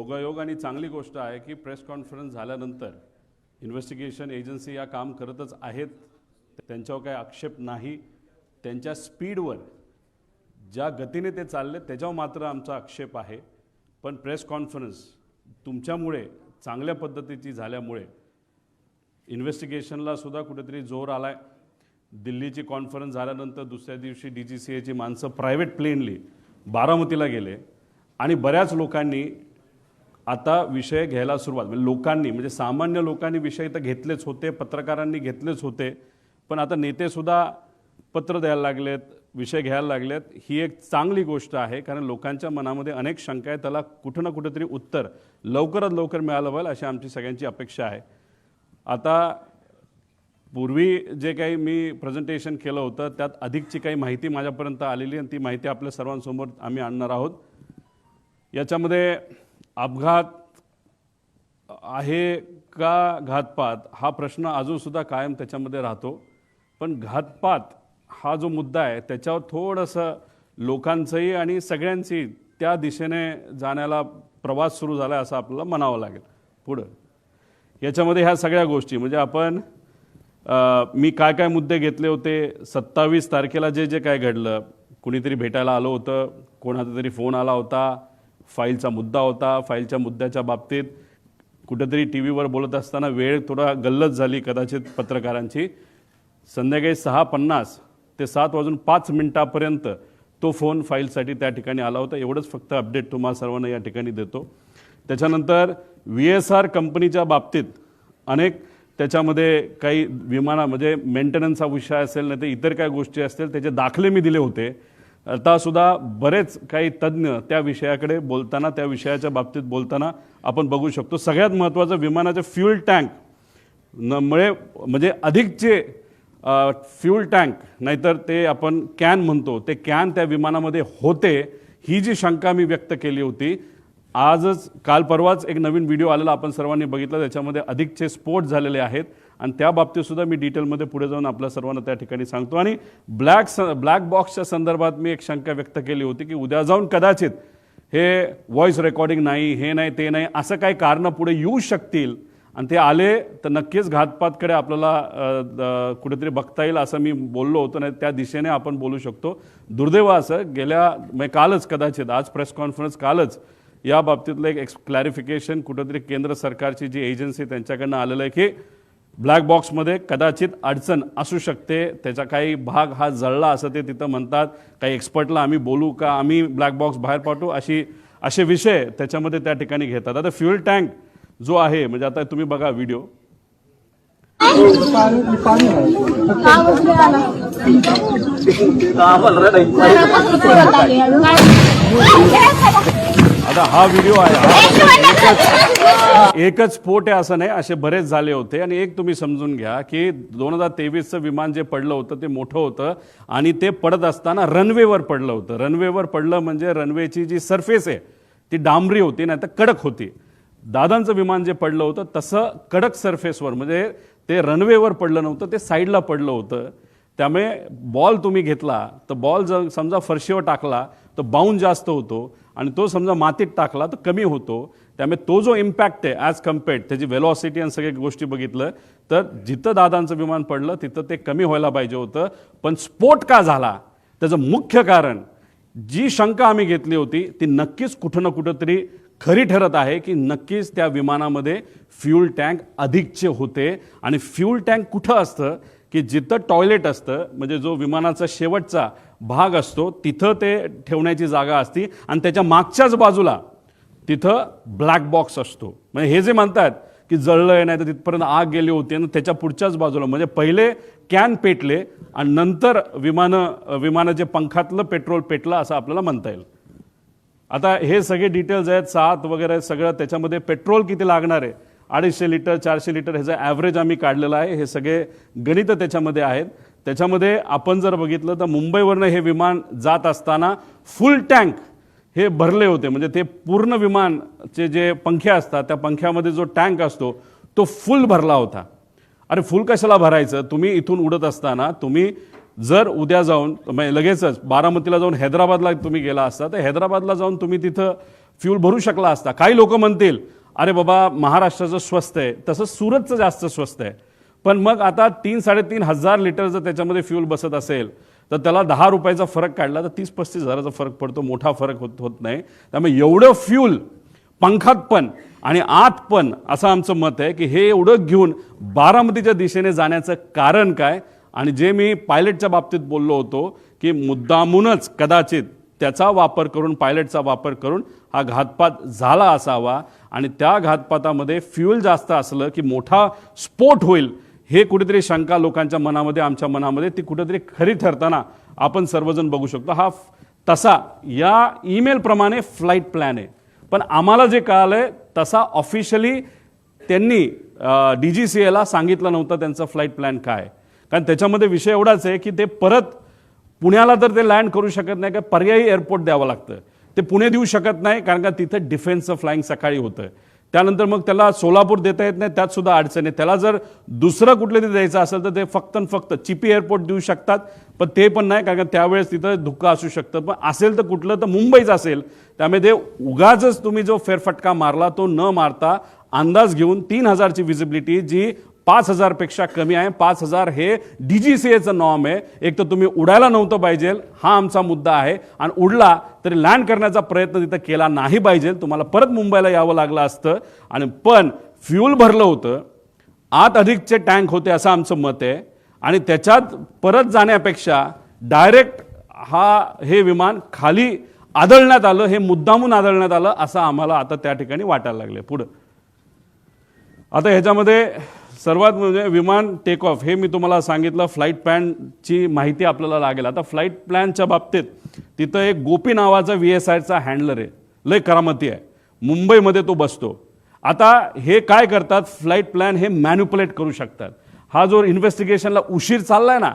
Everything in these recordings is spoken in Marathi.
योगायोग आणि चांगली गोष्ट आहे की प्रेस कॉन्फरन्स झाल्यानंतर इन्व्हेस्टिगेशन एजन्सी या काम करतच आहेत, त्यांच्यावर काही आक्षेप नाही. त्यांच्या स्पीडवर ज्या गतीने ते चालले त्याच्यावर मात्र आमचा आक्षेप आहे. पण प्रेस कॉन्फरन्स तुमच्यामुळे चांगल्या पद्धतीची झाल्यामुळे इन्व्हेस्टिगेशनला सुद्धा कुठेतरी जोर आलाय. दिल्लीची कॉन्फरन्स झाल्यानंतर दुसऱ्या दिवशी DGCAची माणसं प्रायव्हेट प्लेनली बारामतीला गेले आणि बऱ्याच लोकांनी आता विषय घ्यायला सुरुवात, म्हणजे लोकांनी म्हणजे सामान्य लोकांनी विषय तर घेतलेच होते, पत्रकारांनी घेतलेच होते, पण आता नेतेसुद्धा पत्र द्यायला लागलेत, विषय घ्यायला लागलेत. ही एक चांगली गोष्ट आहे, कारण लोकांच्या मनामध्ये अनेक शंका आहेत, त्याला कुठं ना कुठेतरी उत्तर लवकरात लवकर मिळालं पाहिजे अशी आमची सगळ्यांची अपेक्षा आहे. आता पूर्वी जे काही मी प्रेझेंटेशन केलं होतं त्यात अधिकची काही माहिती माझ्यापर्यंत आलेली आणि ती माहिती आपल्या सर्वांसमोर आम्ही आणणार आहोत. याच्यामध्ये अपघात आहे का घातपात हा प्रश्न अजूनसुद्धा कायम त्याच्यामध्ये राहतो. पण घातपात हा जो मुद्दा आहे त्याच्यावर थोडंसं लोकांचंही आणि सगळ्यांची त्या दिशेने जाण्याला प्रवास सुरू झाला आहे असं आपल्याला म्हणावं लागेल. पुढं याच्यामध्ये ह्या सगळ्या गोष्टी म्हणजे आपण मी काय काय मुद्दे घेतले होते. 27 तारखेला जे जे काय घडलं, कुणीतरी भेटायला आलं होतं, कोणाचा तरी फोन आला होता, फाईलचा मुद्दा होता, फाईलच्या मुद्द्याच्या बाबतीत कुठेतरी TV वर बोलत असताना वेळ थोडा गल्लत झाली कदाचित पत्रकारांची. संध्याकाळी 6:50 ते 7:05 तो फोन फाईलसाठी त्या ठिकाणी आला होता. एवढंच फक्त अपडेट तुम्हाला सर्वांना या ठिकाणी देतो. त्याच्यानंतर VSR कंपनीच्या बाबतीत अनेक त्याच्यामध्ये काही विमाना म्हणजे मेंटेनन्सचा विषय असेल नाही तर इतर काही गोष्टी असतील त्याचे दाखले मी दिले होते. आतासुद्धा बरेच काही तज्ज्ञ त्या विषयाकडे बोलताना, त्या विषयाच्या बाबतीत बोलताना आपण बघू शकतो. सगळ्यात महत्त्वाचं विमानाचे फ्यूल टँक मुळे म्हणजे अधिकचे फ्यूल टँक नाहीतर ते आपण कॅन म्हणतो ते कॅन त्या विमानामध्ये होते, ही जी शंका मी व्यक्त केली होती. आजच काल परवाच एक नवीन व्हिडिओ आलेला आपण सर्वांनी बघितला, त्याच्यामध्ये अधिकचे स्फोट झालेले आहेत आणि त्या बाबतीत सुद्धा मी डिटेलमध्ये पुढे जाऊन आपल्या सर्वांना त्या ठिकाणी सांगतो. आणि ब्लॅक बॉक्सच्या संदर्भात मी एक शंका व्यक्त केली होती की उद्या जाऊन कदाचित हे व्हॉइस रेकॉर्डिंग नाही, हे नाही, ते नाही, असं काही कारणं पुढे येऊ शकतील आणि ते आले तर नक्कीच घातपातकडे आपल्याला कुठेतरी बघता येईल असं मी बोललो होतो. नाही त्या दिशेने आपण बोलू शकतो. दुर्दैव असं कालच कदाचित आज प्रेस कॉन्फरन्स कालच या बाबतीतलं एक क्लॅरिफिकेशन कुठेतरी केंद्र सरकारची जी एजन्सी त्यांच्याकडनं आलेलं आहे की ब्लॅक बॉक्समध्ये कदाचित अडचण असू शकते, त्याचा काही भाग हा जळला असं ते तिथं म्हणतात. काही एक्सपर्टला आम्ही बोलू का, आम्ही ब्लॅक बॉक्स बाहेर पाठवू, असे विषय त्याच्यामध्ये त्या ठिकाणी घेतात. आता फ्यूल टँक जो आहे म्हणजे आता तुम्ही बघा व्हिडिओ. आता हा व्हिडिओ आहे, एकच स्फोट आहे असं नाही, असे बरेच झाले होते. आणि एक तुम्ही समजून घ्या की 2023चं विमान जे पडलं होतं ते मोठं होतं आणि ते पडत असताना रनवेवर पडलं होतं. रनवेवर पडलं म्हणजे रनवेची जी सरफेस आहे ती डांबरी होती नाही तर कडक होती. दादांचं विमान जे पडलं होतं तसं कडक सरफेसवर म्हणजे ते रनवेवर पडलं नव्हतं, ते साईडला पडलं होतं. त्यामुळे बॉल तुम्ही घेतला तर बॉल जर समजा फरशीवर टाकला तर बाउंड जास्त होतो आणि तो समजा मातीत टाकला तर कमी होतो. त्यामुळे तो जो इम्पॅक्ट आहे ॲज कम्पेअर्ड त्याची वेलॉसिटी आणि सगळ्या गोष्टी बघितलं तर जिथं दादांचं विमान पडलं तिथं ते कमी व्हायला पाहिजे होतं. पण स्फोट का झाला त्याचं मुख्य कारण जी शंका आम्ही घेतली होती ती नक्कीच कुठं ना कुठंतरी खरी ठरत आहे की नक्कीच त्या विमानामध्ये फ्यूल टँक अधिकचे होते. आणि फ्यूल टँक कुठं असतं की जिथं टॉयलेट असतं म्हणजे जो विमानाचा शेवटचा भाग असतो तिथं ते ठेवण्याची जागा असती आणि त्याच्या मागच्याच बाजूला तिथं ब्लॅक बॉक्स असतो. म्हणजे हे जे म्हणतात की जळलं आहे नाही तर तिथपर्यंत आग गेली होती आणि त्याच्या पुढच्याच बाजूला म्हणजे पहिले कॅन पेटले आणि नंतर विमानाचे पंखातलं पेट्रोल पेटलं असं आपल्याला म्हणता येईल. आता हे सगळे डिटेल्स आहेत, 7 वगैरे सगळं, त्याच्यामध्ये पेट्रोल किती लागणार आहे 250 लिटर 400 लिटर ह्याचं ॲव्हरेज आम्ही काढलेलं आहे. हे सगळे गणितं त्याच्यामध्ये आहेत. त्याच्यामध्ये आपण जर बघितलं तर मुंबईवरनं हे विमान जात असताना फुल टँक हे भरले होते. म्हणजे ते पूर्ण विमानचे जे पंखे असतात त्या पंख्यामध्ये जो टँक असतो तो फुल भरला होता. अरे फुल कशाला भरायचं, तुम्ही इथून उडत असताना तुम्ही जर उद्या जाऊन लगेचच बारामतीला जाऊन हैदराबादला तुम्ही गेला असता तर हैदराबादला जाऊन तुम्ही तिथं फ्यूल भरू शकला असता. काही लोक म्हणतील अरे बाबा महाराष्ट्राचं स्वस्त आहे, तसं सुरतचं जास्त स्वस्त आहे. पण मग आता 3-3.5 लिटर जर त्याच्यामध्ये फ्यूल बसत असेल तर त्याला 10 रुपयाचा फरक काढला तर 30-35 हजाराचा फरक पडतो. मोठा फरक होत नाही. त्यामुळे एवढं फ्यूल पंखात पण आणि आत पण असं आमचं मत आहे की हे एवढं घेऊन बारामतीच्या दिशेने जाण्याचं कारण काय. आणि जे मी पायलटच्या बाबतीत बोललो होतो की मुद्दामूनच कदाचित त्याचा वापर करून, पायलटचा वापर करून हा घातपात झाला असावा आणि त्या घातपातामध्ये फ्यूल जास्त असलं की मोठा स्फोट होईल हे कुठेतरी शंका लोकांच्या मनामध्ये, आमच्या मनामध्ये ती कुठेतरी खरी ठरताना आपण सर्वजण बघू शकतो. हा तसा या ईमेल प्रमाणे फ्लाईट प्लॅन आहे. पण आम्हाला जे कळालंय तसा ऑफिशियली त्यांनी DGCA सांगितलं नव्हतं त्यांचा फ्लाईट प्लॅन काय. कारण त्याच्यामध्ये विषय एवढाच आहे की ते परत पुण्याला तर ते लँड करू शकत नाही, का पर्यायी एअरपोर्ट द्यावं लागतं. ते पुणे देऊ शकत नाही कारण का तिथं डिफेन्सचं फ्लाईंग सकाळी होतं. त्यानंतर मग त्याला सोलापूर देता येत नाही, त्यात सुद्धा अडचण आहे. त्याला जर दुसरं कुठलं तरी द्यायचं असेल तर ते फक्त चिपी एअरपोर्ट देऊ शकतात. पण ते पण नाही कारण त्यावेळेस तिथं धुक्का असू शकतं. पण असेल तर कुठलं तर मुंबईच असेल. त्यामुळे ते उगाच तुम्ही जो फेरफटका मारला तो न मारता अंदाज घेऊन 3000ची विजिबिलिटी जी 5000 पेक्षा कमी आहे. 5000 हे DGCAचं नॉर्म आहे. एक तर तुम्ही उडायला नव्हतं पाहिजे, हा आमचा मुद्दा आहे. आणि उडला तरी लँड करण्याचा प्रयत्न तिथं केला नाही पाहिजे. तुम्हाला परत मुंबईला यावं लागलं असतं. आणि पण फ्यूल भरलं होतं, आत अधिकचे टँक होते असं आमचं मत आहे. आणि त्याच्यात परत जाण्यापेक्षा डायरेक्ट हे विमान खाली आदळण्यात आलं, हे मुद्दामून आदळण्यात आलं असं आम्हाला आता त्या ठिकाणी वाटायला लागले. पुढं आता ह्याच्यामध्ये सर्वात म्हणजे विमान टेक ऑफ हे मी तुम्हाला सांगितलं. फ्लाईट प्लॅनची माहिती आपल्याला लागेल. आता फ्लाईट प्लॅनच्या बाबतीत तिथं एक गोपी नावाचा VSIचा हँडलर आहे, लय करामती आहे. मुंबईमध्ये तो बसतो. आता हे काय करतात, फ्लाईट प्लॅन हे मॅन्युपुलेट करू शकतात. हा जो इन्व्हेस्टिगेशनला उशीर चाललाय ना,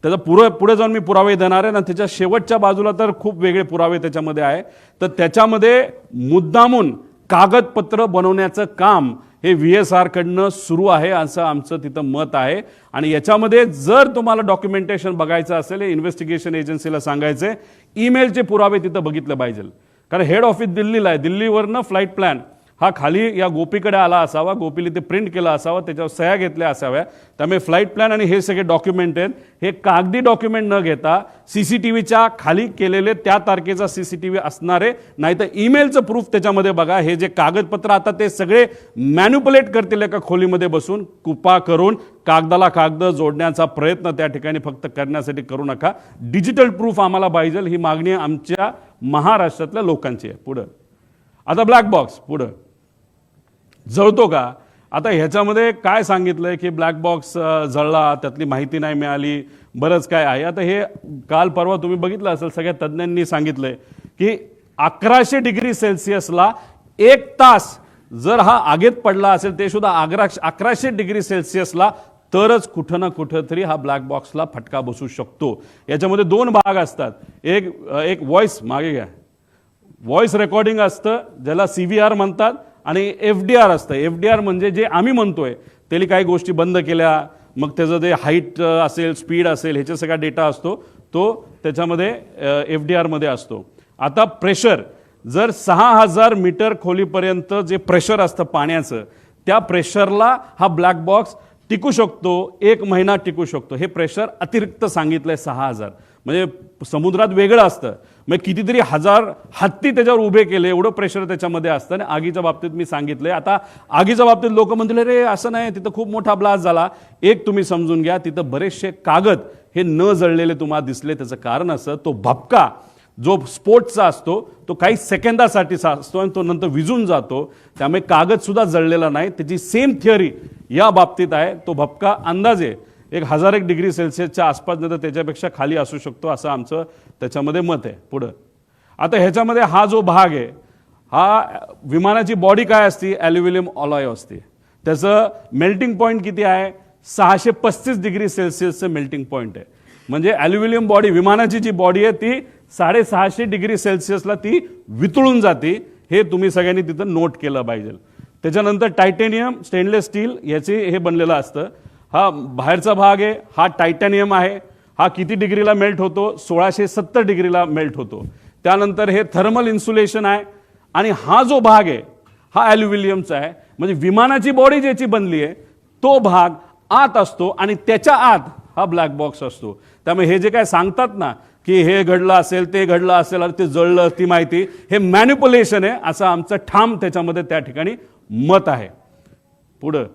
त्याचा पुढे जाऊन मी पुरावे देणार आहे ना. त्याच्या शेवटच्या बाजूला तर खूप वेगळे पुरावे त्याच्यामध्ये आहे. तर त्याच्यामध्ये मुद्दामून कागदपत्र बनवण्याचं काम हे VSR कडनं सुरू आहे असं आमचं तिथं मत आहे. आणि याच्यामध्ये जर तुम्हाला डॉक्युमेंटेशन बघायचं असेल, इन्व्हेस्टिगेशन एजन्सीला सांगायचे ईमेलचे पुरावे तिथं बघितले पाहिजे. कारण हेड ऑफिस दिल्लीला आहे. दिल्लीवरनं फ्लाईट प्लॅन हा खाली या गोपीकडे आला असावा, गोपीने ते प्रिंट केला असावा, त्याच्यावर सह्या घेतल्या असाव्या. त्यामुळे फ्लाईट प्लॅन आणि हे सगळे डॉक्युमेंट आहेत हे कागदी डॉक्युमेंट न घेता CCTVच्या खाली केलेले त्या तारखेचा CCTV असणारे, नाही तर ईमेलचं प्रूफ त्याच्यामध्ये बघा. हे जे कागदपत्र आता ते सगळे मॅन्युपुलेट करतील एका खोलीमध्ये बसून, कृपा करून कागदाला कागद जोडण्याचा प्रयत्न त्या ठिकाणी फक्त करण्यासाठी करू नका. डिजिटल प्रूफ आम्हाला पाहिजे, ही मागणी आमच्या महाराष्ट्रातल्या लोकांची आहे. पुढं आता ब्लॅक बॉक्स पुढं जळतो का. आता ह्याच्यामध्ये काय सांगितलंय की ब्लॅक बॉक्स जळला, त्यातली माहिती नाही मिळाली, बरंच काय आहे. आता हे काल परवा तुम्ही बघितलं असेल, सगळ्या तज्ज्ञांनी सांगितलंय की 1100 डिग्री सेल्सिअसला 1 तास जर हा आगीत पडला असेल, ते सुद्धा 1100 डिग्री सेल्सिअसला, तरच कुठं ना कुठं तरी हा ब्लॅक बॉक्सला फटका बसू शकतो. याच्यामध्ये 2 भाग असतात. एक व्हॉइस, मागे घ्या, व्हॉइस रेकॉर्डिंग असतं ज्याला CVR म्हणतात, आणि FDR असतं. FDR म्हणजे जे आम्ही म्हणतोय त्याला काही गोष्टी बंद केल्या, मग त्याचं जे हाईट असेल, स्पीड असेल, ह्याचा सगळा डेटा असतो तो त्याच्यामध्ये FDR मध्ये असतो. आता प्रेशर जर 6000 मीटर खोलीपर्यंत जे प्रेशर असतं पाण्याचं, त्या प्रेशरला हा ब्लॅक बॉक्स टिकू शकतो, 1 महिना टिकू शकतो. हे प्रेशर अतिरिक्त सांगितलंय 6000, म्हणजे समुद्रात वेगळं असतं. मग कितीतरी हजार हत्ती त्याच्यावर उभे केले, एवढं प्रेशर त्याच्यामध्ये असतं. आणि आगीच्या बाबतीत मी सांगितलंय. आता आगीच्या बाबतीत लोक म्हणतील रे असं नाही, तिथं खूप मोठा ब्लास्ट झाला. एक तुम्ही समजून घ्या, तिथं बरेचसे कागद हे न जळलेले तुम्हाला दिसले. त्याचं कारण असं, तो भपका जो स्फोटचा असतो तो काही सेकंदासाठीचा असतो आणि तो नंतर विझून जातो. त्यामुळे कागद सुद्धा जळलेला नाही. त्याची सेम थिअरी या बाबतीत आहे. तो भपका अंदाजे 1001 डिग्री सेल्सिअसच्या आसपास, नाही तर त्याच्यापेक्षा खाली असू शकतो असं आमचं त्याच्यामध्ये मत आहे. पुढं आता ह्याच्यामध्ये हा जो भाग आहे, हा विमानाची बॉडी काय असते, ॲल्युमिनियम अलॉय असते. त्याचं मेल्टिंग पॉईंट किती आहे, 635 डिग्री सेल्सिअसचं मेल्टिंग पॉईंट आहे. म्हणजे ॲल्युमिनियम बॉडी, विमानाची जी बॉडी आहे ती 650 डिग्री सेल्सिअसला ती वितळून जाते. हे तुम्ही सगळ्यांनी तिथं नोट केलं पाहिजे. त्याच्यानंतर टायटॅनियम, स्टेनलेस स्टील याचे हे बनलेलं असतं. हा बाहेरचा भाग आहे, हा टायटॅनियम आहे. हा किती डिग्रीला मेल्ट होतो, 1670 डिग्रीला मेल्ट होतो. त्यानंतर हे थर्मल इन्सुलेशन आहे. आणि हा जो भाग आहे हा ॲल्युमिनियमचा आहे, म्हणजे विमानाची बॉडी ज्याची बनली आहे तो भाग आत असतो आणि त्याच्या आत हा ब्लॅक बॉक्स असतो. त्यामुळे हे जे काय सांगतात ना की हे घडलं असेल ते घडलं असेल आणि ते जळलं, ती माहिती हे मॅनिप्युलेशन आहे असं आमचं ठाम त्याच्यामध्ये त्या ठिकाणी मत आहे. पुढं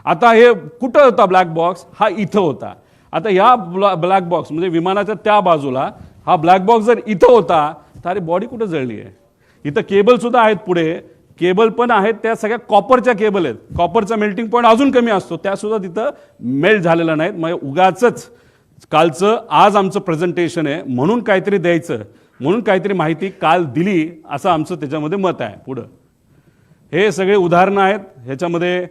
आता हे कुठं होता ब्लॅक बॉक्स? हा इथं होता. आता या ब्लॅक बॉक्स म्हणजे विमानाच्या त्या बाजूला हा ब्लॅक बॉक्स जर इथं होता तर बॉडी कुठं जळली आहे? इथं केबल सुद्धा आहेत, पुढे केबल पण आहेत, त्या सगळ्या कॉपरच्या केबल आहेत. कॉपरचा मेल्टिंग पॉईंट अजून कमी असतो, त्या सुद्धा तिथं मेल्ट झालेला नाहीत. म्हणजे उगाचच कालचं आज आमचं प्रेझेंटेशन आहे म्हणून काहीतरी द्यायचं, म्हणून काहीतरी माहिती काल दिली असं आमचं त्याच्यामध्ये मत आहे. पुढं हे सगळे उदाहरणं आहेत. ह्याच्यामध्ये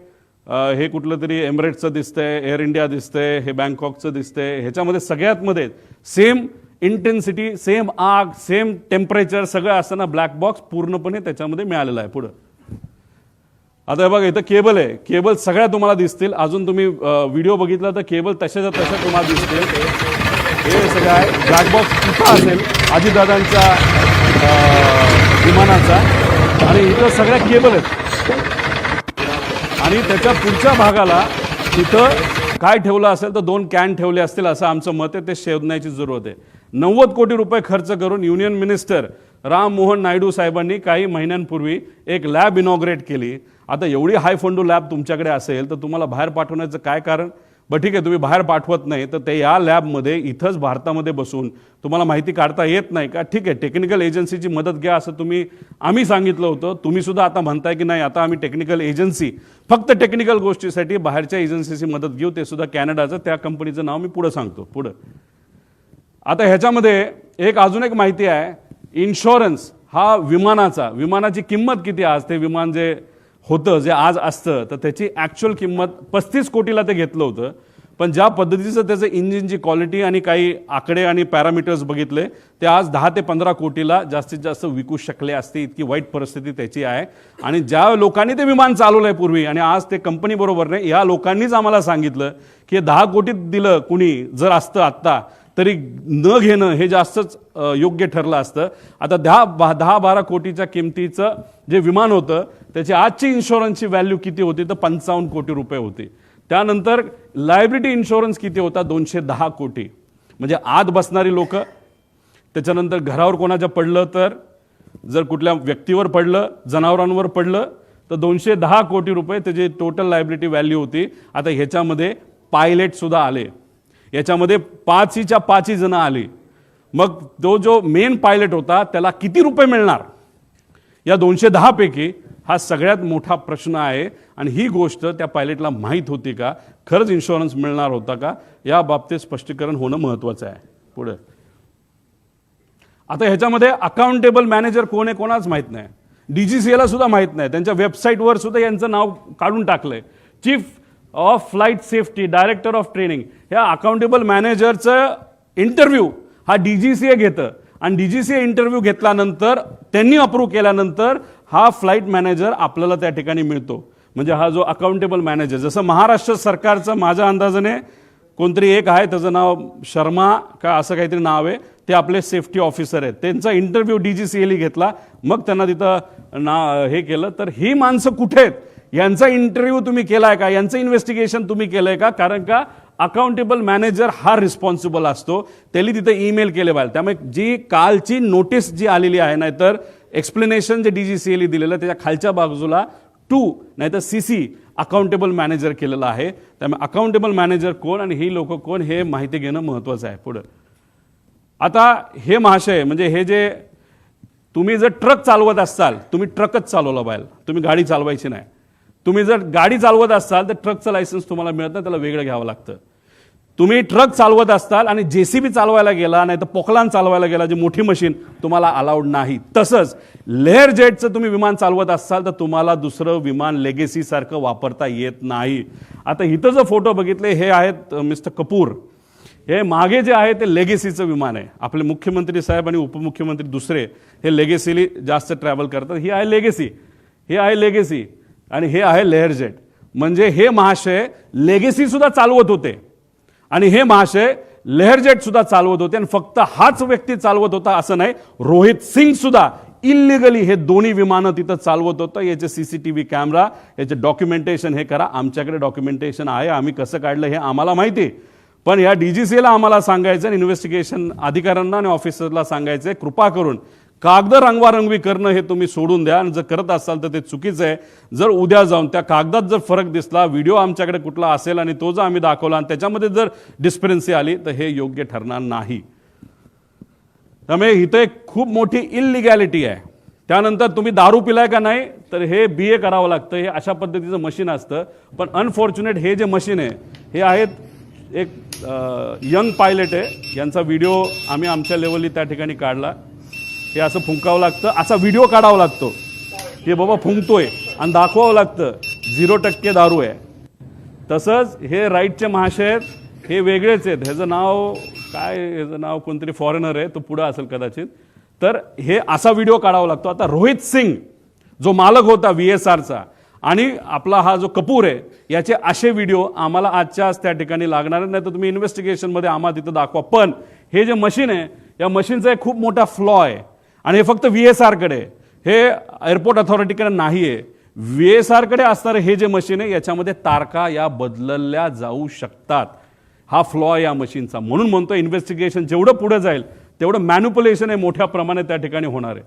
हे कुठलं तरी एमिरेट्सचं दिसतंय, एअर इंडिया दिसतंय, हे बँकॉकचं दिसतंय. ह्याच्यामध्ये सगळ्यात मध्ये सेम इंटेन्सिटी, सेम आग, सेम टेम्परेचर सगळं असताना ब्लॅक बॉक्स पूर्णपणे त्याच्यामध्ये मिळालेला आहे. पुढं आता हे बघा इथं केबल आहे, केबल सगळ्या तुम्हाला दिसतील. अजून तुम्ही व्हिडिओ बघितला तर केबल तशाच्या तशा तुम्हाला दिसतील. हे सगळं आहे. ब्लॅक बॉक्स कुठं असेल अजितदादांच्या विमानाचा, आणि इथं सगळ्या केबल आहेत. आणि त्याच्या पुढच्या भागाला तिथं काय ठेवलं असेल तर 2 कॅन ठेवले असतील असं आमचं मत आहे. ते शोधण्याची जरूरत आहे. 90 कोटी रुपये खर्च करून युनियन मिनिस्टर राम मोहन नायडू साहेबांनी काही महिन्यांपूर्वी एक लॅब इनॉग्रेट केली. आता एवढी हाय फंडू लॅब तुमच्याकडे असेल तर तुम्हाला बाहेर पाठवण्याचं काय कारण? बरं ठीक आहे, तुम्ही बाहेर पाठवत नाही तर ते या लॅबमध्ये इथंच भारतामध्ये बसून तुम्हाला माहिती काढता येत नाही का? ठीक आहे, टेक्निकल एजन्सीची मदत घ्या असं आम्ही सांगितलं होतं. तुम्ही सुद्धा आता म्हणताय की नाही आता आम्ही टेक्निकल एजन्सी फक्त टेक्निकल गोष्टीसाठी बाहेरच्या एजन्सीची मदत घेऊ, ते सुद्धा कॅनडाचं, त्या कंपनीचं नाव मी पुढं सांगतो. पुढं आता ह्याच्यामध्ये अजून एक माहिती आहे. इन्शुरन्स हा विमानाची किंमत किती? आज ते विमान जे होतं, जे आज असतं, तर त्याची ॲक्च्युअल किंमत 35 कोटीला ते घेतलं होतं. पण ज्या पद्धतीचं त्याचं इंजिनची क्वालिटी आणि काही आकडे आणि पॅरामीटर्स बघितले, ते आज 10 ते 15 कोटीला जास्तीत जास्त विकू शकले असते. इतकी वाईट परिस्थिती त्याची आहे. आणि ज्या लोकांनी ते विमान चालवलं आहे पूर्वी आणि आज ते कंपनी बरोबर नाही, या लोकांनीच आम्हाला सांगितलं की 10 कोटीत दिलं कुणी जर असतं आत्ता तरी न घेणं हे जास्तच योग्य ठरलं असतं. आता 10-12 कोटीच्या किमतीचं जे विमान होतं त्याची आजची इन्शुरन्सची व्हॅल्यू किती होती? तर 55 कोटी रुपये होती. त्यानंतर लायबिलिटी इन्शुरन्स किती होता? 210 कोटी. म्हणजे आत बसणारी लोक, त्याच्यानंतर घरावर कोणाच्या पडलं तर, जर कुठल्या व्यक्तीवर पडलं, जनावरांवर पडलं तर 210 कोटी रुपये त्याची टोटल लायबिलिटी व्हॅल्यू होती. आता ह्याच्यामध्ये पायलट सुद्धा आले, याच्यामध्ये 5च्या 5 जण आली. मग तो जो मेन पायलट होता त्याला किती रुपये मिळणार या 210 पैकी? हा सगळ्यात मोठा प्रश्न आहे. आणि ही गोष्ट त्या पायलटला माहीत होती का? खरंच इन्शुरन्स मिळणार होता का? या बाबतीत स्पष्टीकरण होणं महत्त्वाचं आहे. पुढे आता ह्याच्यामध्ये अकाउंटेबल मॅनेजर कोण आहे कोणाच माहीत नाही. DGCA सुद्धा माहीत नाही. त्यांच्या वेबसाईटवर सुद्धा यांचं नाव काढून टाकलंय. Chief of flight safety, director of training. ह्या अकाउंटेबल मॅनेजरचं इंटरव्ह्यू हा DGCA घेतं. आणि DGCA इंटरव्ह्यू घेतल्यानंतर त्यांनी अप्रूव्ह केल्यानंतर हा फ्लाईट मॅनेजर आपल्याला त्या ठिकाणी मिळतो. म्हणजे हा जो अकाउंटेबल मॅनेजर, जसं महाराष्ट्र सरकारचं माझ्या अंदाजाने कोणतरी एक आहे, त्याचं नाव शर्मा का असं काहीतरी नाव आहे, ते आपले सेफ्टी ऑफिसर आहेत. त्यांचा इंटरव्ह्यू DGCA घेतला, मग त्यांना तिथं हे केलं. तर ही माणसं कुठे आहेत? यांचा इंटरव्ह्यू तुम्ही केलाय का? यांचं इन्व्हेस्टिगेशन तुम्ही केलंय का? कारण का अकाउंटेबल मॅनेजर हा रिस्पॉन्सिबल असतो. त्यांनी तिथे ईमेल केले पाहिजे. त्यामुळे जी कालची नोटीस जी आलेली आहे, नाहीतर एक्सप्लेनेशन जे DGCA दिलेलं त्याच्या खालच्या बाजूला 2 नाहीतर CC अकाउंटेबल मॅनेजर केलेलं आहे. त्यामुळे अकाउंटेबल मॅनेजर कोण आणि ही लोक कोण हे माहिती घेणं महत्त्वाचं आहे. पुढं आता हे महाशय, म्हणजे हे जे तुम्ही जर ट्रक चालवत असाल, तुम्ही ट्रकच चालवला पाहिजे, तुम्ही गाडी चालवायची नाही. तुम्ही जर गाडी चालवत असाल तर ट्रकचं लायसन्स तुम्हाला मिळत नाही, त्याला वेगळं घ्यावं लागतं. तुम्ही ट्रक चालवत असाल आणि JCB चालवायला गेला, नाही तर पोकलान चालवायला गेला, जी मोठी मशीन, तुम्हाला अलाउड नाही. तसंच लेअर जेटचं तुम्ही विमान चालवत असाल तर तुम्हाला दुसरं विमान लेगेसी सारखं वापरता येत नाही. आता इथं जो फोटो बघितले हे आहेत मिस्टर कपूर. हे मागे जे आहे ते लेगेसीचं विमान आहे. आपले मुख्यमंत्री साहेब आणि उपमुख्यमंत्री दुसरे हे लेगेसीली जास्त ट्रॅव्हल करतात. ही आहे लेगेसी, हे आहे लेगेसी आणि हे आहे लेअर जेट. म्हणजे हे महाशय लेगेसी सुद्धा चालवत होते आणि हे महाशय लेअर जेट सुद्धा चालवत होते. आणि फक्त हाच व्यक्ती चालवत होता असं नाही, रोहित सिंग सुद्धा इलिगली हे दोन्ही विमानं तिथं चालवत होतं. याचे CCTV कॅमेरा, याचे डॉक्युमेंटेशन हे करा. आमच्याकडे डॉक्युमेंटेशन आहे, आम्ही कसं काढलं हे आम्हाला माहिती. पण या DGCAला आम्हाला सांगायचं, इन्व्हेस्टिगेशन अधिकाऱ्यांना आणि ऑफिसरला सांगायचं, कृपा करून कागद रंगवारंगवी करणं हे तुम्ही सोडून द्या. आणि जर करत असाल तर ते चुकीचं आहे. जर उद्या जाऊन त्या कागदात जर फरक दिसला, व्हिडिओ आमच्याकडे कुठला असेल आणि तो जर आम्ही दाखवला आणि त्याच्यामध्ये जर डिस्क्रिपन्सी आली तर हे योग्य ठरणार नाही. त्यामुळे इथं एक खूप मोठी इलिगॅलिटी आहे. त्यानंतर तुम्ही दारू पिलाय का नाही तर हे BA करावं लागतं. हे अशा पद्धतीचं मशीन असतं. पण अनफॉर्च्युनेट हे जे मशीन आहे हे आहेत एक यंग पायलट आहे, यांचा व्हिडिओ आम्ही आमच्या लेवलनी त्या ठिकाणी काढला. हे असं फुंकावं लागतं, असा व्हिडिओ काढावा लागतो हे बाबा फुंकतोय आणि दाखवावं लागतं 0% दारू आहे. तसंच हे राईटचे महाशय आहेत, हे वेगळेच आहेत. ह्याचं नाव काय, ह्याचं नाव कोणतरी फॉरेनर आहे, तो पुढं असेल कदाचित. तर हे असा व्हिडिओ काढावा लागतो. आता रोहित सिंग जो मालक होता VSRचा आणि आपला हा जो कपूर आहे, याचे असे व्हिडिओ आम्हाला आजच्याच त्या ठिकाणी लागणार नाही. तर तुम्ही इन्व्हेस्टिगेशनमध्ये आम्हाला तिथं दाखवा. पण हे जे मशीन आहे, या मशीनचा एक खूप मोठा फ्लॉ आहे आणि हे फक्त VSRकडे, हे एअरपोर्ट अथॉरिटीकडे नाही आहे. VSRकडे असणारे हे जे मशीन आहे याच्यामध्ये तारखा या बदलल्या जाऊ शकतात. हा फ्लॉ या मशीनचा. म्हणून म्हणतो इन्व्हेस्टिगेशन जेवढं पुढे जाईल तेवढं मॅन्युप्युलेशन हे मोठ्या प्रमाणात त्या ठिकाणी होणार आहे.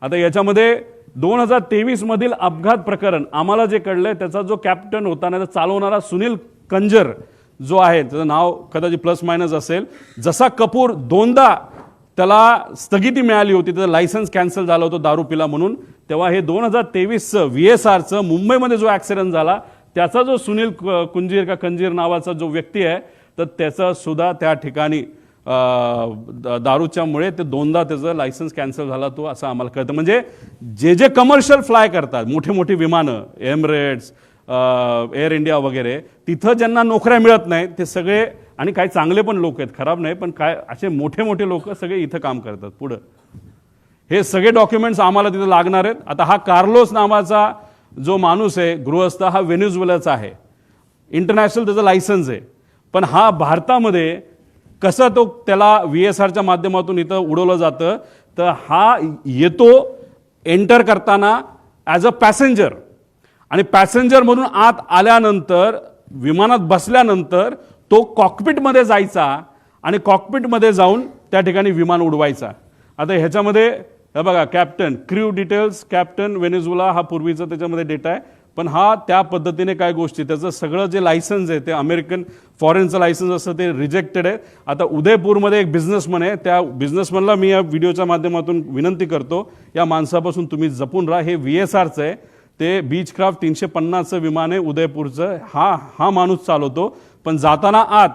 आता याच्यामध्ये 2023 मधील अपघात प्रकरण आम्हाला जे कळलंय, त्याचा जो कॅप्टन होता ना, चालवणारा सुनील कंजर जो आहे, त्याचं नाव कदाचित प्लस मायनस असेल. जसा कपूर दोनदा त्याला स्थगिती मिळाली होती, त्याचं लायसन्स कॅन्सल झालं होतं दारू पिला म्हणून, तेव्हा हे 2023चं VSRचं मुंबईमध्ये जो ॲक्सिडेंट झाला त्याचा जो सुनील कंजीर नावाचा जो व्यक्ती आहे, तर त्याचा सुद्धा त्या ठिकाणी दारूच्यामुळे ते दोनदा त्याचं लायसन्स कॅन्सल झाला तो, असं आम्हाला कळतं. म्हणजे जे कमर्शियल फ्लाय करतात, मोठी मोठी विमानं, एमिरेट्स, एअर इंडिया वगैरे, तिथं ज्यांना नोकऱ्या मिळत नाही ते सगळे, आणि काही चांगले पण लोक आहेत, खराब नाही, पण काय असे मोठे मोठे लोक सगळे इथं काम करतात. पुढं हे सगळे डॉक्युमेंट्स आम्हाला तिथं लागणार आहेत. आता हा कार्लोस नावाचा जो माणूस आहे गृहस्थ, हा व्हेनेझुएलाचा आहे, इंटरनॅशनल त्याचं लायसन्स आहे. पण हा भारतामध्ये कसं तो त्याला VSRच्या माध्यमातून इथं उडवलं जातं, तर हा येतो एंटर करताना ॲज अ पॅसेंजर, आणि पॅसेंजरमधून आत आल्यानंतर विमानात बसल्यानंतर तो कॉकपिटमध्ये जायचा आणि कॉकपिटमध्ये जाऊन त्या ठिकाणी विमान उडवायचा. आता ह्याच्यामध्ये हे बघा, captain, crew details, captain Venezuela हा पूर्वीचा त्याच्यामध्ये डेटा आहे. पण हा त्या पद्धतीने काय गोष्टी, त्याचं सगळं जे लायसन्स आहे ते अमेरिकन फॉरेनचं लायसन्स असतं ते रिजेक्टेड आहे. आता उदयपूरमध्ये एक बिझनेसमन आहे, त्या बिझनेसमनला मी या व्हिडिओच्या माध्यमातून विनंती करतो, या माणसापासून तुम्ही जपून राहा. हे VSRचं आहे, ते बीचक्राफ्ट 350चं विमान आहे उदयपूरचं, हा माणूस चालवतो. पण जाताना आत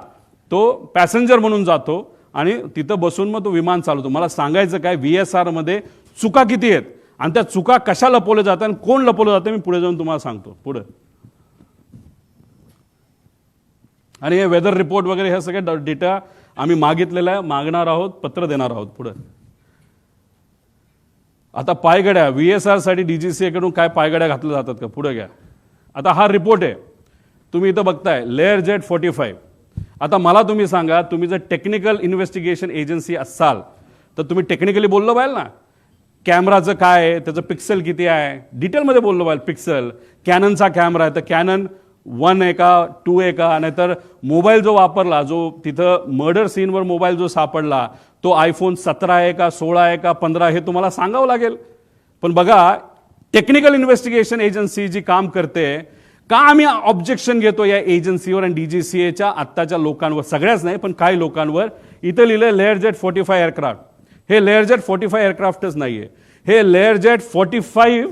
तो पॅसेंजर म्हणून जातो आणि तिथं बसून मग तो विमान चालवतो. मला सांगायचं काय, VSRमध्ये चुका किती आहेत आणि त्या चुका कशा लपवल्या जातात आणि कोण लपवलं जातं, मी पुढे जाऊन तुम्हाला सांगतो. पुढे आणि हे वेदर रिपोर्ट वगैरे हे सगळे डेटा आम्ही मागितलेला आहे, मागणार आहोत, पत्र देणार आहोत. पुढे आता पायगड्या, VSRसाठी DGCAकडून काय पायगड्या घातल्या जातात का, पुढे घ्या. आता हा रिपोर्ट आहे, तुम्ही इथं बघताय, लेअरजेट 45. आता मला तुम्ही सांगा, तुम्ही जर टेक्निकल इन्व्हेस्टिगेशन एजन्सी असाल तर तुम्ही टेक्निकली बोललं पाहिजे ना, कॅमेराचं काय आहे, त्याचं पिक्सल किती आहे, डिटेलमध्ये बोललं पाहिजे. पिक्सल, कॅननचा कॅमेरा आहे तर कॅनन 1 आहे का 2 आहे का, नाहीतर मोबाईल जो वापरला, जो तिथं मर्डर सीनवर मोबाईल जो सापडला तो iPhone 17 आहे का 16 आहे का 15, हे तुम्हाला सांगावं लागेल. पण बघा, टेक्निकल इन्व्हेस्टिगेशन एजन्सी जी काम करते, का आम्ही ऑब्जेक्शन घेतो या एजन्सीवर आणि DGCAच्या आत्ताच्या लोकांवर, सगळ्याच नाही पण काही लोकांवर. इथं लिहिलं लेअरजेट 45 एअरक्राफ्ट. हे लेअरजेट 45 एअरक्राफ्टच नाहीये, हे लेअरजेट 45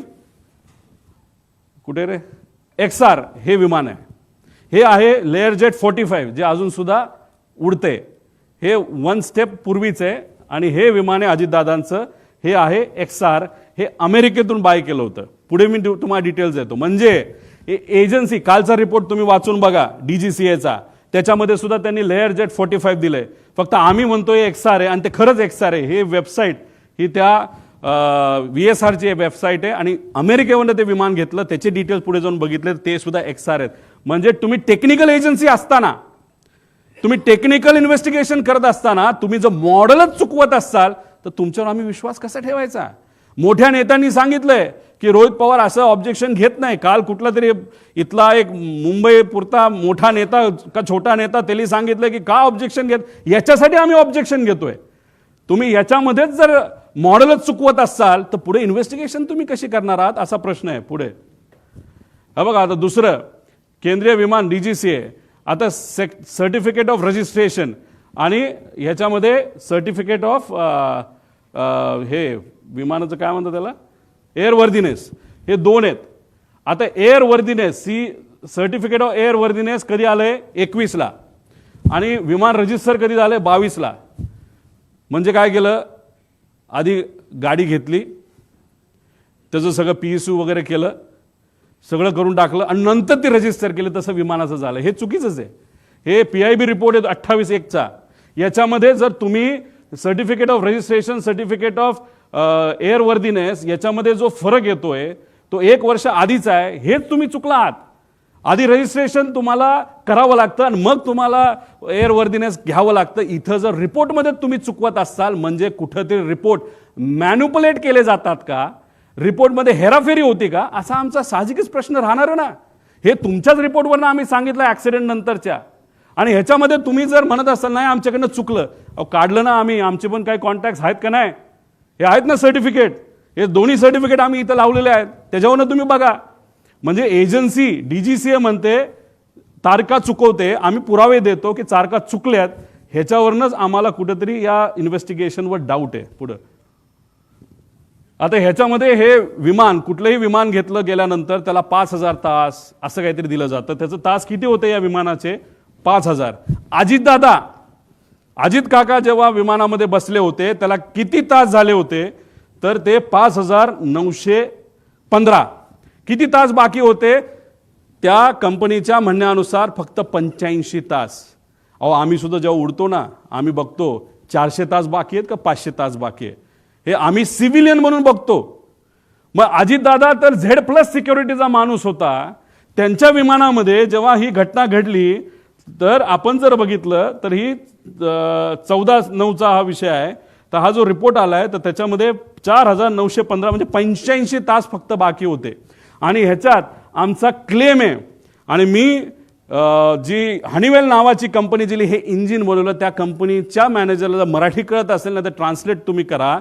कुठे रे XR हे विमान आहे. हे आहे लेअरजेट 45 जे अजून सुद्धा उडते. हे 1 स्टेप पूर्वीच आहे आणि हे विमान आहे अजितदादांचं, हे आहे XR. हे अमेरिकेतून बाय केलं होतं. पुढे मी तुम्हाला डिटेल्स देतो. म्हणजे एजन्सी, कालचा रिपोर्ट तुम्ही वाचून बघा DGCAचा, त्याच्यामध्ये सुद्धा त्यांनी लेअरजेट 45 दिलंय. फक्त आम्ही म्हणतोय XR आहे आणि ते खरंच XR आहे. हे वेबसाईट ही त्या VSRची वेबसाईट आहे आणि अमेरिकेवरून ते विमान घेतलं, त्याचे डिटेल्स पुढे जाऊन बघितले, ते सुद्धा XR आहेत. म्हणजे तुम्ही टेक्निकल एजन्सी असताना, तुम्ही टेक्निकल इन्व्हेस्टिगेशन करत असताना तुम्ही जर मॉडेलच चुकवत असाल तर तुमच्यावर आम्ही विश्वास कसा ठेवायचा. मोठ्या नेत्यांनी सांगितलंय की रोहित पवार असं ऑब्जेक्शन घेत नाही. काल कुठला तरी इथला एक मुंबई पुरता मोठा नेता का छोटा नेता त्यांनी सांगितलं की का ऑब्जेक्शन घेत, याच्यासाठी आम्ही ऑब्जेक्शन घेतोय. तुम्ही याच्यामध्येच जर मॉडेलच चुकवत असाल तर पुढे इन्व्हेस्टिगेशन तुम्ही कशी करणार आहात असा प्रश्न आहे पुढे. हा बघा, आता दुसरं केंद्रीय विमान DGCA आता सर्टिफिकेट ऑफ रजिस्ट्रेशन आणि ह्याच्यामध्ये सर्टिफिकेट ऑफ हे विमानाचं काय म्हणतात त्याला, एअरवर्दीनेस, हे दोन आहेत. आता एअरवर्दीनेस सर्टिफिकेट ऑफ एअरवर्दीनेस कधी आलंय 21ला आणि विमान रजिस्टर कधी झालंय 22ला. म्हणजे काय केलं, आधी गाडी घेतली, त्याचं सगळं PSU वगैरे केलं, सगळं करून टाकलं आणि नंतर ते रजिस्टर केलं, तसं विमानाचं झालं. हे चुकीचंच आहे. हे PIB रिपोर्ट आहे 28/1चा. याच्यामध्ये जर तुम्ही certificate of registration, certificate of airworthiness याच्यामध्ये जो फरक येतोय तो 1 वर्ष आधीचा आहे. हेच तुम्ही चुकला आहात. आधी रजिस्ट्रेशन तुम्हाला करावं लागतं आणि मग तुम्हाला एअरवर्दीनेस घ्यावं लागतं. इथं जर रिपोर्टमध्ये तुम्ही चुकवत असाल म्हणजे कुठंतरी रिपोर्ट मॅन्युपुलेट केले जातात का, रिपोर्टमध्ये हेराफेरी होती का, असा आमचा साहजिकच प्रश्न राहणार ना. हे तुमच्याच रिपोर्टवरनं आम्ही सांगितलं ऍक्सिडेंट नंतरच्या. आणि ह्याच्यामध्ये तुम्ही जर म्हणत असाल नाही आमच्याकडनं चुकलं, काढलं ना आम्ही, आमचे पण काही कॉन्टॅक्ट आहेत का नाही, हे आहेत ना सर्टिफिकेट, हे दोन्ही सर्टिफिकेट आम्ही इथं लावलेले आहेत, त्याच्यावरनं तुम्ही बघा. म्हणजे एजन्सी DGCA म्हणते तारखा चुकवते, आम्ही पुरावे देतो की तारखा चुकल्यात, ह्याच्यावरनंच आम्हाला कुठेतरी या इन्व्हेस्टिगेशनवर डाऊट आहे पुढं. आता ह्याच्यामध्ये हे विमान, कुठलंही विमान घेतलं गेल्यानंतर त्याला 5,000 तास असं काहीतरी दिलं जातं. त्याचं तास किती होते या विमानाचे? 5,000. अजित काका जेव्हा विमानामध्ये बसले होते त्याला किती तास झाले होते? तर ते 5,915. किती तास बाकी होते? त्या कंपनीच्या म्हणण्यानुसार फक्त 85 तास. अहो आम्ही सुद्धा जेव्हा उडतो ना, आम्ही बघतो 400 तास बाकी आहेत का 500 तास बाकी आहे, हे आम्ही सिव्हिलियन म्हणून बघतो. मग अजितदादा तर Z+ सिक्युरिटीचा माणूस होता. त्यांच्या विमानामध्ये जेव्हा ही घटना घडली तर आपण जर बघितलं तर ही 14/9चा हा विषय आहे. तर हा जो रिपोर्ट आलाय तर त्याच्यामध्ये 4,915 म्हणजे 85 तास फक्त बाकी होते. आणि ह्याच्यात आमचा क्लेम आहे. आणि मी जी हनीवेल नावाची कंपनी जी हे इंजिन बनवलं त्या कंपनीच्या मॅनेजरला जर मराठी कळत असेल ना तर ट्रान्सलेट तुम्ही करा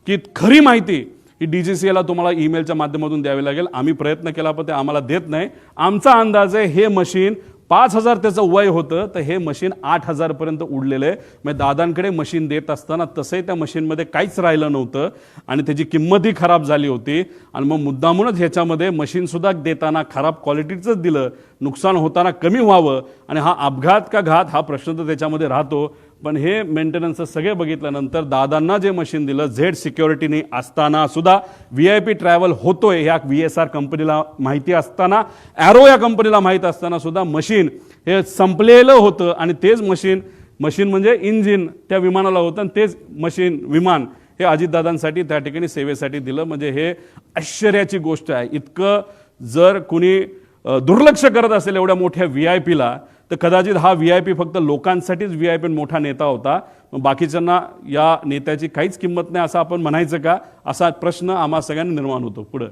की खरी माहिती ही DGCAला तुम्हाला ईमेलच्या माध्यमातून द्यावी लागेल. आम्ही प्रयत्न केला पण ते आम्हाला देत नाही. आमचा अंदाज आहे हे मशीन 5,000 त्याचं वय होतं तर हे मशीन 8,000 पर्यंत उडलेलं आहे. मग दादांकडे मशीन देत असताना तसंही त्या मशीनमध्ये काहीच राहिलं नव्हतं आणि त्याची किंमतही खराब झाली होती. आणि मग मुद्दामूनच ह्याच्यामध्ये मशीनसुद्धा देताना खराब क्वालिटीचंच दिलं, नुकसान होताना कमी व्हावं. आणि हा अपघात का घात हा प्रश्न तर त्याच्यामध्ये राहतो. पण हे मेंटेनन्स सगळे बघितल्यानंतर दादांना जे मशीन दिलं Z सिक्युरिटीने असताना सुद्धा VIP ट्रॅव्हल होतोय ह्या VSR कंपनीला माहिती असताना, ॲरो या कंपनीला माहीत असताना सुद्धा मशीन हे संपलेलं होतं. आणि तेच मशीन म्हणजे इंजिन त्या विमानाला होतं आणि तेच विमान हे अजितदादांसाठी त्या ठिकाणी सेवेसाठी दिलं. म्हणजे हे आश्चर्याची गोष्ट आहे. इतकं जर कुणी दुर्लक्ष करत असेल एवढ्या मोठ्या VIPला तर कदाचित हा VIP फक्त लोकांसाठीच VIP मोठा नेता होता. बाकीच्यांना या नेत्याची काहीच किंमत नाही असं आपण म्हणायचं का, असा प्रश्न आम्हा सगळ्यांना निर्माण होतो पुढं.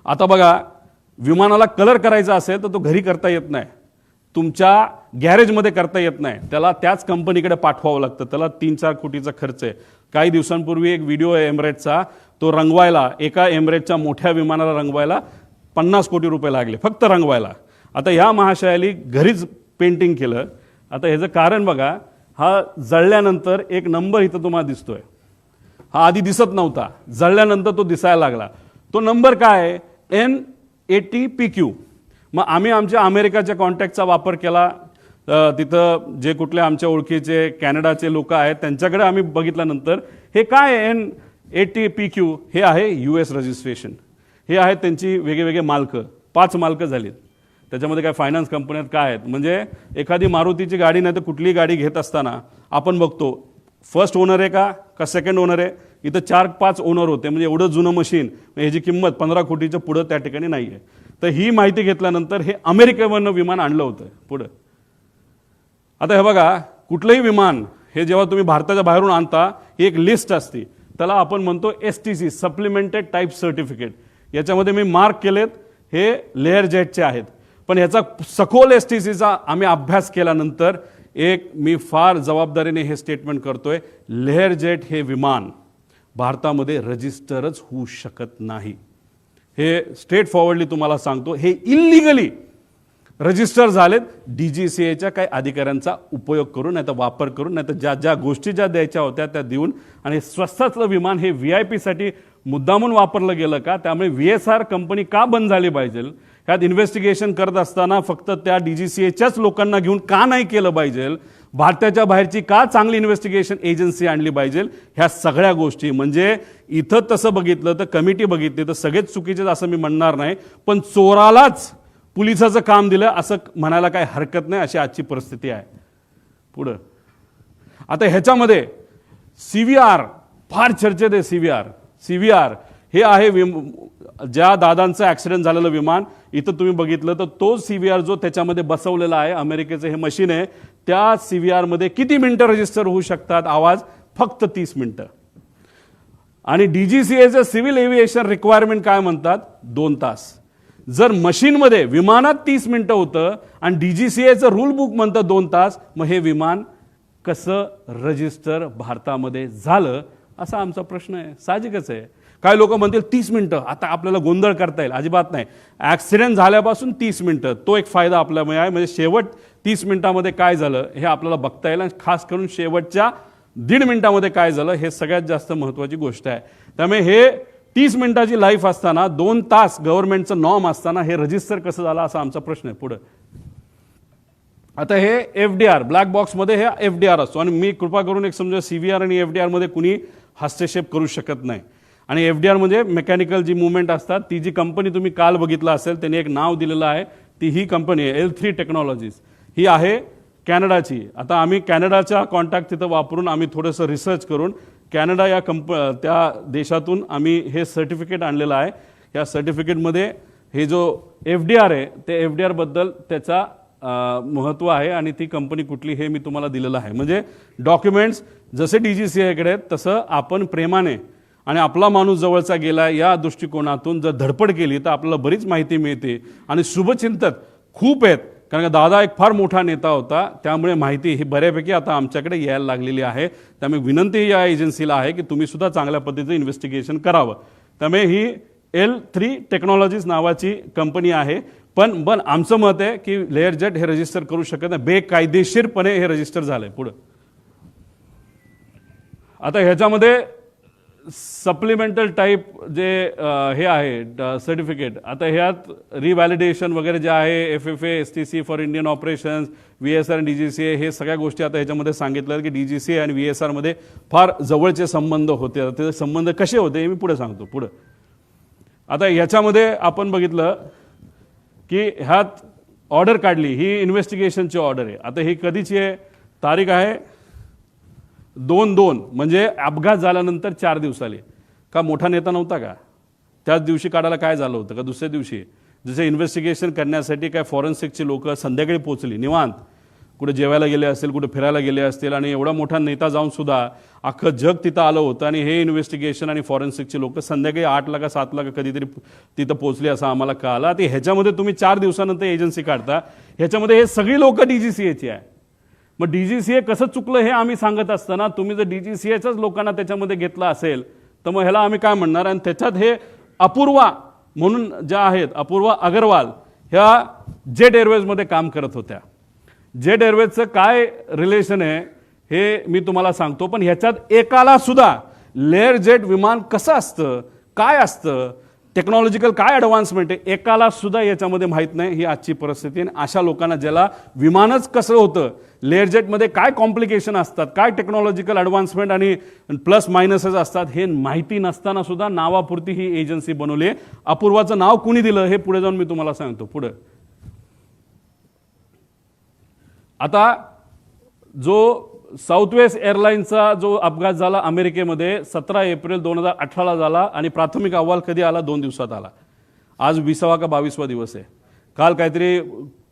आता बघा, विमानाला कलर करायचा असेल तर तो घरी करता येत नाही, तुमच्या गॅरेजमध्ये करता येत नाही, त्याला त्याच कंपनीकडे पाठवावं लागतं. त्याला 3-4 कोटीचा खर्च आहे. काही दिवसांपूर्वी एक व्हिडिओ आहे एमिरेट्सचा, तो रंगवायला एका एमिरेटच्या मोठ्या विमानाला रंगवायला 50 कोटी रुपये लागले फक्त रंगवायला. आता ह्या महाशयाली घरीच पेंटिंग केलं. आता ह्याचं कारण बघा, हा जळल्यानंतर एक नंबर इथं तुम्हाला दिसतोय, हा आधी दिसत नव्हता, जळल्यानंतर तो दिसायला लागला. तो नंबर काय आहे? N80PQ. मग आम्ही आमच्या अमेरिकाच्या कॉन्टॅक्टचा वापर केला. तिथं जे कुठले आमच्या ओळखीचे कॅनडाचे लोक आहेत त्यांच्याकडे आम्ही बघितल्यानंतर हे काय आहे N80PQ, हे आहे US रजिस्ट्रेशन. हे आहेत त्यांची वेगवेगळे मालक, 5 मालक झालीत. त्याच्यामध्ये काय फायनान्स कंपन्यात काय आहेत, म्हणजे एखादी मारुतीची गाडी नाही तर कुठलीही गाडी घेत असताना आपण बघतो फर्स्ट ओनर आहे का सेकंड ओनर आहे. इथं 4-5 ओनर होते. म्हणजे एवढं जुनं मशीन, ह्याची किंमत 15 कोटीच्या पुढं त्या ठिकाणी नाही आहे. तर ही माहिती घेतल्यानंतर हे अमेरिकेवरनं विमान आणलं होतं पुढं. आता हे बघा, कुठलंही विमान हे जेव्हा तुम्ही भारताच्या बाहेरून आणता ही एक लिस्ट असते. त्याला आपण म्हणतो STC सप्लिमेंटेड टाईप सर्टिफिकेट. याच्यामध्ये मी मार्क केलेत, हे लेअर जेटचे आहेत. पण ह्याचा सखोल STCचा आम्ही अभ्यास केल्यानंतर एक मी फार जबाबदारीने हे स्टेटमेंट करतोय, लेअर जेट हे विमान भारतामध्ये रजिस्टरच होऊ शकत नाही. हे स्ट्रेट फॉरवर्डली तुम्हाला सांगतो, हे इल्लिगली रजिस्टर झालेत DGCAच्या काही अधिकाऱ्यांचा उपयोग करून, नाही तर वापर करून, नाही तर ज्या ज्या गोष्टी ज्या द्यायच्या होत्या त्या देऊन. आणि स्वस्तातलं विमान हे VIP साठी मुद्दामून वापरलं गेलं का? त्यामुळे VSR कंपनी का बंद झाली पाहिजे? ह्यात इन्व्हेस्टिगेशन करत असताना फक्त त्या DGCAच्याच लोकांना घेऊन का नाही केलं पाहिजे? भारताच्या बाहेरची का चांगली इन्व्हेस्टिगेशन एजन्सी आणली पाहिजे? ह्या सगळ्या गोष्टी, म्हणजे इथं तसं बघितलं तर कमिटी बघितली तर सगळेच चुकीचे असं मी म्हणणार नाही, पण चोरालाच पोलिसाचं काम दिलं असं म्हणायला काही हरकत नाही. अशी आजची परिस्थिती आहे. पुढं आता ह्याच्यामध्ये CVR फार चर्चेत आहे. CVR हे आहे ज्या दादांचं ॲक्सिडेंट झालेलं विमान. इथं तुम्ही बघितलं तर तो CVR जो त्याच्यामध्ये बसवलेला आहे, अमेरिकेचं हे मशीन आहे, त्या CVR मध्ये किती मिनिटं रजिस्टर होऊ शकतात आवाज? फक्त 30 मिनिटं. आणि DGCAचं सिव्हिल एव्हिएशन रिक्वायरमेंट काय म्हणतात? 2 तास. जर मशीनमध्ये विमानात 30 मिनिटं होतं आणि DGCAचं रूल बुक म्हणतं 2 तास, मग हे विमान कसं रजिस्टर भारतामध्ये झालं असा आमचा प्रश्न आहे. साहजिकच आहे. काही लोक म्हणतील 30 मिनिटं, आता आपल्याला गोंधळ करता येईल. अजिबात नाही. ॲक्सिडेंट झाल्यापासून 30 मिनिटं तो एक फायदा आपल्यामुळे आहे. म्हणजे शेवट 30 मिनिटामध्ये काय झालं हे आपल्याला बघता येईल, आणि खास करून शेवटच्या 1.5 मिनिटामध्ये काय झालं हे सगळ्यात जास्त महत्त्वाची गोष्ट आहे. त्यामुळे हे 30 मिनिटाची लाईफ असताना 2 तास गव्हर्नमेंटचं नॉर्म असताना हे रजिस्टर कसं झालं असा आमचा प्रश्न आहे. पुढे आता हे FDR ब्लॅक बॉक्समध्ये हे FDR असतो, आणि मी कृपा करून एक समजा CVR आणि FDR मध्ये कुणी हस्तक्षेप करू शकत नाही. आणि FDR म्हणजे मेकॅनिकल जी मुवमेंट असतात, ती जी कंपनी तुम्ही काल बघितलं असेल त्यांनी एक नाव दिलेलं आहे, ती ही कंपनी आहे L3 टेक्नॉलॉजीज. ही आहे कॅनडाची. आता आम्ही कॅनडाचा कॉन्टॅक्ट तिथं वापरून आम्ही थोडंसं रिसर्च करून कॅनडा या त्या देशातून आम्ही हे सर्टिफिकेट आणलेलं आहे. या सर्टिफिकेटमध्ये हे जो FDR आहे ते FDR बद्दल त्याचा महत्त्व आहे, आणि ती कंपनी कुठली हे मी तुम्हाला दिलेलं आहे. म्हणजे डॉक्युमेंट्स जसे DGCAकडे तसं आपण प्रेमाने आणि आपला माणूस जवळचा गेला या दृष्टिकोनातून जर धडपड केली तर आपल्याला बरीच माहिती मिळते. आणि शुभचिंतक खूप आहेत, कारण का दादा एक फार मोठा नेता होता, त्यामुळे माहिती ही बऱ्यापैकी आता आमच्याकडे यायला लागलेली आहे. त्यामुळे विनंती या एजन्सीला आहे की तुम्ही सुद्धा चांगल्या पद्धतीचं इन्व्हेस्टिगेशन करावं. त्यामुळे ही L3 टेक्नॉलॉजीज नावाची कंपनी आहे. पण आमचं मत आहे की लेअर जेट हे रजिस्टर करू शकत नाही, बेकायदेशीरपणे हे रजिस्टर झालंय. पुढं आता ह्याच्यामध्ये सप्लिमेंटल टाईप जे हे आहे सर्टिफिकेट, आता ह्यात रिव्हॅलिडेशन वगैरे जे आहे, FFA STC for Indian operations, VSR आणि DGCA हे सगळ्या गोष्टी आता ह्याच्यामध्ये सांगितलं की DGCA आणि VSR मध्ये फार जवळचे संबंध होते. ते संबंध कसे होते हे मी पुढे सांगतो. पुढं आता ह्याच्यामध्ये आपण बघितलं की ह्यात ऑर्डर काढली, ही इन्व्हेस्टिगेशनची ऑर्डर आहे. आता ही कधीची आहे? तारीख आहे 2/2, म्हणजे अपघात झाल्यानंतर 4 दिवसाली. का मोठा नेता नव्हता का? त्याच दिवशी काढायला काय झालं होतं का दुसऱ्या दिवशी? जसे इन्व्हेस्टिगेशन करण्यासाठी काय फॉरेन्सिकची लोक संध्याकाळी पोहोचली निवांत, कुठे जेवायला गेले असतील, कुठे फिरायला गेले असतील, आणि एवढा मोठा नेता जाऊन सुद्धा अख्खं जग तिथं आलं होतं, आणि हे इन्व्हेस्टिगेशन आणि फॉरेन्सिकची लोक संध्याकाळी 8ला का 7ला का कधीतरी तिथं पोहोचली असं आम्हाला कळालं. आता ह्याच्यामध्ये तुम्ही 4 दिवसानंतर एजन्सी काढता, ह्याच्यामध्ये हे सगळी लोक DGCAची आहे. मग DGCA कसं चुकलं हे आम्ही सांगत असताना तुम्ही जर DGCAच्याच लोकांना त्याच्यामध्ये घेतलं असेल तर मग ह्याला आम्ही काय म्हणणार? आणि त्याच्यात हे अपूर्वा म्हणून ज्या आहेत, अपूर्वा अग्रवाल, ह्या जेट एअरवेजमध्ये काम करत होत्या. जेट एअरवेजचं काय रिलेशन आहे हे मी तुम्हाला सांगतो, पण ह्याच्यात एकाला सुद्धा लेअर जेट विमान कसं असतं, काय असतं, टेक्नॉलॉजिकल काय ॲडव्हान्समेंट आहे, एकाला सुद्धा याच्यामध्ये माहीत नाही. ही आजची परिस्थिती. आणि अशा लोकांना ज्याला विमानच कसं होतं, लेअर जेटमध्ये काय कॉम्प्लिकेशन असतात, काय टेक्नॉलॉजिकल ॲडव्हान्समेंट आणि प्लस मायनसेस असतात हे माहिती नसताना सुद्धा नावापुरती ही एजन्सी बनवली आहे. अपूर्वाचं नाव कुणी दिलं हे पुढे जाऊन मी तुम्हाला सांगतो. पुढे आता जो साऊथवेस्ट एअरलाईनचा जो अपघात झाला अमेरिकेमध्ये 17 एप्रिल 2018ला झाला, आणि प्राथमिक अहवाल कधी आला? 2 दिवसात आला. आज 20वा का 22वा दिवस आहे. काल काहीतरी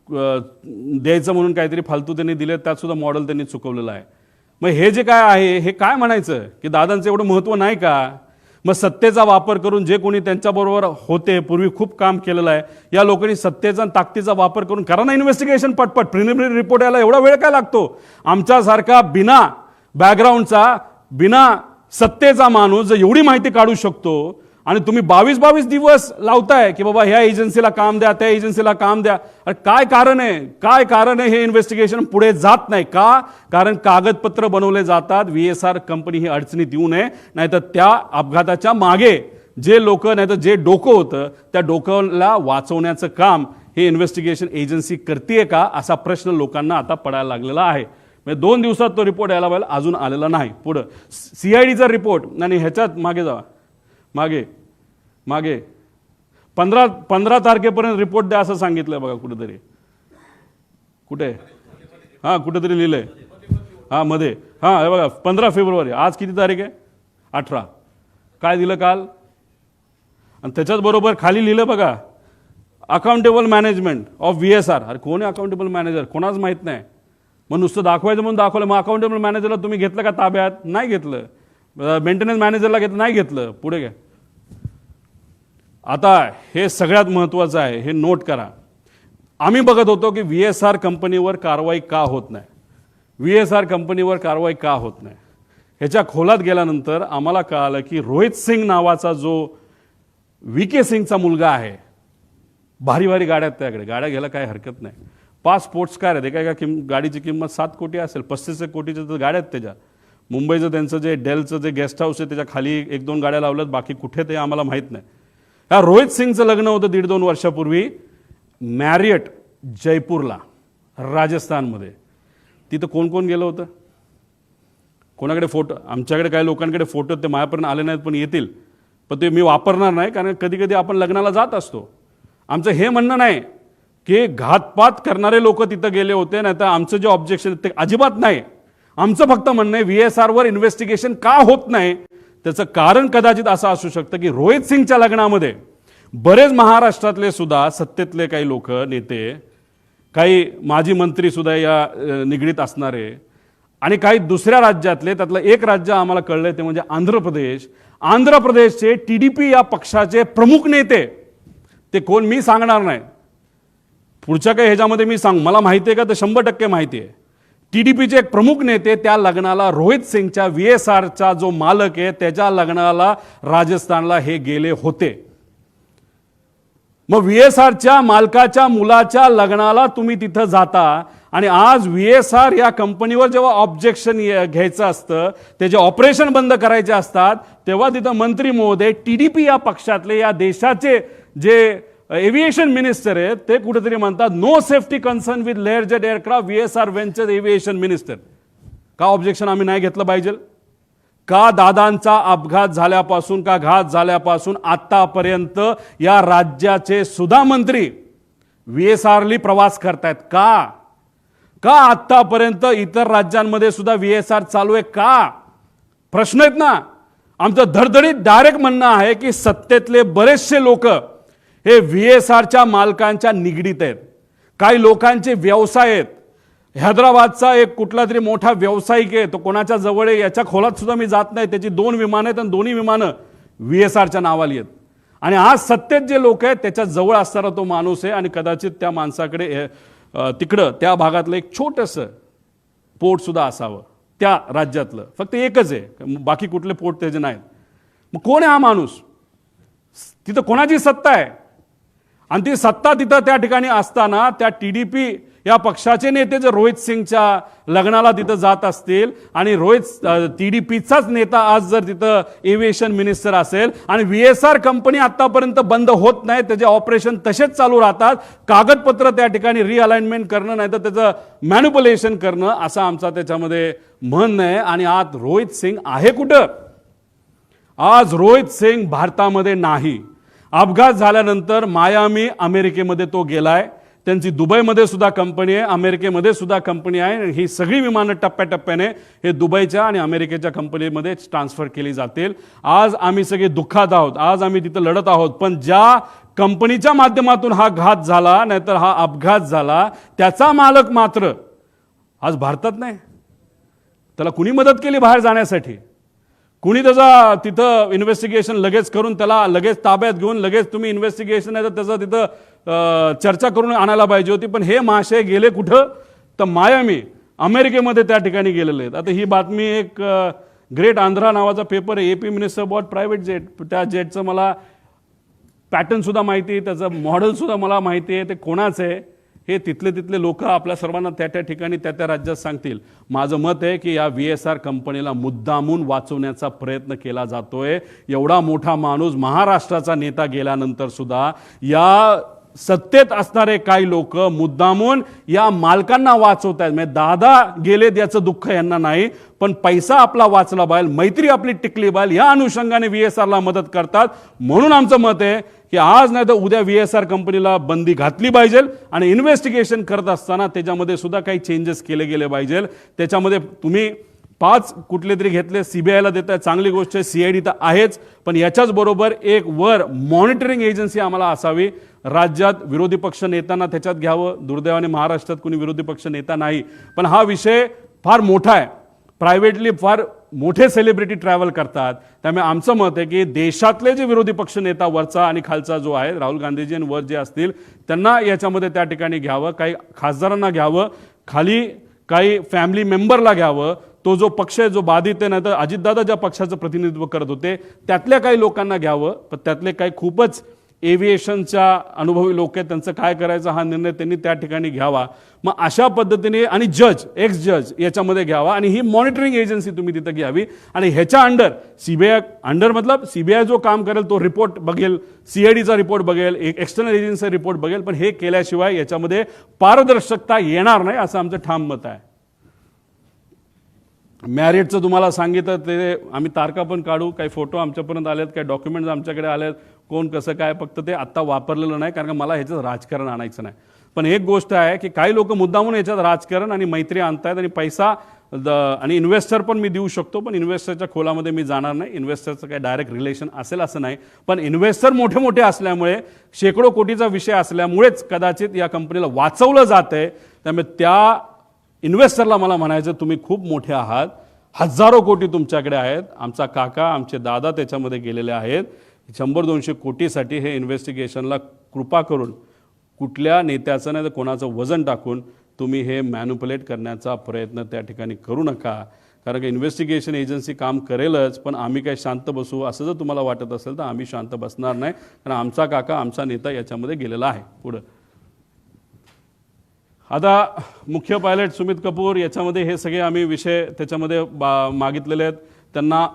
द्यायचं म्हणून काहीतरी फालतू त्यांनी दिले, त्यात सुद्धा मॉडेल त्यांनी चुकवलेलं आहे. मग हे जे काय आहे हे काय म्हणायचं की दादांचं एवढं महत्त्व नाही का? मग सत्तेचा वापर करून जे कोणी त्यांच्याबरोबर होते, पूर्वी खूप काम केलेलं आहे, या लोकांनी सत्तेचा आणि ताकदीचा वापर करून करा ना इन्व्हेस्टिगेशन पटपट. प्रिलिमिनरी रिपोर्ट यायला एवढा वेळ काय लागतो? आमच्यासारखा बिना बॅकग्राऊंडचा, बिना सत्तेचा माणूस जर एवढी माहिती काढू शकतो आणि तुम्ही 22 दिवस लावताय की बाबा ह्या एजन्सीला काम द्या, त्या एजन्सीला काम द्या, अरे काय कारण आहे? काय कारण आहे हे इन्व्हेस्टिगेशन पुढे जात नाही का? कारण कागदपत्र बनवले जातात. VSR कंपनी ही अडचणीत येऊ नये, नाहीतर त्या अपघाताच्या मागे जे लोक, नाहीतर जे डोकं होतं त्या डोक्याला वाचवण्याचं काम हे इन्व्हेस्टिगेशन एजन्सी करते का, असा प्रश्न लोकांना आता पडायला लागलेला आहे. म्हणजे 2 दिवसात तो रिपोर्ट यायला पाहिजे, अजून आलेला नाही. पुढं CIDचा रिपोर्ट आणि ह्याच्यात मागे जावा, मागे 15 तारखेपर्यंत रिपोर्ट द्या असं सांगितलं बघा कुठेतरी. कुठे? हां, कुठेतरी लिहिलंय. हां, मध्ये. हां, हे बघा 15 फेब्रुवारी. आज किती तारीख आहे? 18. काय दिलं काल? आणि त्याच्याच बरोबर खाली लिहिलं बघा, अकाउंटेबल मॅनेजमेंट ऑफ VSR. अरे कोण आहे अकाउंटेबल मॅनेजर? कोणाच माहित नाही. मग नुसतं दाखवायचं म्हणून दाखवलं. मग अकाउंटेबल मॅनेजरला तुम्ही घेतलं का ताब्यात? नाही घेतलं. मेंटेनन्स मॅनेजरला घेतलं? नाही घेतलं. पुढे घ्या. आता हे सगळ्यात महत्त्वाचं आहे, हे नोट करा. आम्ही बघत होतो की VSR कंपनीवर कारवाई का होत नाही, VSR कंपनीवर कारवाई का होत नाही. ह्याच्या खोलात गेल्यानंतर आम्हाला कळालं की रोहित सिंग नावाचा जो VK सिंगचा मुलगा आहे, भारी भारी गाड्या आहेत त्याकडे, गाड्या घ्यायला काय हरकत नाही. 5 स्पोर्ट्स कार आहे. ते काय गाडीची किंमत 7 कोटी असेल, 35 कोटीच्या तर गाड्या आहेत त्याच्या. मुंबईचं त्यांचं जे डेलचं जे गेस्ट हाऊस आहे त्याच्या खाली 1-2 गाड्या लावल्यात, बाकी कुठे ते आम्हाला माहीत नाही. ह्या रोहित सिंगचं लग्न होतं 1.5-2 वर्षापूर्वी मॅरियट जयपूरला, राजस्थानमध्ये. तिथं कोण कोण गेलं होतं? कोणाकडे फोटो? आमच्याकडे काही लोकांकडे फोटो ते माझ्यापर्यंत आले नाहीत, पण येतील. पण ते मी वापरणार नाही, कारण कधी कधी आपण लग्नाला जात असतो. आमचं हे म्हणणं नाही की घातपात करणारे लोक तिथं गेले होते, नाही तर आमचं जे ऑब्जेक्शन ते अजिबात नाही. आमचं फक्त म्हणणं आहे VSRवर इन्व्हेस्टिगेशन का होत नाही, त्याचं कारण कदाचित असं असू शकतं की रोहित सिंगच्या लग्नामध्ये बरेच महाराष्ट्रातले सुद्धा सत्तेतले काही लोक, नेते, काही माजी मंत्री सुद्धा या निगडीत असणारे, आणि काही दुसऱ्या राज्यातले. त्यातलं एक राज्य आम्हाला कळलंय ते म्हणजे आंध्र प्रदेश. आंध्र प्रदेशचे TDP या पक्षाचे प्रमुख नेते, ते कोण मी सांगणार नाही, पुढच्या काही ह्याच्यामध्ये मी मला माहिती आहे का, तर 100% माहिती आहे. TDPचे एक प्रमुख नेते त्या लग्नाला, रोहित सिंगच्या VSRचा जो मालक आहे त्याच्या लग्नाला राजस्थानला हे गेले होते. मग VSRच्या मालकाच्या मुलाच्या लग्नाला तुम्ही तिथं जाता, आणि आज VSR या कंपनीवर जेव्हा ऑब्जेक्शन घ्यायचं असतं, त्याचे ऑपरेशन बंद करायचे असतात, तेव्हा तिथं मंत्री महोदय TDP या पक्षातले, या देशाचे जे एव्हिएशन मिनिस्टर आहेत, ते कुठेतरी म्हणतात no safety concern with Lear jet aircraft VSR venture aviation minister. का ऑब्जेक्शन आम्ही नाही घेतलं पाहिजे? का दादांचा अपघात झाल्यापासून, का घात झाल्यापासून आतापर्यंत या राज्याचे सुद्धा मंत्री VSRली प्रवास करतायत का? का आतापर्यंत इतर राज्यांमध्ये सुद्धा VSR चालू आहे का? प्रश्न आहेत ना. आमचं धडधडीत डायरेक्ट म्हणणं आहे की सत्तेतले बरेचसे लोक हे VSRच्या मालकांच्या निगडीत आहेत. काही लोकांचे व्यवसाय आहेत. हैदराबादचा एक कुठला तरी मोठा व्यावसायिक आहे, तो कोणाच्या जवळ आहे याच्या खोलात सुद्धा मी जात नाही. त्याची 2 विमानं आहेत आणि दोन्ही विमानं VSRच्या नावाली आहेत. आणि आज सत्तेत जे लोक आहेत त्याच्या जवळ असणारा तो माणूस आहे, आणि कदाचित त्या माणसाकडे तिकडं त्या भागातलं एक छोटंसं पोर्ट सुद्धा असावं त्या राज्यातलं. फक्त एकच आहे, बाकी कुठले पोर्ट त्याचे नाहीत. मग कोण आहे हा माणूस? तिथं कोणाची सत्ता आहे? आणि ती सत्ता तिथं त्या ठिकाणी असताना त्या TDP या पक्षाचे नेते जर रोहित सिंगच्या लग्नाला तिथं जात असतील, आणि TDPचाच नेता आज जर तिथं एव्हिएशन मिनिस्टर असेल, आणि VSR कंपनी आतापर्यंत बंद होत नाही, त्याचे ऑपरेशन तसेच चालू राहतात, कागदपत्र त्या ठिकाणी रिअलाइनमेंट करणं, नाही तर त्याचं मॅन्युप्युलेशन करणं, असं आमचा त्याच्यामध्ये म्हणणं आहे. आणि आज रोहित सिंग आहे कुठं? आज रोहित सिंग भारतामध्ये नाही. अपघात झाल्यानंतर मायामी, अमेरिकेमध्ये तो गेलाय. त्यांची दुबईमध्ये सुद्धा कंपनी आहे, अमेरिकेमध्ये सुद्धा कंपनी आहे. ही सगळी विमानं टप्प्याटप्प्याने हे दुबईच्या आणि अमेरिकेच्या कंपनीमध्ये ट्रान्सफर केली जातील. आज आम्ही सगळे दुःखात आहोत, आज आम्ही तिथं लढत आहोत. पण ज्या कंपनीच्या माध्यमातून हा घात झाला, नाहीतर हा अपघात झाला, त्याचा मालक मात्र आज भारतात नाही. त्याला कुणी मदत केली बाहेर जाण्यासाठी? कुणी त्याचा तिथं इन्व्हेस्टिगेशन लगेच करून त्याला लगेच ताब्यात घेऊन लगेच तुम्ही इन्व्हेस्टिगेशन आहे तर त्याचं तिथं चर्चा करून आणायला पाहिजे होती. पण हे महाशय गेले कुठं? तर मायामी, अमेरिकेमध्ये त्या ठिकाणी गेलेले आहेत. आता ही बातमी एक ग्रेट आंध्रा नावाचा पेपर आहे, AP minister bought private jet. त्या जेटचं मला पॅटर्नसुद्धा माहिती आहे, त्याचं मॉडेलसुद्धा मला माहिती आहे, ते कोणाचं आहे हे तिथले लोक आपल्या सर्वांना त्या ठिकाणी त्या राज्यात सांगतील. माझं मत आहे की या VSR कंपनीला मुद्दामून वाचवण्याचा प्रयत्न केला जातोय. एवढा मोठा माणूस, महाराष्ट्राचा नेता गेल्यानंतर सुद्धा या सत्तेत असणारे काही लोक मुद्दामून या मालकांना वाचवत आहेत. म्हणजे दादा गेलेत याचं दुःख यांना नाही, पण पैसा आपला वाचला पाहिजे, मैत्री आपली टिकली पाहिजे, या अनुषंगाने VSRला मदत करतात. म्हणून आमचं मत आहे की आज नाही तर उद्या VSR कंपनीला बंदी घातली पाहिजे आणि इन्व्हेस्टिगेशन करत असताना त्याच्यामध्ये सुद्धा काही चेंजेस केले गेले पाहिजे. त्याच्यामध्ये तुम्ही 5 कुठले तरी घेतले, CBIला देताय, चांगली गोष्ट आहे, CID तर आहेच, पण याच्याच बरोबर एक वर मॉनिटरिंग एजन्सी आम्हाला असावी. राज्यात विरोधी पक्ष नेत्यांना त्याच्यात घ्यावं. दुर्दैवाने महाराष्ट्रात कोणी विरोधी पक्ष नेता नाही, पण हा विषय फार मोठा आहे. प्रायव्हेटली फार मोठे सेलिब्रिटी ट्रॅव्हल करतात. त्यामुळे आमचं मत आहे की देशातले जे विरोधी पक्ष नेता वरचा आणि खालचा जो आहे, राहुल गांधीजी आणि वर जे असतील त्यांना याच्यामध्ये त्या ठिकाणी घ्यावं, काही खासदारांना घ्यावं, खाली काही फॅमिली मेंबरला घ्यावं. तो जो पक्ष आहे जो बाधित आहे, नाही तर अजितदादा ज्या पक्षाचं प्रतिनिधित्व करत होते त्यातल्या काही लोकांना घ्यावं, पण त्यातले काही खूपच एव्हिएशनच्या अनुभवी लोक आहेत, त्यांचं काय करायचं हा निर्णय त्यांनी त्या ठिकाणी घ्यावा. मग अशा पद्धतीने आणि जज, एक्स जज याच्यामध्ये घ्यावा आणि ही मॉनिटरिंग एजन्सी तुम्ही तिथं घ्यावी. आणि ह्याच्या अंडर CBI अंडर मतलब CBI जो काम करेल तो रिपोर्ट बघेल, CIDचा रिपोर्ट बघेल, एक एक्सटर्नल एजन्सीचा रिपोर्ट बघेल, पण हे केल्याशिवाय याच्यामध्ये पारदर्शकता येणार नाही असं आमचं ठाम मत आहे. मॅरिटचं तुम्हाला सांगितलं ते आम्ही तारखा पण काढू, काही फोटो आमच्यापर्यंत आलेत, काही डॉक्युमेंट्स आमच्याकडे आलेत, कोण कसं काय, फक्त ते आत्ता वापरलेलं नाही कारण का मला ह्याच्यात राजकारण आणायचं नाही. पण एक गोष्ट आहे की काही लोक मुद्दामून याच्यात राजकारण आणि मैत्री आणतायत आणि पैसा आणि इन्व्हेस्टर पण मी देऊ शकतो, पण इन्व्हेस्टरच्या खोलामध्ये मी जाणार नाही. इन्व्हेस्टरचं काही डायरेक्ट रिलेशन असेल असं नाही, पण इन्व्हेस्टर मोठे मोठे असल्यामुळे, शेकडो कोटीचा विषय असल्यामुळेच कदाचित या कंपनीला वाचवलं जात आहे. त्यामुळे त्या इन्व्हेस्टरला मला म्हणायचं तुम्ही खूप मोठे आहात, हजारो कोटी तुमच्याकडे आहेत. आमचा काका, आमचे दादा त्याच्यामध्ये गेलेले आहेत. 100-200 कोटीसाठी हे इन्व्हेस्टिगेशनला कृपा करून कुठल्या नेत्याचं नाही तर कोणाचं वजन टाकून तुम्ही हे मॅन्युप्युलेट करण्याचा प्रयत्न त्या ठिकाणी करू नका. कारण की इन्व्हेस्टिगेशन एजन्सी काम करेलच, पण आम्ही काय शांत बसू असं जर तुम्हाला वाटत असेल तर आम्ही शांत बसणार नाही, कारण आमचा काका, आमचा नेता याच्यामध्ये गेलेला आहे. पुढं आता मुख्य पायलट सुमित कपूर याच्यामध्ये हे सगळे आम्ही विषय त्याच्यामध्ये मागितलेले आहेत. त्यांना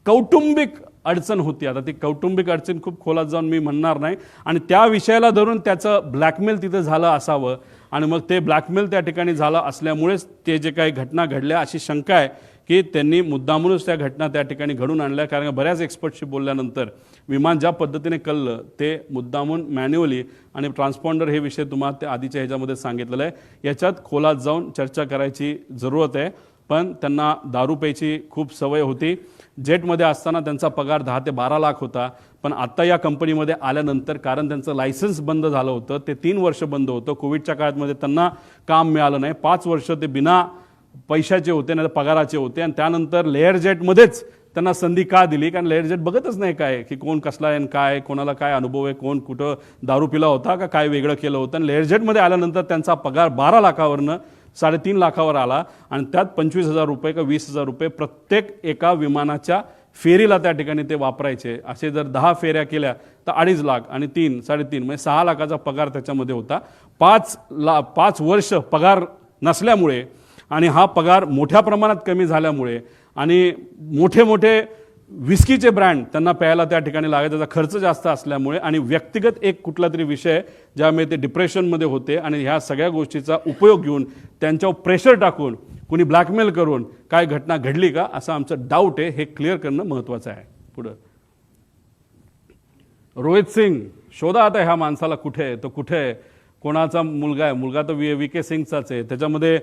कौटुंबिक अडचण होती. आता ती कौटुंबिक अडचण खूप खोलात जाऊन मी म्हणणार नाही, आणि त्या विषयाला धरून त्याचं ब्लॅकमेल तिथं झालं असावं, आणि मग ते ब्लॅकमेल त्या ठिकाणी झालं असल्यामुळेच ते जे काही घटना घडल्या अशी शंका आहे की त्यांनी मुद्दामूनच त्या घटना त्या ठिकाणी घडून आणल्या. कारण बऱ्याच एक्सपर्टशी बोलल्यानंतर विमान ज्या पद्धतीने कळलं ते मुद्दामून मॅन्युअली, आणि ट्रान्सपॉन्डर हे विषय तुम्हाला त्या आधीच्या ह्याच्यामध्ये सांगितलेलं आहे. याच्यात खोलात जाऊन चर्चा करायची जरूरत आहे. पण त्यांना दारू प्यायची खूप सवय होती. जेटमध्ये असताना त्यांचा पगार 10 ते 12 लाख होता, पण आत्ता या कंपनीमध्ये आल्यानंतर कारण त्यांचं लायसन्स बंद झालं होतं, ते 3 वर्ष बंद होतं. कोविडच्या काळामध्ये त्यांना काम मिळालं नाही. 5 वर्ष ते बिना पैशाचे होते, नाही तर पगाराचे होते. आणि त्यानंतर लेअर जेटमध्येच त्यांना संधी का दिली? कारण लेअर जेट बघतच नाही काय की कोण कसला आहे, काय कोणाला काय अनुभव आहे, कोण कुठं दारू पिला होता का काय वेगळं केलं होतं. आणि लेअर जेटमध्ये आल्यानंतर त्यांचा पगार 12 लाखावरनं 3.5 लाखावर आला, आणि त्यात 25,000 रुपये का 20,000 रुपये प्रत्येक एका विमानाच्या फेरीला त्या ठिकाणी ते वापरायचे. असे जर 10 फेऱ्या केल्या तर 2.5 लाख आणि 3, 3.5 म्हणजे 6 लाखाचा पगार त्याच्यामध्ये होता. 5 वर्ष पगार नसल्यामुळे आणि हा पगार मोठ्या प्रमाणात कमी झाल्यामुळे आणि मोठे मोठे विस्कीचे ब्रँड त्यांना प्यायला त्या ठिकाणी लागायचा, त्याचा खर्च जास्त असल्यामुळे आणि व्यक्तिगत एक कुठला तरी विषय ज्यामुळे ते डिप्रेशनमध्ये होते, आणि ह्या सगळ्या गोष्टीचा उपयोग घेऊन त्यांच्यावर प्रेशर टाकून कुणी ब्लॅकमेल करून काय घटना घडली का असं आमचं डाऊट आहे. हे क्लिअर करणं महत्त्वाचं आहे. पुढं रोहित सिंग शोधा आता ह्या माणसाला, कुठे आहे तो, कुठे आहे, कोणाचा मुलगा आहे, मुलगा तर VK सिंगचाच आहे. त्याच्यामध्ये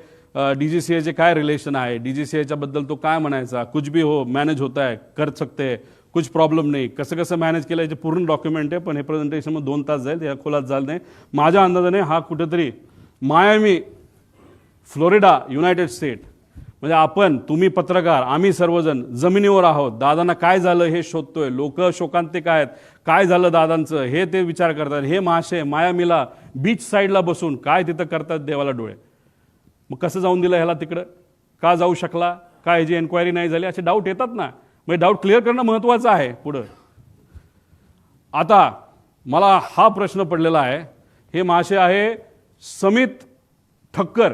DGCAचे काय रिलेशन आहे, DGCAच्या बद्दल तो काय म्हणायचा, कुछ भी हो मॅनेज होता है, कर सकते है, कुछ प्रॉब्लेम नाही, कसं कसं मॅनेज केलं याचे पूर्ण डॉक्युमेंट आहे. पण हे प्रेझेंटेशनमध्ये 2 तास जाईल, या खोलात झालं नाही. माझ्या अंदाजाने हा कुठेतरी मायामी, फ्लोरिडा, युनायटेड स्टेट म्हणजे आपण, तुम्ही पत्रकार, आम्ही सर्वजण जमिनीवर आहोत, दादांना काय झालं हे शोधतोय, लोक शोकांतिक आहेत, काय झालं दादांचं हे ते विचार करतात. हे महाशय मायामीला बीच साईडला बसून काय तिथं करतात देवाला डोळे. मग कसं जाऊन दिलं ह्याला तिकडं, का जाऊ शकला, का ह्याची एन्क्वायरी नाही झाली, असे डाऊट येतात ना. म्हणजे डाऊट क्लिअर करणं महत्त्वाचं आहे. पुढं आता मला हा प्रश्न पडलेला आहे, हे महाशय आहे समित ठक्कर,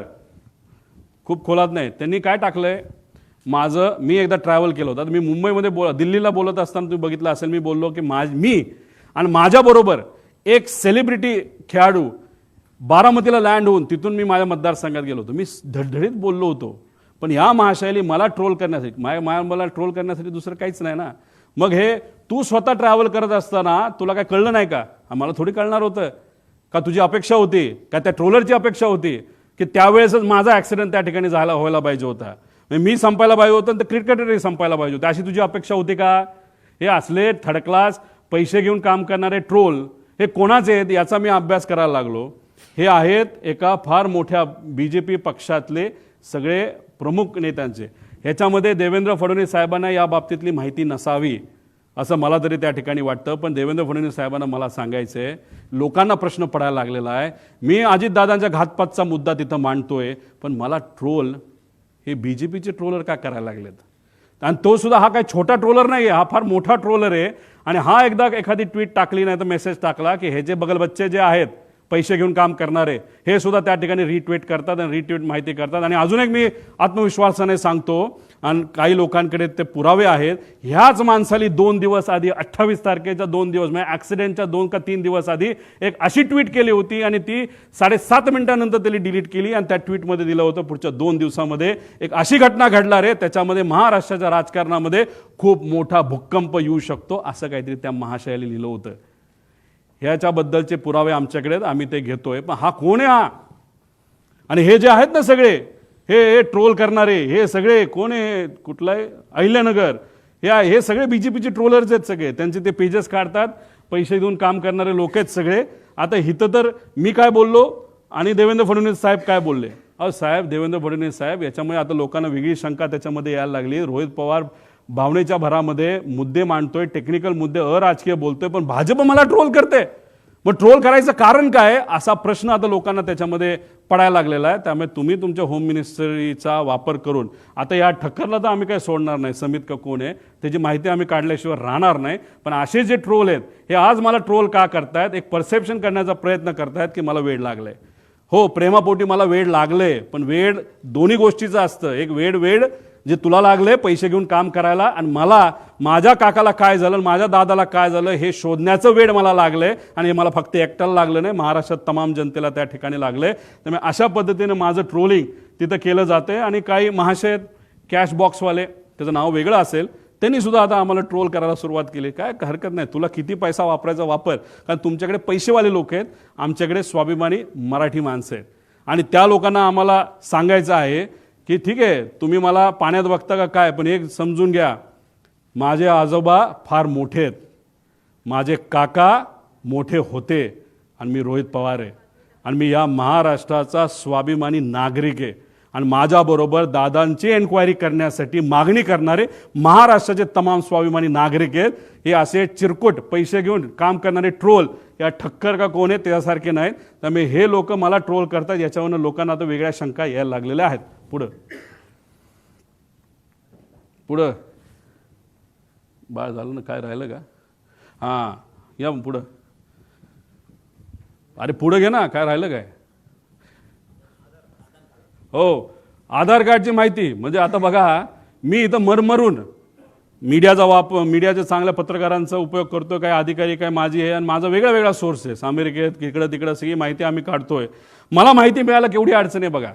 खूप खोलात नाही. त्यांनी काय टाकलंय, मी एकदा ट्रॅव्हल केलं होतं, मी मुंबईमध्ये दिल्लीला बोलत असताना तुम्ही बघितलं असेल, मी बोललो की मी आणि माझ्याबरोबर एक सेलिब्रिटी खेळाडू बारामतीला लँड होऊन तिथून मी माझ्या मतदारसंघात गेलो होतो. मी धडधडीत बोललो होतो, पण या महाशयाने मला ट्रोल करण्यासाठी, मला ट्रोल करण्यासाठी दुसरं काहीच नाही ना. मग हे तू स्वतः ट्रॅव्हल करत असताना तुला काय कळलं नाही का, मला थोडी कळणार होतं का, तुझी अपेक्षा होती का, त्या ट्रोलरची अपेक्षा होती की त्यावेळेसच माझा ॲक्सिडेंट त्या ठिकाणी व्हायला पाहिजे होता, मी संपायला पाहिजे होतं, तर क्रिकेटरही संपायला पाहिजे होतं, अशी तुझी अपेक्षा होती का. हे असले थर्ड क्लास पैसे घेऊन काम करणारे ट्रोल हे कोणाचे आहेत याचा मी अभ्यास करायला लागलो. हे आहेत एका फार मोठ्या BJP पक्षातले सगळे प्रमुख नेत्यांचे. ह्याच्यामध्ये देवेंद्र फडणवीस साहेबांना या बाबतीतली माहिती नसावी असं मला तरी त्या ठिकाणी वाटतं. पण देवेंद्र फडणवीस साहेबांना मला सांगायचं आहे, लोकांना प्रश्न पडायला लागलेला आहे. मी अजितदादांच्या घातपातचा मुद्दा तिथं मांडतोय, पण मला ट्रोल हे BJPचे ट्रोलर का करायला लागलेत. आणि तो सुद्धा हा काही छोटा ट्रोलर नाही आहे, हा फार मोठा ट्रोलर आहे. आणि हा एकदा एखादी ट्विट टाकली नाही तर मेसेज टाकला की हे जे बगल बच्चे जे आहेत पैसे घेऊन काम करणारे, हे सुद्धा त्या ठिकाणी रिट्वीट करतात आणि रिट्वीट माहिती करतात. आणि अजून एक मी आत्मविश्वासाने सांगतो, आणि काही लोकांकडे ते पुरावे आहेत, ह्याच माणसाली 2 दिवस आधी 28 तारखेच्या 2 दिवस म्हणजे ॲक्सिडेंटच्या 2 का 3 दिवस आधी एक अशी ट्विट केली होती आणि ती 7.5 मिनिटानंतर त्यांनी डिलीट केली. आणि त्या ट्विटमध्ये दिलं होतं पुढच्या 2 दिवसामध्ये एक अशी घटना घडणार आहे, त्याच्यामध्ये महाराष्ट्राच्या राजकारणामध्ये खूप मोठा भूकंप येऊ शकतो, असं काहीतरी त्या महाशयाला लिहिलं होतं. ह्याच्याबद्दलचे पुरावे आमच्याकडे आहेत, आम्ही ते घेतोय. पण हा कोण आहे हा, आणि हे जे आहेत ना सगळे हे ट्रोल करणारे, हे सगळे कोण आहे, कुठलं आहे अहिल्यानगर, हे सगळे BJPचे ट्रोलर्स आहेत सगळे. त्यांचे ते पेजेस काढतात, पैसे देऊन काम करणारे लोक आहेत सगळे. आता हिथं तर मी काय बोललो आणि देवेंद्र फडणवीस साहेब काय बोलले. साहेब, देवेंद्र फडणवीस साहेब, याच्यामुळे आता लोकांना वेगळी शंका त्याच्यामध्ये यायला लागली. रोहित पवार भावनेच्या भरामध्ये मुद्दे मांडतोय, टेक्निकल मुद्दे, अराजकीय बोलतोय, पण भाजप मला ट्रोल करते. मग ट्रोल करायचं कारण काय, असा प्रश्न आता लोकांना त्याच्यामध्ये पडायला लागलेला आहे. त्यामुळे तुम्ही तुमच्या होम मिनिस्ट्रीचा वापर करून, आता या ठक्करला तर आम्ही काय सोडणार नाही, समित का कोण आहे त्याची माहिती आम्ही काढल्याशिवाय राहणार नाही. पण असे जे ट्रोल आहेत हे आज मला ट्रोल का करतायत, एक परसेप्शन करण्याचा प्रयत्न करतायत की मला वेड लागलंय. हो, प्रेमापोटी मला वेड लागले, पण वेड दोन्ही गोष्टीचं असतं. एक वेड जे तुला लागले पैसे घेऊन काम करायला, आणि मला माझ्या काकाला काय झालं, माझ्या दादाला काय झालं हे शोधण्याचं वेळ मला लागलंय. आणि हे मला फक्त एकट्याला लागलं नाही, महाराष्ट्रात तमाम जनतेला त्या ठिकाणी लागलंय. त्यामुळे अशा पद्धतीने माझं ट्रोलिंग तिथं केलं जाते. आणि काही महाशय कॅश बॉक्सवाले, त्याचं नाव वेगळं असेल, त्यांनी सुद्धा आता आम्हाला ट्रोल करायला सुरुवात केली. काय हरकत नाही, तुला किती पैसा वापरायचा वापर, कारण तुमच्याकडे पैसेवाले लोक आहेत, आमच्याकडे स्वाभिमानी मराठी माणसं आहेत. आणि त्या लोकांना आम्हाला सांगायचं आहे की ठीक आहे, तुम्ही मला पाण्यात बघता का काय, पण एक समजून घ्या, माझे आजोबा फार मोठे आहेत, माझे काका मोठे होते, आणि मी रोहित पवार आहे, आणि मी या महाराष्ट्राचा स्वाभिमानी नागरिक आहे. आणि माझ्याबरोबर दादांची एन्क्वायरी करण्यासाठी मागणी करणारे महाराष्ट्राचे तमाम स्वाभिमानी नागरिक आहेत. हे असे चिरकुट पैसे घेऊन काम करणारे ट्रोल या ठक्कर का कोण आहे त्यासारखे नाहीत. त्यामुळे हे लोक मला ट्रोल करतात, याच्यावरून लोकांना आता वेगळ्या शंका यायला लागलेल्या आहेत. पुढं बाळ झालं ना, काय राहिलं का, हां या पुढं, अरे पुढं घे ना, काय राहिलं काय. हो, आधार कार्डची माहिती म्हणजे आता बघा, मी इथं मरमरून मीडियाचा वापर, मीडियाच्या चांगल्या पत्रकारांचा उपयोग करतो, काय अधिकारी काय माझी आहे, आणि माझा वेगळा वेगळा सोर्स आहे, अमेरिकेत इकडं तिकडं सगळी माहिती आम्ही काढतोय. मला माहिती मिळायला केवढी अडचण आहे बघा.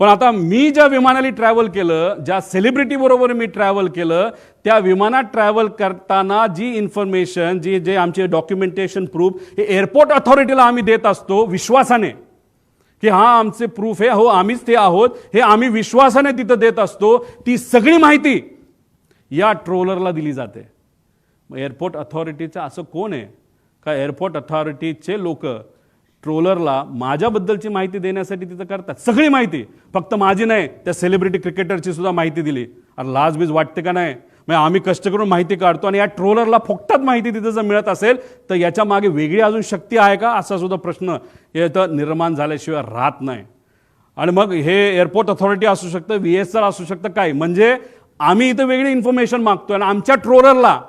पण आता मी ज्या विमानाने ट्रॅव्हल केलं, ज्या सेलिब्रिटी बरोबर मी ट्रॅव्हल केलं, त्या विमानात ट्रॅव्हल करताना जी इन्फॉर्मेशन, जे आमचे डॉक्युमेंटेशन प्रूफ हे एअरपोर्ट अथॉरिटीला आम्ही देत असतो विश्वासाने की हा आमचे प्रूफ आहे, हो आम्हीच ते आहोत, हे आम्ही विश्वासाने तिथं देत असतो. ती सगळी माहिती या ट्रोलरला दिली जाते. मग एअरपोर्ट अथॉरिटीचं असं कोण आहे का एअरपोर्ट अथॉरिटीचे लोक ट्रोलरला माझ्याबद्दलची माहिती देण्यासाठी तिथं करतात, सगळी माहिती, फक्त माझी नाही, त्या सेलिब्रिटी क्रिकेटरची सुद्धा माहिती दिली. अरे लाजबीज वाटते का नाही? मग आम्ही कष्ट करून माहिती काढतो आणि या ट्रोलरला फुकटात माहिती तिथं जर मिळत असेल तर याच्या मागे वेगळी अजून शक्ती आहे का, असा सुद्धा प्रश्न इथं निर्माण झाल्याशिवाय राहत नाही. आणि मग हे एअरपोर्ट अथॉरिटी असू शकतं, VSR असू शकतं, काय म्हणजे आम्ही इथं वेगळी इन्फॉर्मेशन मागतोय आणि आमच्या ट्रोलरला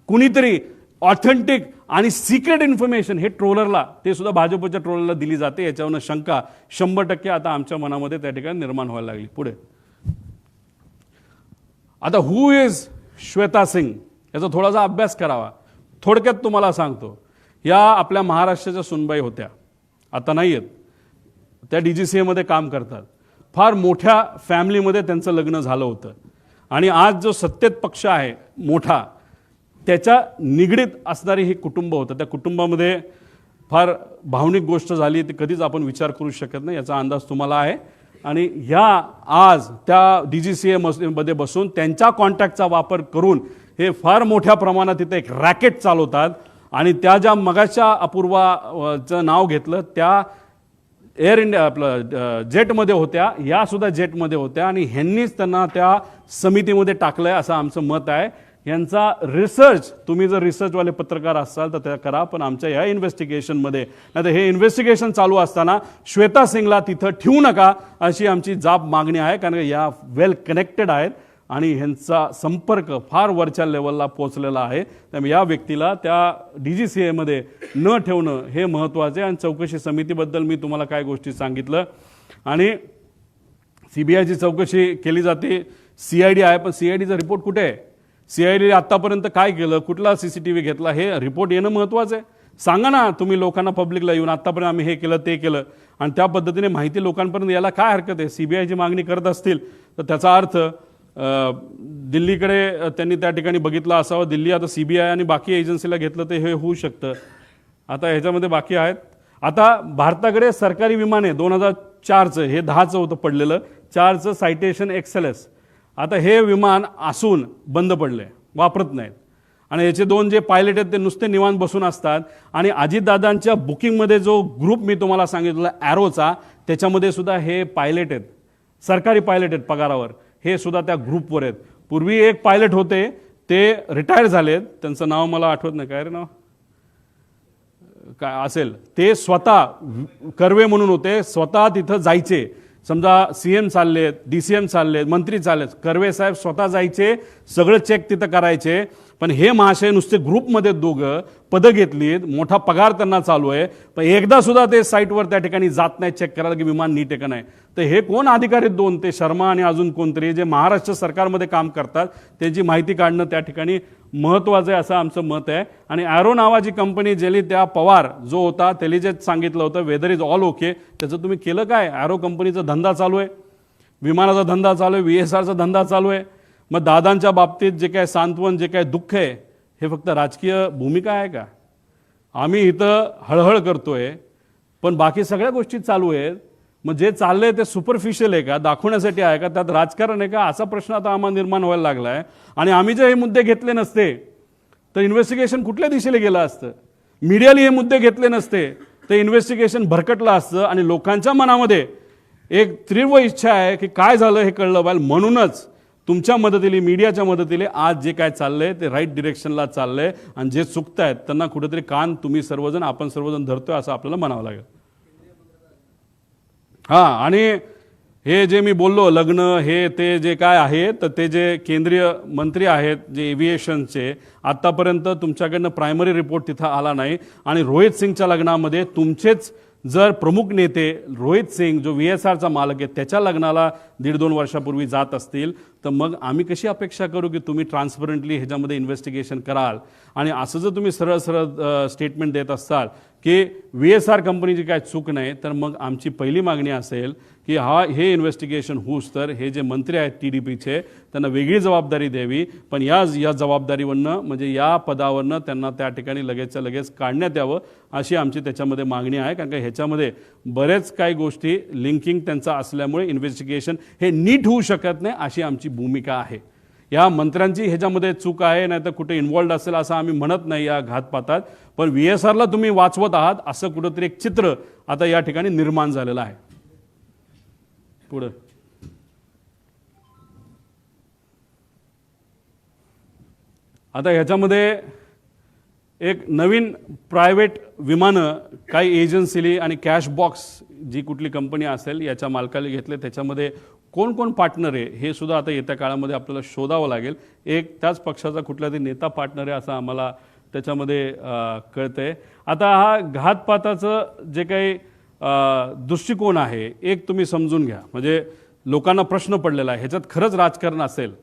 कुणीतरी ऑथेंटिक आणि सिक्रेट इन्फॉर्मेशन हे ट्रोलरला, ते सुद्धा भाजपच्या ट्रोलरला दिली जाते. याच्यावरनं शंका 100% आता आमच्या मनामध्ये त्या ठिकाणी निर्माण व्हायला लागली. पुढे आता हु इज श्वेता सिंग याचा थोडासा अभ्यास करावा. थोडक्यात तुम्हाला सांगतो, या आपल्या महाराष्ट्राच्या सुनबाई होत्या, आता नाही आहेत, त्या DGCA मध्ये काम करतात. फार मोठ्या फॅमिलीमध्ये त्यांचं लग्न झालं होतं आणि आज जो सत्तेत पक्ष आहे मोठा त्याच्या निगडीत असणारी हे कुटुंब होतं. त्या कुटुंबामध्ये फार भावनिक गोष्ट झाली, ती कधीच आपण विचार करू शकत नाही, याचा अंदाज तुम्हाला आहे. आणि ह्या आज त्या DGCA मध्ये बसून त्यांच्या कॉन्टॅक्टचा वापर करून हे फार मोठ्या प्रमाणात तिथे एक रॅकेट चालवतात. आणि त्या ज्या मगाच्या अपूर्वाचं नाव घेतलं त्या एअर इंडिया आपलं जेटमध्ये होत्या, या सुद्धा जेटमध्ये होत्या आणि ह्यांनीच त्यांना त्या समितीमध्ये टाकलंय असं आमचं मत आहे. यांचा रिसर्च, तुम्ही जर रिसर्चवाले पत्रकार असाल तर त्या करा, पण आमच्या या इन्व्हेस्टिगेशनमध्ये, नाही तर हे इन्व्हेस्टिगेशन चालू असताना श्वेता सिंगला तिथं ठेवू नका अशी आमची जाब मागणी आहे. कारण या वेल कनेक्टेड आहेत आणि ह्यांचा संपर्क फार वरच्या लेवलला पोहोचलेला आहे. त्यामुळे या व्यक्तीला त्या DGCA मध्ये न ठेवणं हे महत्त्वाचे. आणि चौकशी समितीबद्दल मी तुम्हाला काय गोष्टी सांगितलं आणि CBIची चौकशी केली जाते, CID आहे, पण CIDचा रिपोर्ट कुठे आहे? CID आत्तापर्यंत काय केलं, कुठला CCTV घेतला, हे रिपोर्ट येणं महत्त्वाचं आहे. सांगा ना तुम्ही लोकांना, पब्लिकला येऊन आत्तापर्यंत आम्ही हे केलं ते केलं, आणि त्या पद्धतीने माहिती लोकांपर्यंत यायला काय हरकत आहे? CBIची मागणी करत असतील तर त्याचा अर्थ दिल्लीकडे त्यांनी त्या ठिकाणी बघितलं असावं. दिल्ली आता CBI आणि बाकी एजन्सीला घेतलं तर हे होऊ शकतं. आता ह्याच्यामध्ये बाकी आहेत. आता भारताकडे सरकारी विमान आहे 2004चं, हे 10चं होतं पडलेलं, 4चं सायटेशन XLS. आता हे विमान असून बंद पडले, वापरत नाहीत. आणि याचे 2 जे पायलट आहेत ते नुसते निवांत बसून असतात. आणि अजितदादांच्या बुकिंगमध्ये जो ग्रुप मी तुम्हाला सांगितलं ॲरोचा, त्याच्यामध्ये सुद्धा हे पायलट आहेत, सरकारी पायलट आहेत पगारावर, हे सुद्धा त्या ग्रुपवर आहेत. पूर्वी एक पायलट होते, ते रिटायर झालेत, त्यांचं नाव मला आठवत नाही, काय रे नाव काय असेल, ते स्वतः कर्वे म्हणून होते, स्वतः तिथं जायचे. समजा CM चाललेत, DCM चाललेत, मंत्री चाललेत, कर्वे साहेब स्वतः जायचे, सगळं चेक तिथं करायचे. पण हे महाशय नुसते ग्रुपमध्ये दोघं पदं घेतलीत, मोठा पगार त्यांना चालू आहे, पण एकदा सुद्धा ते साईटवर त्या ठिकाणी जात नाही चेक करायला की विमान नीट आहे का नाही. तर हे कोण अधिकारी 2, ते शर्मा आणि अजून कोणतरी जे महाराष्ट्र सरकारमध्ये काम करतात, त्यांची माहिती काढणं त्या ठिकाणी महत्त्वाचं आहे असं आमचं मत आहे. आणि ॲरो नावाची कंपनी ज्याली त्या पवार जो होता त्याला जे सांगितलं होतं वेदर इज ऑल ओके, त्याचं तुम्ही केलं काय? ॲरो कंपनीचा धंदा चालू आहे, विमानाचा धंदा चालू आहे, VSRचा धंदा चालू आहे. मग दादांच्या बाबतीत जे काय सांत्वन, जे काय दुःख आहे, हे फक्त राजकीय भूमिका आहे का? आम्ही इथं हळहळ करतोय पण बाकी सगळ्या गोष्टी चालू आहेत. मग जे चाललंय ते सुपरफिशियल आहे का, दाखवण्यासाठी आहे का, त्यात राजकारण आहे का, असा प्रश्न आता आम्हाला निर्माण व्हायला लागला आहे. आणि आम्ही जर हे मुद्दे घेतले नसते तर इन्व्हेस्टिगेशन कुठल्या दिशेला गेलं असतं? मीडियाने हे मुद्दे घेतले नसते तर इन्व्हेस्टिगेशन भरकटलं असतं. आणि लोकांच्या मनामध्ये एक तीव्र इच्छा आहे की काय झालं हे कळलं पाहिजे. म्हणूनच तुमच्या मदतीने, मीडियाच्या मदतीने आज जे काय चाललंय ते राईट डिरेक्शनला चाललंय. आणि जे चुकतायत त्यांना कुठेतरी कान तुम्ही सर्वजण, आपण सर्वजण धरतोय असं आपल्याला म्हणावं लागेल. हां, आणि हे जे मी बोललो लग्न हे ते जे काय आहे, तर ते जे केंद्रीय मंत्री आहेत जे एव्हिएशनचे, आत्तापर्यंत तुमच्याकडनं प्रायमरी रिपोर्ट तिथं आला नाही. आणि रोहित सिंगच्या लग्नामध्ये तुमचेच जर प्रमुख नेते रोहित सिंग जो VSRचा मालक आहे त्याच्या लग्नाला 1.5-2 वर्षापूर्वी जात असतील तर मग आम्ही कशी अपेक्षा करू की तुम्ही ट्रान्सपरंटली ह्याच्यामध्ये इन्व्हेस्टिगेशन कराल. आणि असं जर तुम्ही सरळ सरळ स्टेटमेंट देत असाल की VSR कंपनीची काय चूक नाही, तर मग आमची पहिली मागणी असेल की हे इन्व्हेस्टिगेशन होऊस तर हे जे मंत्री आहेत TDPचे त्यांना वेगळी जबाबदारी द्यावी. पण या जबाबदारीवरनं, म्हणजे या पदावरनं त्यांना त्या ठिकाणी लगेचच्या लगेच काढण्यात यावं अशी आमची त्याच्यामध्ये मागणी आहे. कारण का ह्याच्यामध्ये बरेच काही गोष्टी लिंकिंग त्यांचा असल्यामुळे इन्व्हेस्टिगेशन हे नीट होऊ शकत नाही अशी आमची भूमिका आहे. या मंत्र्यांची ह्याच्यामध्ये चूक आहे, नाही तर कुठे इन्व्हॉल्ड असेल असं आम्ही म्हणत नाही या घातपातात, पण VSRला तुम्ही वाचवत आहात असं कुठंतरी एक चित्र आता या ठिकाणी निर्माण झालेलं आहे. पुढे आता ह्याच्यामध्ये एक नवीन प्रायव्हेट विमानं काही एजन्सीली आणि कॅश बॉक्स जी कुठली कंपनी असेल याच्या मालकाला घेतले, त्याच्यामध्ये कोण कोण पार्टनर आहे हे सुद्धा आता येत्या काळामध्ये आपल्याला शोधावं लागेल. एक त्याच पक्षाचा कुठला तरी नेता पार्टनर आहे असं आम्हाला त्याच्यामध्ये कळतंय. आता हा घातपाताचं जे काही दृष्टिकोन आहे एक तुम्ही समजून घ्या, म्हणजे लोकांना प्रश्न पडलेला आहे ह्याच्यात खरंच राजकारण असेल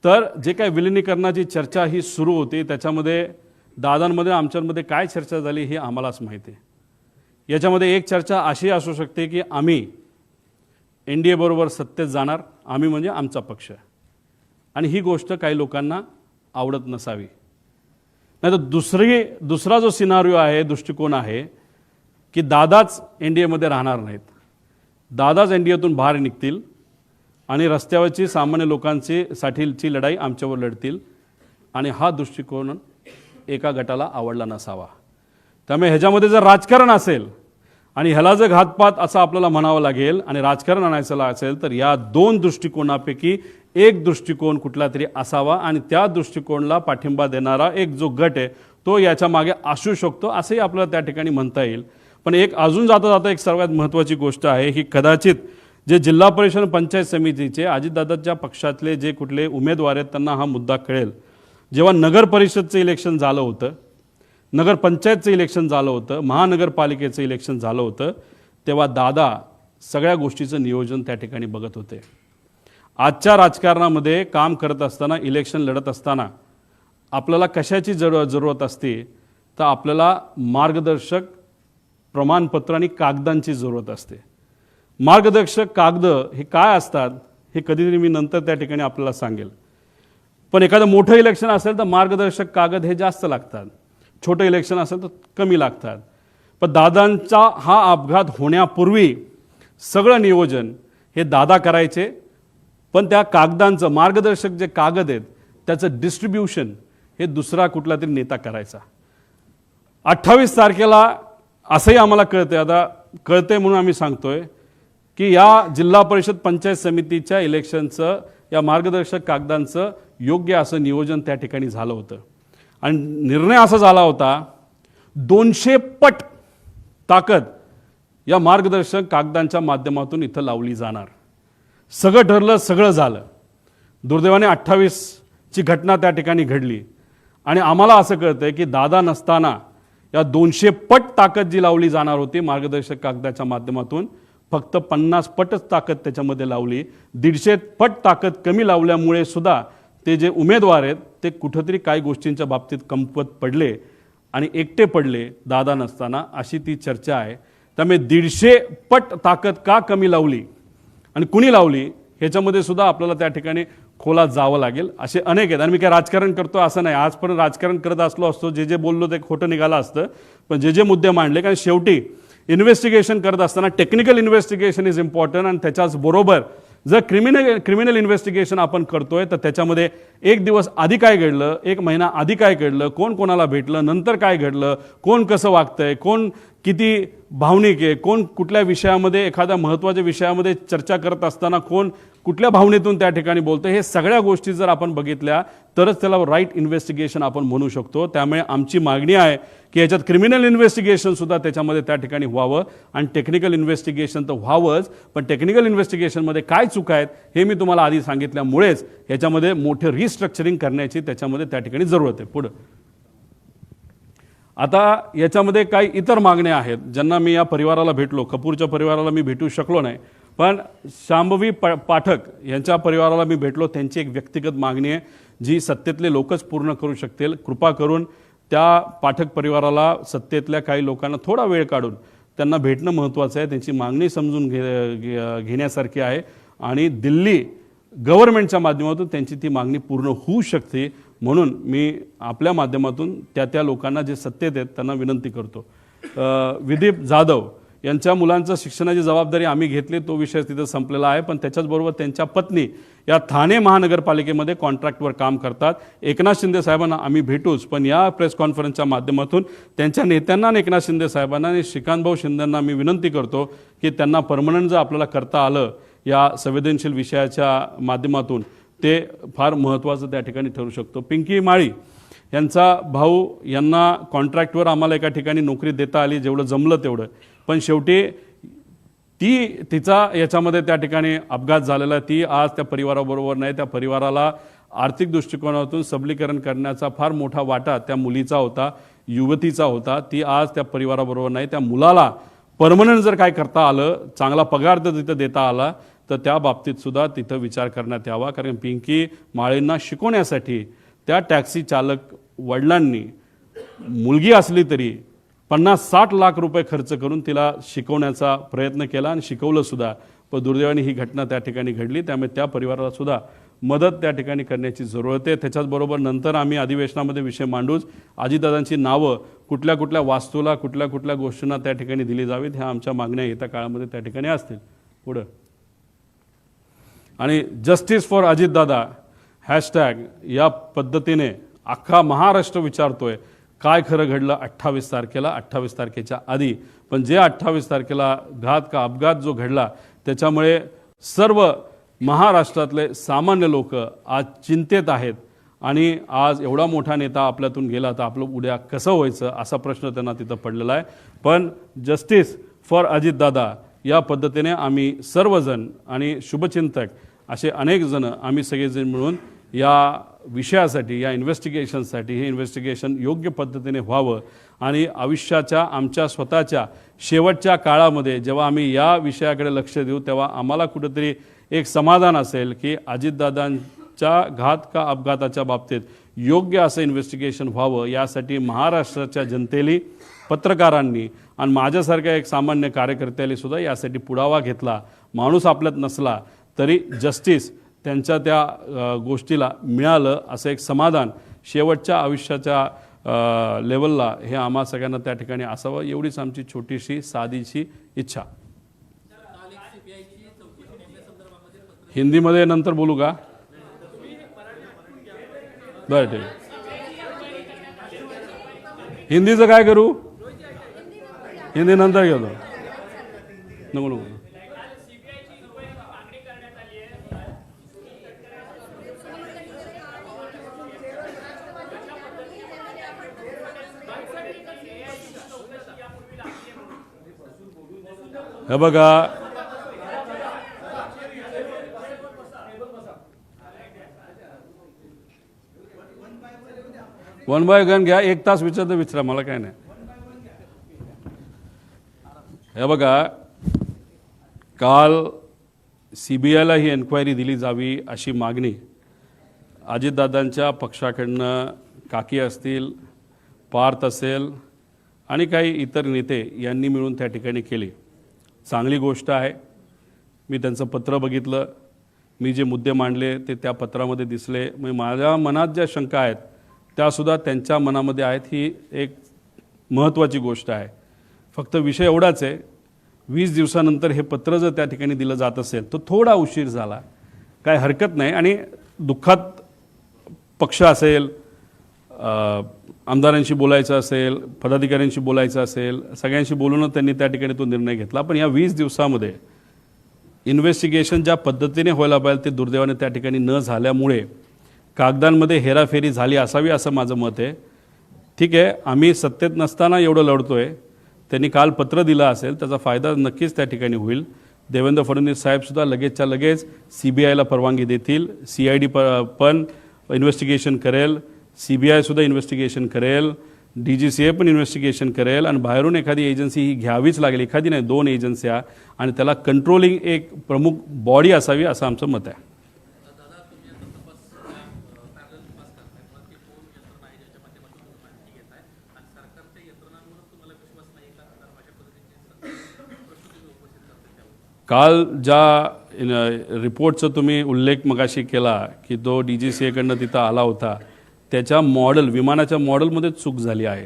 तर जे काही विलिनीकरणाची चर्चा ही सुरू होती त्याच्यामध्ये दादांमध्ये आमच्यामध्ये काय चर्चा झाली हे आम्हालाच माहिती आहे. याच्यामध्ये एक चर्चा अशी असू शकते की आम्ही NDA बरोबर सत्तेत जाणार, आम्ही म्हणजे आमचा पक्ष आहे, आणि ही गोष्ट काही लोकांना आवडत नसावी. नाही तर दुसरा जो सिनारिओ आहे, दृष्टिकोन आहे की दादाच NDAमध्ये राहणार नाहीत, दादाच NDAतून बाहेर निघतील आणि रस्त्यावरची सामान्य लोकांची साठीची लढाई आमच्यावर लढतील, आणि हा दृष्टिकोन एका गटाला आवडला नसावा. त्यामुळे ह्याच्यामध्ये जर राजकारण असेल आणि ह्याला जर घातपात असं आपल्याला म्हणावं लागेल आणि राजकारण आणायचं असेल तर या दोन दृष्टिकोनापैकी एक दृष्टिकोन कुठला तरी असावा, आणि त्या दृष्टिकोनाला पाठिंबा देणारा एक जो गट आहे तो याच्या मागे असू शकतो असंही आपल्याला त्या ठिकाणी म्हणता येईल. पण एक अजून जाता जाता एक सर्वात महत्त्वाची गोष्ट आहे की कदाचित जे जिल्हा परिषद पंचायत समितीचे अजितदादाच्या पक्षातले जे कुठले उमेदवार आहेत त्यांना हा मुद्दा कळेल. जेव्हा नगर परिषदचं इलेक्शन झालं होतं, नगरपंचायतचं इलेक्शन झालं होतं, महानगरपालिकेचं इलेक्शन झालं होतं, तेव्हा दादा सगळ्या गोष्टीचं नियोजन त्या ठिकाणी बघत होते. आजच्या राजकारणामध्ये काम करत असताना, इलेक्शन लढत असताना आपल्याला कशाची जरूरत असते तर आपल्याला मार्गदर्शक प्रमाणपत्र आणि कागदांची जरूरत असते. मार्गदर्शक कागद हे काय असतात हे कधीतरी मी नंतर त्या ठिकाणी आपल्याला सांगेल. पण एखादं मोठं इलेक्शन असेल तर मार्गदर्शक कागद हे जास्त लागतात, छोटं इलेक्शन असेल तर कमी लागतात. पण दादांचा हा अपघात होण्यापूर्वी सगळं नियोजन हे दादा करायचे, पण त्या कागदांचं मार्गदर्शक जे कागद आहेत त्याचं डिस्ट्रीब्युशन हे दुसरा कुठला तरी नेता करायचा. 28 तारखेला असंही आम्हाला कळतंय, आता कळतंय म्हणून आम्ही सांगतोय की या जिल्हा परिषद पंचायत समितीच्या इलेक्शनचं या मार्गदर्शक कागदांचं योग्य असं नियोजन त्या ठिकाणी झालं होतं, आणि निर्णय असा झाला होता 200 पट ताकद या मार्गदर्शक कागदांच्या माध्यमातून इथं लावली जाणार. सगळं ठरलं, सगळं झालं. दुर्दैवाने 28ची घटना त्या ठिकाणी घडली, आणि आम्हाला असं कळतंय की दादा नसताना या 200 पट ताकद जी लावली जाणार होती मार्गदर्शक कागदाच्या माध्यमातून, फक्त 50 पटच ताकद त्याच्यामध्ये लावली. 150 पट ताकद कमी लावल्यामुळे सुद्धा ते जे उमेदवार आहेत ते कुठंतरी काही गोष्टींच्या बाबतीत कमकुवत पडले आणि एकटे पडले दादा नसताना, अशी ती चर्चा आहे. त्यामुळे 150 पट ताकद का कमी लावली आणि कुणी लावली ह्याच्यामध्ये सुद्धा आपल्याला त्या ठिकाणी खोलात जावं लागेल. असे अनेक आहेत, आणि मी काय राजकारण करतो असं नाही, आजपर्यंत राजकारण करत असलो असतो, जे बोललो ते खोटं निघालं असतं, पण जे मुद्दे मांडले, कारण शेवटी इन्व्हेस्टिगेशन करत असताना टेक्निकल इन्व्हेस्टिगेशन इज इम्पॉर्टंट, आणि त्याच्याच बरोबर जर क्रिमिनल इन्व्हेस्टिगेशन आपण करतोय तर त्याच्यामध्ये एक दिवस आधी काय घडलं, एक महिना आधी काय घडलं, कोण कोणाला भेटलं, नंतर काय घडलं, कोण कसं वागतंय, कोण किती भावनिक आहे, कोण कुठल्या विषयामध्ये एखाद्या महत्त्वाच्या विषयामध्ये चर्चा करत असताना कोण कुठल्या भावनेतून त्या ठिकाणी बोलतं, हे सगळ्या गोष्टी जर आपण बघितल्या तरच त्याला राईट इन्व्हेस्टिगेशन आपण म्हणू शकतो. त्यामुळे आमची मागणी आहे की याच्यात क्रिमिनल इन्व्हेस्टिगेशन सुद्धा त्याच्यामध्ये त्या ठिकाणी व्हावं, आणि टेक्निकल इन्व्हेस्टिगेशन तर व्हावंच, पण टेक्निकल इन्व्हेस्टिगेशनमध्ये काय चुका आहेत हे मी तुम्हाला आधी सांगितल्यामुळेच याच्यामध्ये मोठे रिस्ट्रक्चरिंग करण्याची त्याच्यामध्ये त्या ठिकाणी जरूरत आहे. पुढं आता याच्यामध्ये काही इतर मागण्या आहेत ज्यांना मी या परिवाराला भेटलो, कपूरच्या परिवाराला मी भेटू शकलो नाही, पण शांभवी पाठक यांच्या परिवाराला मी भेटलो. त्यांची एक व्यक्तिगत मागणी आहे जी सत्तेतले लोकच पूर्ण करू शकतील. कृपा करून त्या पाठक परिवाराला, सत्तेतल्या काही लोकांना थोडा वेळ काढून त्यांना भेटणं महत्त्वाचं आहे. त्यांची मागणी समजून घेण्यासारखी आहे, आणि दिल्ली गव्हर्नमेंटच्या माध्यमातून त्यांची ती मागणी पूर्ण होऊ शकते. म्हणून मी आपल्या माध्यमातून त्या लोकांना जे सत्तेत आहेत त्यांना विनंती करतो. विदीप जाधव यांच्या मुलांचं शिक्षणाची जबाबदारी आम्ही घेतली, तो विषय तिथं संपलेला आहे. पण त्याच्याचबरोबर त्यांच्या पत्नी या ठाणे महानगरपालिकेमध्ये कॉन्ट्रॅक्टवर काम करतात. एकनाथ शिंदे साहेबांना आम्ही भेटूच, पण या प्रेस कॉन्फरन्सच्या माध्यमातून त्यांच्या नेत्यांना आणि एकनाथ शिंदे साहेबांना आणि श्रीकांतभाऊ शिंदेंना मी विनंती करतो की त्यांना परमनंट जर आपल्याला करता आलं या संवेदनशील विषयाच्या माध्यमातून, ते फार महत्त्वाचं त्या ठिकाणी ठरू शकतो. पिंकी माळी यांचा भाऊ यांना कॉन्ट्रॅक्टवर आम्हाला एका ठिकाणी नोकरी देता आली, जेवढं जमलं तेवढं, पण शेवटी तिचा याच्यामध्ये त्या ठिकाणी अपघात झालेला. ती आज त्या परिवाराबरोबर नाही. त्या परिवाराला आर्थिक दृष्टिकोनातून सबलीकरण करण्याचा फार मोठा वाटा त्या मुलीचा होता, युवतीचा होता. ती आज त्या परिवाराबरोबर नाही. त्या मुलाला परमनंट जर काय करता आलं, चांगला पगार जर तिथं देता आला, तर त्या बाबतीत सुद्धा तिथं विचार करण्यात यावा. कारण पिंकी माळींना शिकवण्यासाठी त्या टॅक्सी चालक वडिलांनी मुलगी असली तरी 50-60 लाख रुपये खर्च करून तिला शिकवण्याचा प्रयत्न केला आणि शिकवलं सुद्धा. पण दुर्दैवाने ही घटना त्या ठिकाणी घडली. त्यामुळे त्या परिवाराला सुद्धा मदत त्या ठिकाणी करण्याची जरूरत आहे. त्याच्याचबरोबर नंतर आम्ही अधिवेशनामध्ये विषय मांडूच, अजितदादांची नावं कुठल्या कुठल्या वास्तूला, कुठल्या कुठल्या गोष्टींना त्या ठिकाणी दिली जावीत, ह्या आमच्या मागण्या येत्या काळामध्ये त्या ठिकाणी असतील. पुढं आणि जस्टिस फॉर अजितदादा हॅशटॅग या पद्धतीने अख्खा महाराष्ट्र विचारतोय काय खरं घडलं 28 तारखेला, 28 तारखेच्या आधी. पण जे 28 तारखेला घात का अपघात जो घडला, त्याच्यामुळे सर्व महाराष्ट्रातले सामान्य लोक आज चिंतेत आहेत. आणि आज एवढा मोठा नेता आपल्यातून गेला तर आपलं उद्या कसं व्हायचं असा प्रश्न त्यांना तिथं पडलेला आहे. पण जस्टिस फॉर अजितदादा या पद्धतीने आम्ही सर्वजण आणि शुभचिंतक असे अनेक जण आम्ही सगळेजण मिळून या विषयासाठी, या इन्व्हेस्टिगेशनसाठी, हे इन्व्हेस्टिगेशन योग्य पद्धतीने व्हावं आणि आयुष्याच्या आमच्या स्वतःच्या शेवटच्या काळामध्ये जेव्हा आम्ही या विषयाकडे लक्ष देऊ, तेव्हा आम्हाला कुठेतरी एक समाधान असेल की अजितदादांच्या घात का अपघाताच्या बाबतीत योग्य असं इन्व्हेस्टिगेशन व्हावं. यासाठी महाराष्ट्राच्या जनतेने, पत्रकारांनी आणि माझ्यासारख्या एक सामान्य कार्यकर्त्याने सुद्धा यासाठी पुढावा घेतला. माणूस आपल्यात नसला तरी जस्टिस त्यांच्या त्या गोष्टीला मिळालं असं एक समाधान शेवटच्या आयुष्याच्या लेवलला हे आम्हा सगळ्यांना त्या ठिकाणी असावं, एवढीच आमची छोटीशी साधीशी इच्छा. हिंदीमध्ये नंतर बोलू का? बरं ठीक. हिंदीचं काय करू? हिंदी नंतर घेतो. नको नको. हे बघा, वन बाय वन घ्या, 1 तास विचारतं विचारा, मला काय नाही. हे बघा, काल CBIला ही एन्क्वायरी दिली जावी अशी मागणी अजितदादांच्या पक्षाकडनं काकी असतील, पार्थ असेल आणि काही इतर नेते यांनी मिळून त्या ठिकाणी केली. चांगली गोष्ट आहे. मी त्यांचं पत्र बघितलं, मी जे मुद्दे मांडले ते त्या पत्रामध्ये दिसले. म्हणजे माझ्या मनात ज्या शंका आहेत त्यासुद्धा त्यांच्या मनामध्ये आहेत. ही एक महत्त्वाची गोष्ट आहे. फक्त विषय एवढाच आहे, 20 दिवसानंतर हे पत्र जर त्या ठिकाणी दिलं जात असेल तर थोडा उशीर झाला, काय हरकत नाही. आणि दुःखात पक्ष असेल, आमदारांशी बोलायचं असेल, पदाधिकाऱ्यांशी बोलायचं असेल, सगळ्यांशी बोलून त्यांनी त्या ठिकाणी तो निर्णय घेतला. पण या 20 दिवसामध्ये इन्व्हेस्टिगेशन ज्या पद्धतीने व्हायला पाहिजे ते दुर्दैवाने त्या ठिकाणी न झाल्यामुळे कागदांमध्ये हेराफेरी झाली असावी असं माझं मत आहे. ठीक आहे, आम्ही सत्तेत नसताना एवढं लढतोय. त्यांनी काल पत्र दिलं असेल, त्याचा फायदा नक्कीच त्या ठिकाणी होईल. देवेंद्र फडणवीस साहेबसुद्धा लगेचच्या लगेच CBIला परवानगी देतील. CID पण इन्व्हेस्टिगेशन करेल, CBI सुद्धा इन्व्हेस्टिगेशन करेल, DGCA पण इन्व्हेस्टिगेशन करेल. आणि बाहेरून एखादी एजन्सी ही घ्यावीच लागेल, एखादी नाही 2 एजन्स्या, आणि त्याला कंट्रोलिंग एक प्रमुख बॉडी असावी असं आमचं मत आहे. काल ज्या रिपोर्टचा तुम्ही उल्लेख मगाशी केला की तो DGCAकडनं तिथं आला होता, त्याच्या विमानाच्या मॉडेलमध्ये चूक झाली आहे.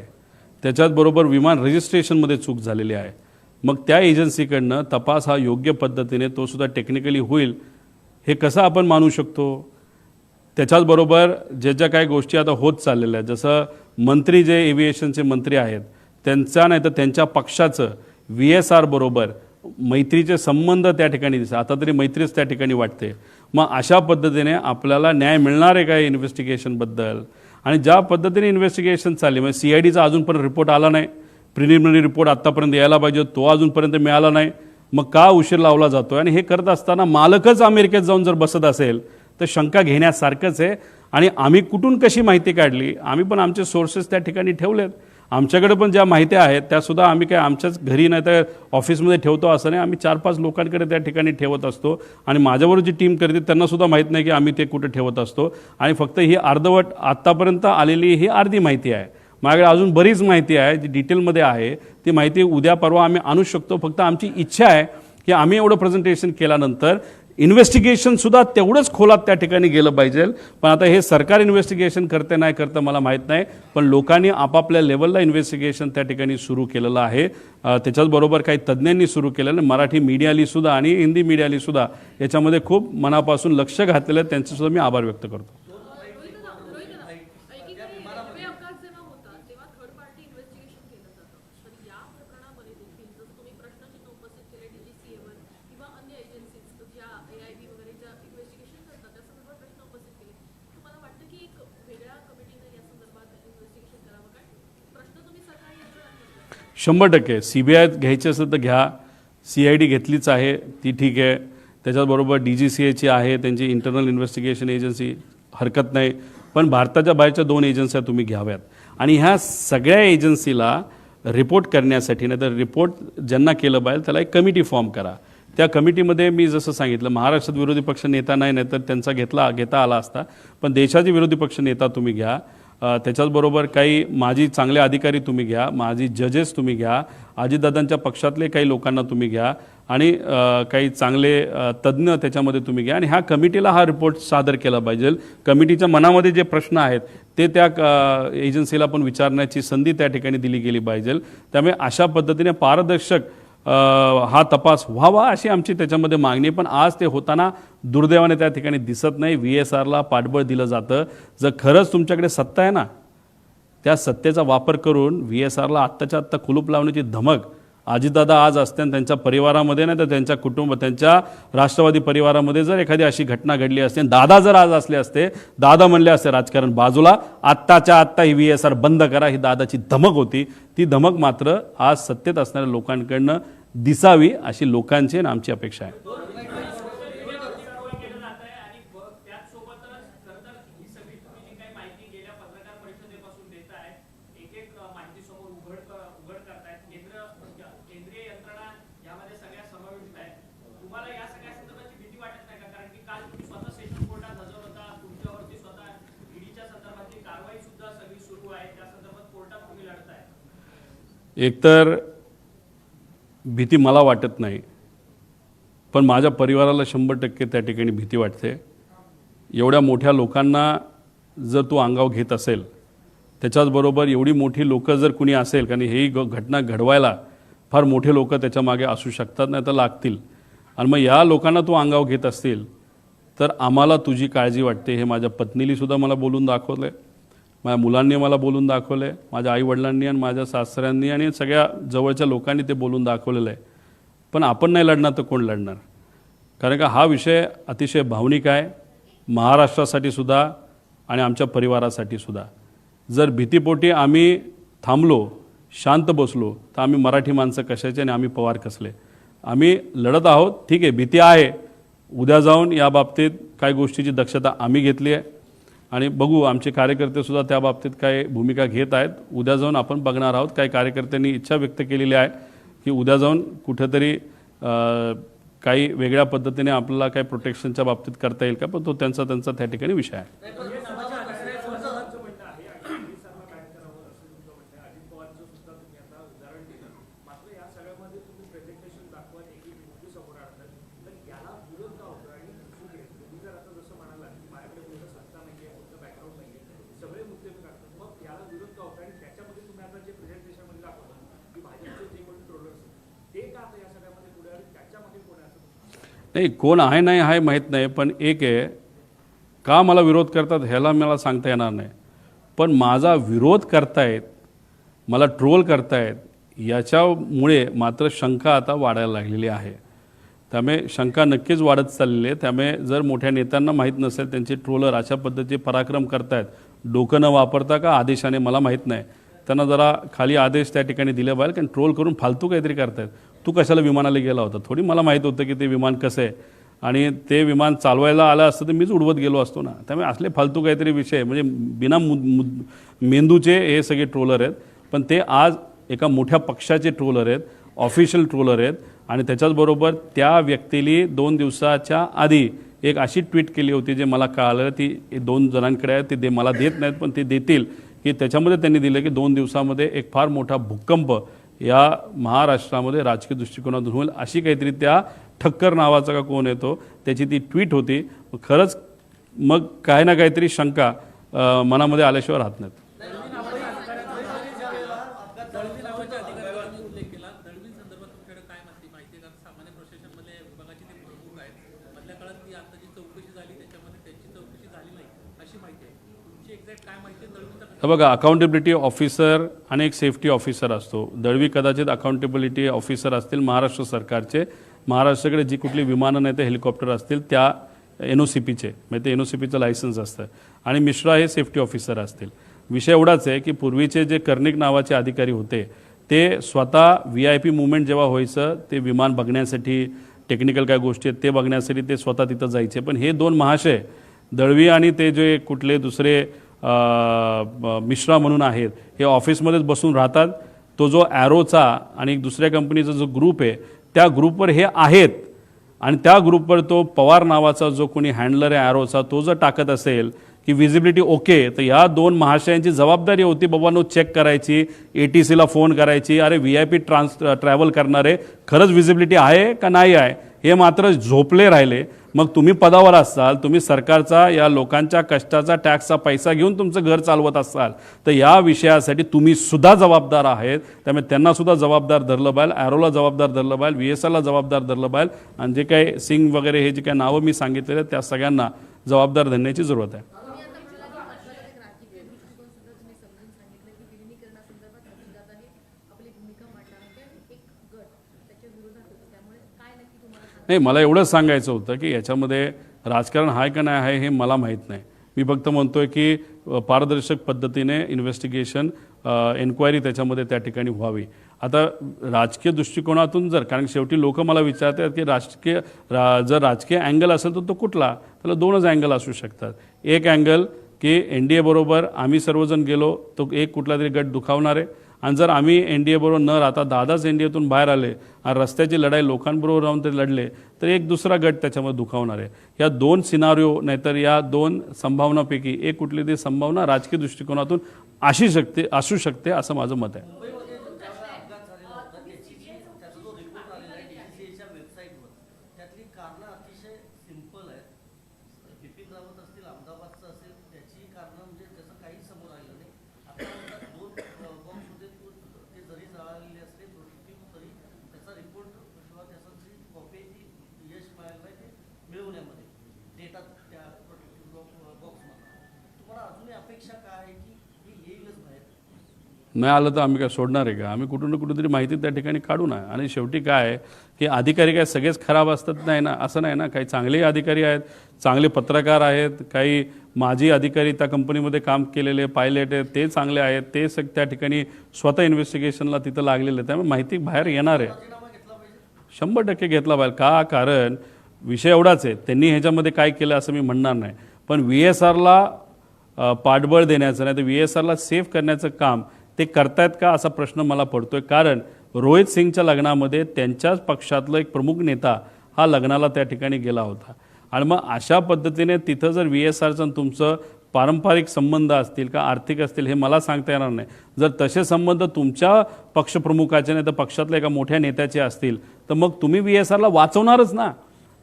त्याच्याचबरोबर विमान रजिस्ट्रेशनमध्ये चूक झालेली आहे. मग त्या एजन्सीकडनं तपास हा योग्य पद्धतीने तो सुद्धा टेक्निकली होईल हे कसं आपण मानू शकतो? त्याच्याचबरोबर ज्या काही गोष्टी आता होत चाललेल्या आहेत, जसं मंत्री जे एव्हिएशनचे मंत्री आहेत त्यांचा नाही तर त्यांच्या पक्षाचं VSR बरोबर मैत्रीचे संबंध त्या ठिकाणी दिसतात. आता तरी मैत्रीच त्या ठिकाणी वाटते. मग अशा पद्धतीने आपल्याला न्याय मिळणार आहे का इन्व्हेस्टिगेशनबद्दल? आणि ज्या पद्धतीने इन्व्हेस्टिगेशन चालली, म्हणजे CIDचा अजूनपर्यंत रिपोर्ट आला नाही, प्रिलिमिनरी रिपोर्ट आत्तापर्यंत यायला पाहिजे तो अजूनपर्यंत मिळाला नाही, मग का उशीर लावला जातो? आणि हे करत असताना मालकच अमेरिकेत जाऊन जर बसत असेल तर शंका घेण्यासारखंच आहे. आणि आम्ही कुठून कशी माहिती काढली? आम्ही पण आमचे सोर्सेस त्या ठिकाणी ठेवलेत. आमच्याकडे पण ज्या माहिती आहेत त्यासुद्धा आम्ही काय आमच्याच घरी नाही तर ऑफिसमध्ये ठेवतो असं नाही, आम्ही 4-5 लोकांकडे त्या ठिकाणी ठेवत असतो. आणि माझ्याबरोबर जी टीम करते त्यांनासुद्धा माहीत नाही की आम्ही ते कुठे ठेवत असतो. आणि फक्त ही अर्धवट आत्तापर्यंत आलेली ही अर्धी माहिती आहे. माझ्याकडे अजून बरीच माहिती आहे जी डिटेलमध्ये आहे. ती माहिती उद्या परवा आम्ही आणू शकतो. फक्त आमची इच्छा आहे की आम्ही एवढं प्रेझेंटेशन केल्यानंतर इन्व्हेस्टिगेशनसुद्धा तेवढंच खोलात त्या ठिकाणी गेलं पाहिजे. पण आता हे सरकार इन्व्हेस्टिगेशन करते नाही करतं मला माहीत नाही, पण लोकांनी आपापल्या लेवलला इन्व्हेस्टिगेशन त्या ठिकाणी सुरू केलेलं आहे. त्याच्याचबरोबर काही तज्ज्ञांनी सुरू केलेलं, मराठी मीडियालीसुद्धा आणि हिंदी मीडियालीसुद्धा याच्यामध्ये खूप मनापासून लक्ष घातलेलं आहे. त्यांचेसुद्धा मी आभार व्यक्त करतो. शंभर टक्के CBI घ्यायची असेल तर घ्या. CID घेतलीच आहे ती ठीक आहे. त्याच्याचबरोबर DGCAची आहे, त्यांची इंटरनल इन्व्हेस्टिगेशन एजन्सी, हरकत नाही. पण भारताच्या बाहेरच्या 2 एजन्स्या तुम्ही घ्याव्यात. आणि ह्या सगळ्या एजन्सीला रिपोर्ट करण्यासाठी नाही तर रिपोर्ट ज्यांना केलं पाहिजे त्याला एक कमिटी फॉर्म करा. त्या कमिटीमध्ये मी जसं सांगितलं महाराष्ट्रात विरोधी पक्ष नेता नाही तर त्यांचा घेता आला असता, पण देशाचे विरोधी पक्ष नेता तुम्ही घ्या. त्याच्याचबरोबर काही माजी चांगले अधिकारी तुम्ही घ्या, माजी जजेस तुम्ही घ्या, अजितदादांच्या पक्षातले काही लोकांना तुम्ही घ्या आणि काही चांगले तज्ज्ञ त्याच्यामध्ये तुम्ही घ्या. आणि ह्या कमिटीला हा रिपोर्ट सादर केला पाहिजे. कमिटीच्या मनामध्ये जे प्रश्न आहेत ते त्या एजन्सीला पण विचारण्याची संधी त्या ठिकाणी दिली गेली पाहिजे. त्यामुळे अशा पद्धतीने पारदर्शक हा तपास व्हावा अशी आमची त्याच्यामध्ये मागणी. पण आज ते होताना दुर्दैवाने त्या ठिकाणी दिसत नाही. VSRला पाठबळ दिलं जातं. जर खरंच तुमच्याकडे सत्ता आहे ना, त्या सत्तेचा वापर करून VSRला आत्ताच्या आत्ता कुलूप लावण्याची धमक अजितदादा आज असते आणि त्यांच्या परिवारामध्ये नाही तर त्यांच्या त्यांच्या राष्ट्रवादी परिवारामध्ये जर एखादी अशी घटना घडली असते, दादा जर आज असले असते, दादा म्हणले असते राजकारण बाजूला, आत्ताच्या आत्ता ही VSR बंद करा, ही दादाची धमक होती. ती धमक मात्र आज सत्तेत असणाऱ्या लोकांकडनं दिसावी अशी लोकांची आणि आमची अपेक्षा आहे. एकतर भीती मला वाटत नाही, पण माझ्या परिवाराला 100% त्या ठिकाणी भीती वाटते. एवढ्या मोठ्या लोकांना जर तू अंगावर घेत असेल, त्याच्याचबरोबर एवढी मोठी लोक जर कुणी असेल, कारण ही घटना घडवायला फार मोठे लोक त्याच्या मागे असू शकतात, नाही तर लागतील. आणि मग या लोकांना तू अंगावर घेत असतील तर आम्हाला तुझी काळजी वाटते. हे माझ्या पत्नीलीसुद्धा मला बोलून दाखवलं आहे, माझ्या मुलांनी मला बोलून दाखवलं आहे, माझ्या आईवडिलांनी आणि माझ्या सासऱ्यांनी आणि सगळ्या जवळच्या लोकांनी ते बोलून दाखवलेलं आहे. पण आपण नाही लढणार तर कोण लढणार? कारण का हा विषय अतिशय भावनिक आहे महाराष्ट्रासाठी सुद्धा आणि आमच्या परिवारासाठी सुद्धा. जर भीतीपोटी आम्ही थांबलो, शांत बसलो तर आम्ही मराठी माणसं कशाचे आणि आम्ही पवार कसले? आम्ही लढत आहोत, ठीक आहे, भीती आहे. उद्या जाऊन या बाबतीत काही गोष्टीची दक्षता आम्ही घेतली आहे आणि बघू आमचे कार्यकर्तेसुद्धा त्या बाबतीत काय भूमिका घेत आहेत. उद्या जाऊन आपण बघणार आहोत. काही कार्यकर्त्यांनी इच्छा व्यक्त केलेली आहे की उद्या जाऊन कुठेतरी काही वेगळ्या पद्धतीने आपल्याला काही प्रोटेक्शनच्या बाबतीत करता येईल का, पण तो त्यांचा त्या ठिकाणी विषय आहे. नाही, कोण आहे नाही आहे माहीत नाही, पण एक आहे, का मला विरोध करतात ह्याला मला सांगता येणार नाही, पण माझा विरोध करतायत, मला ट्रोल करतायत, याच्यामुळे मात्र शंका आता वाढायला लागलेली आहे. त्यामुळे शंका नक्कीच वाढत चाललेली आहे. त्यामुळे जर मोठ्या नेत्यांना माहीत नसेल त्यांचे ट्रोलर अशा पद्धतीचे पराक्रम करतायत, डोकं न वापरता का आदेशाने मला माहीत नाही, त्यांना जरा खाली आदेश त्या ठिकाणी दिले पाहिजे, कारण ट्रोल करून फालतू काहीतरी करतायत. तू कशाला विमानाला गेला होता, थोडी मला माहीत होतं की ते विमान कसं आहे, आणि ते विमान चालवायला आलं असतं तर मीच उडवत गेलो असतो ना. त्यामुळे असले फालतू काहीतरी विषय, म्हणजे बिना मेंदूचे हे सगळे ट्रोलर आहेत. पण ते आज एका मोठ्या पक्षाचे ट्रोलर आहेत, ऑफिशियल ट्रोलर आहेत. आणि त्याच्याचबरोबर त्या व्यक्तीने 2 दिवसाच्या आधी एक अशी ट्विट केली होती जे मला कळालं, ती 2 जणांकडे आहे, ते मला देत नाहीत पण ते देतील, की त्याच्यामध्ये त्यांनी दिलं की 2 दिवसामध्ये एक फार मोठा भूकंप या महाराष्ट्रामध्ये राजकीय दृष्टिकोनातून होईल, अशी काहीतरी त्या ठक्कर नावाचा का कोण येतो त्याची ती ट्विट होती. खरंच मग काही ना काहीतरी शंका मनामध्ये आल्याशिवाय राहत नाहीत. बघा, अकाउंटेबिलिटी ऑफिसर आणि एक सेफ्टी ऑफिसर असतो. दळवी कदाचित अकाउंटेबिलिटी ऑफिसर असतील महाराष्ट्र सरकारचे, महाराष्ट्राकडे जी कुठली विमानं नाही ते हेलिकॉप्टर असतील त्या NOCPचे, म्हणजे ते NOCPचं लायसन्स असतं, आणि मिश्रा हे सेफ्टी ऑफिसर असतील. विषय एवढाच आहे की पूर्वीचे जे कर्णिक नावाचे अधिकारी होते ते स्वतः VIP मुवमेंट जेव्हा व्हायचं ते विमान बघण्यासाठी, टेक्निकल काय गोष्टी आहेत ते बघण्यासाठी ते स्वतः तिथं जायचे. पण हे 2 महाशय दळवी आणि ते जे कुठले दुसरे मिश्रा म्हणून आहेत, हे ऑफिसमध्येच बसून राहतात. तो जो ॲरोचा आणि दुसऱ्या कंपनीचा जो ग्रुप आहे त्या ग्रुपवर हे आहेत, आणि त्या ग्रुपवर तो पवार नावाचा जो कोणी हँडलर आहे ॲरोचा, तो जर टाकत असेल की विजिबिलिटी ओके, तर या 2 महाशयांची जबाबदारी होती बाबांनो चेक करायची, ATCला फोन करायची, अरे VIP ट्रॅव्हल करणारे खरंच विजिबिलिटी आहे का नाही आहे, हे मात्र झोपले राहिले. मग तुम्ही पदावर असाल, तुम्ही सरकारचा या लोकांच्या कष्टाचा टॅक्सचा पैसा घेऊन तुमचं घर चालवत असाल, तर या विषयासाठी तुम्ही सुद्धा जबाबदार आहेत. त्यामुळे त्यांना सुद्धा जबाबदार धरलं पाहिजे, ॲरोला जबाबदार धरलं पाहिजे, VSRला जबाबदार धरलं पाहिजे, आणि जे काही सिंग वगैरे हे जे काही नावं मी सांगितलेले त्या सगळ्यांना जबाबदार धरण्याची जरूरत आहे. नाही, मला एवढंच सांगायचं होतं की याच्यामध्ये राजकारण आहे का नाही आहे हे मला माहीत नाही. मी फक्त म्हणतोय की पारदर्शक पद्धतीने इन्व्हेस्टिगेशन, एन्क्वायरी त्याच्यामध्ये त्या ठिकाणी व्हावी. आता राजकीय दृष्टिकोनातून जर, कारण शेवटी लोक मला विचारतात की जर राजकीय अँगल असेल तर तो कुठला, त्याला 2च अँगल असू शकतात. एक अँगल की NDA बरोबर आम्ही सर्वजण गेलो तो एक कुठला तरी गट दुखावणार आहे, आणि जर आम्ही NDA बरोबर न राहता दादाच NDAतून बाहेर आले आणि रस्त्याची लढाई लोकांबरोबर राहून ते लढले तर एक दुसरा गट त्याच्यामध्ये दुखावणार आहे. या 2 सिनारिओ नाहीतर या 2 संभावनापैकी एक कुठली तरी संभावना राजकीय दृष्टिकोनातून असू शकते असं माझं मत आहे. नाही आलं तर आम्ही काय सोडणार आहे का? आम्ही कुठून ना कुठेतरी माहिती त्या ठिकाणी काढू ना. आणि शेवटी काय आहे की अधिकारी काय सगळेच खराब असतात नाही ना, असं नाही ना. काही चांगलेही अधिकारी आहेत, चांगले पत्रकार आहेत, काही माजी अधिकारी त्या कंपनीमध्ये काम केलेले पायलट आहेत ते चांगले आहेत, ते त्या ठिकाणी स्वतः इन्व्हेस्टिगेशनला तिथं लागलेले आहेत. त्यामुळे माहिती बाहेर येणार आहे, 100% घेतला पाहिजे. का? कारण विषय एवढाच आहे, त्यांनी ह्याच्यामध्ये काय केलं असं मी म्हणणार नाही, पण VSRला पाठबळ देण्याचं नाही तर VSRला सेफ करण्याचं काम ते करतायत का असा प्रश्न मला पडतोय. कारण रोहित सिंगच्या लग्नामध्ये त्यांच्याच पक्षातला एक प्रमुख नेता हा लग्नाला त्या ठिकाणी गेला होता, आणि मग अशा पद्धतीने तिथं जर VSRचं तुमचं पारंपरिक संबंध असतील का आर्थिक असतील हे मला सांगता येणार नाही. जर तसे संबंध तुमच्या पक्षप्रमुखाचे नाही तर पक्षातल्या एका मोठ्या नेत्याचे असतील तर मग तुम्ही VSRला वाचवणारच ना.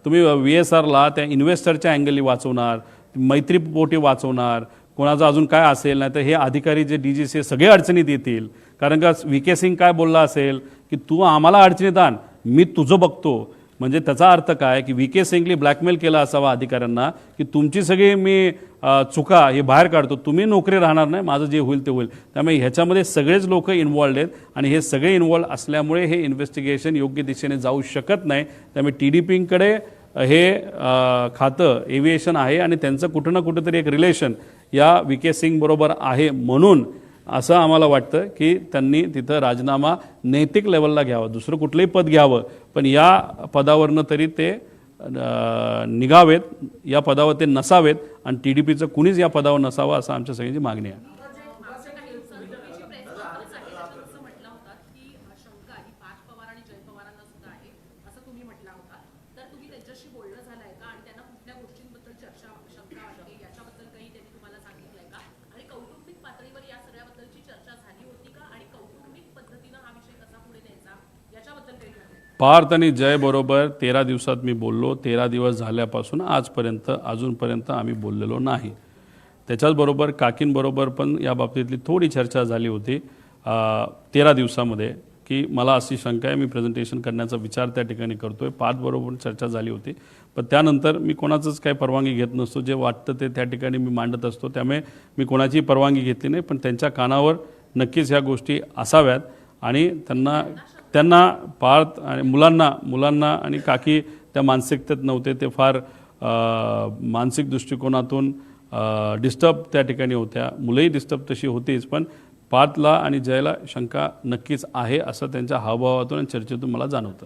तुम्ही VSRला त्या इन्व्हेस्टरच्या अँगलनी वाचवणार, मैत्रीपोटी वाचवणार, कोणाचं अजून काय असेल नाही तर हे अधिकारी जे DGC सगळे अडचणीत येतील. कारण का VK सिंग काय बोलला असेल की तू आम्हाला अडचणीत आण, मी तुझं बघतो. म्हणजे त्याचा अर्थ काय की व्ही.के. सिंगली ब्लॅकमेल केला असावा अधिकाऱ्यांना की तुमची सगळी मी चुका हे बाहेर काढतो, तुम्ही नोकरी राहणार नाही, माझं जे होईल ते होईल. त्यामुळे ह्याच्यामध्ये सगळेच लोक इन्व्हॉल्ड आहेत आणि हे सगळे इन्व्हॉल्ड असल्यामुळे हे इन्व्हेस्टिगेशन योग्य दिशेने जाऊ शकत नाही. त्यामुळे TDPकडे हे खातं एव्हिएशन आहे आणि त्यांचं कुठं ना कुठंतरी एक रिलेशन या व्ही.के. सिंग बरोबर आहे. म्हणून असं आम्हाला वाटतं की त्यांनी तिथं राजीनामा नैतिक लेवलला घ्यावा, दुसरं कुठलंही पद घ्यावं, पण या पदावरनं तरी ते निघावेत, या पदावर ते नसावेत आणि TDPचं कुणीच या पदावर नसावं असं आमच्या सगळ्यांची मागणी आहे. पार्थ आणि जय बरोबर 13 दिवसात मी बोललो. 13 दिवस झाल्यापासून आजपर्यंत अजूनपर्यंत आम्ही बोललेलो नाही. त्याच्याचबरोबर काकींबरोबर पण या बाबतीतली थोडी चर्चा झाली होती 13 दिवसामध्ये की मला अशी शंका आहे, मी प्रेझेंटेशन करण्याचा विचार त्या ठिकाणी करतोय. पार्थबरोबर चर्चा झाली होती, पण त्यानंतर मी कोणाचंच काही परवानगी घेत नसतो. जे वाटतं ते त्या ठिकाणी मी मांडत असतो, त्यामुळे मी कोणाचीही परवानगी घेतली नाही. पण त्यांच्या कानावर नक्कीच ह्या गोष्टी असाव्यात आणि त्यांना पार्थ आणि मुलांना आणि काकी त्या मानसिकतेत नव्हते. ते फार मानसिक दृष्टिकोनातून डिस्टर्ब त्या ठिकाणी होत्या. मुलंही डिस्टर्ब तशी होतीच, पण पार्थला आणि जयला शंका नक्कीच आहे असं त्यांच्या हावभावातून आणि चर्चेतून मला जाणवतं.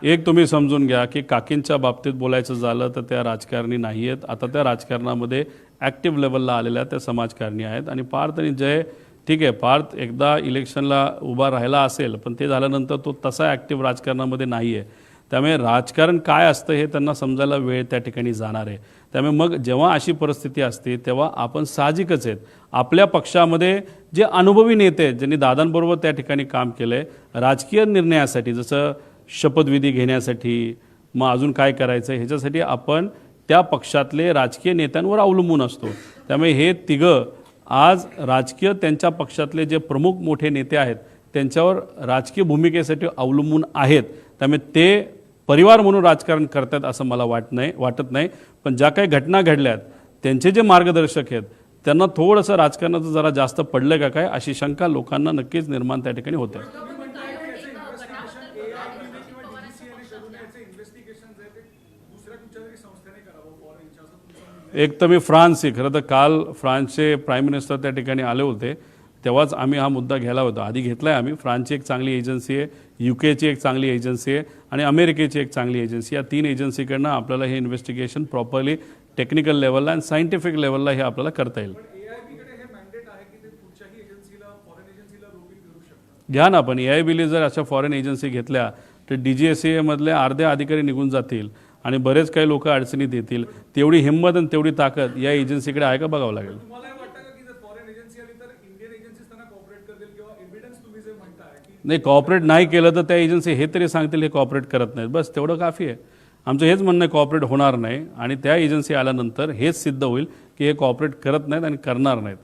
एक तुम्ही समजून घ्या की काकींच्या बाबतीत बोलायचं झालं तर त्या राजकारणी नाही आहेत. आता त्या राजकारणामध्ये ॲक्टिव्ह लेवलला आलेल्या त्या समाजकारणी आहेत. आणि पार्थ आणि जय ठीक आहे, पार्थ एकदा इलेक्शनला उभा राहिला असेल, पण ते झाल्यानंतर तो तसा ॲक्टिव्ह राजकारणामध्ये नाही आहे. त्यामुळे राजकारण काय असतं हे त्यांना समजायला वेळ त्या ठिकाणी जाणार आहे. त्यामुळे मग जेव्हा अशी परिस्थिती असते तेव्हा आपण साहजिकच आहेत आपल्या पक्षामध्ये जे अनुभवी नेते आहेत, ज्यांनी दादांबरोबर त्या ठिकाणी काम केलं आहे राजकीय निर्णयासाठी, जसं शपथविधी घेण्यासाठी, मग अजून काय करायचं ह्याच्यासाठी आपण त्या पक्षातले राजकीय नेत्यांवर अवलंबून असतो. त्यामुळे हे तिघं आज राजकीय त्यांच्या पक्षातले जे प्रमुख मोठे नेते आहेत त्यांच्यावर राजकीय भूमिकेसाठी अवलंबून आहेत. त्यामुळे ते परिवार म्हणून राजकारण करतात असं मला वाटत नाही. पण ज्या काही घटना घडल्यात त्यांचे जे मार्गदर्शक आहेत त्यांना थोडंसं राजकारणाचं जरा जास्त पडलं का काय अशी शंका लोकांना नक्कीच निर्माण त्या ठिकाणी होते. एक तर मी फ्रान्सची खरं तर काल फ्रान्सचे प्राईम मिनिस्टर त्या ठिकाणी आले होते, तेव्हाच आम्ही हा मुद्दा घ्यायला होता. आधी घेतला आहे आम्ही. फ्रान्सची एक चांगली एजन्सी आहे, UKची एक चांगली एजन्सी आहे आणि अमेरिकेची एक चांगली एजन्सी. या 3 एजन्सीकडनं आपल्याला हे इन्व्हेस्टिगेशन प्रॉपरली टेक्निकल लेवलला आणि सायंटिफिक लेवलला हे आपल्याला करता येईल. घ्या ना, पण AIBने जर अशा फॉरेन एजन्सी घेतल्या तर DGSA मधले अर्धे अधिकारी निघून जातील आणि बरेच काही लोक अडचणीत येतील. तेवढी हिंमत आणि तेवढी ताकद या एजन्सीकडे आहे का बघावं लागेल. नाही, कॉपरेट नाही केलं तर त्या एजन्सी हे तरी सांगतील हे कॉपरेट करत नाहीत, बस तेवढं काफी आहे. आमचं हेच म्हणणं आहे कॉपरेट होणार नाही आणि त्या एजन्सी आल्यानंतर हेच सिद्ध होईल की हे कॉपरेट करत नाहीत आणि करणार नाहीत.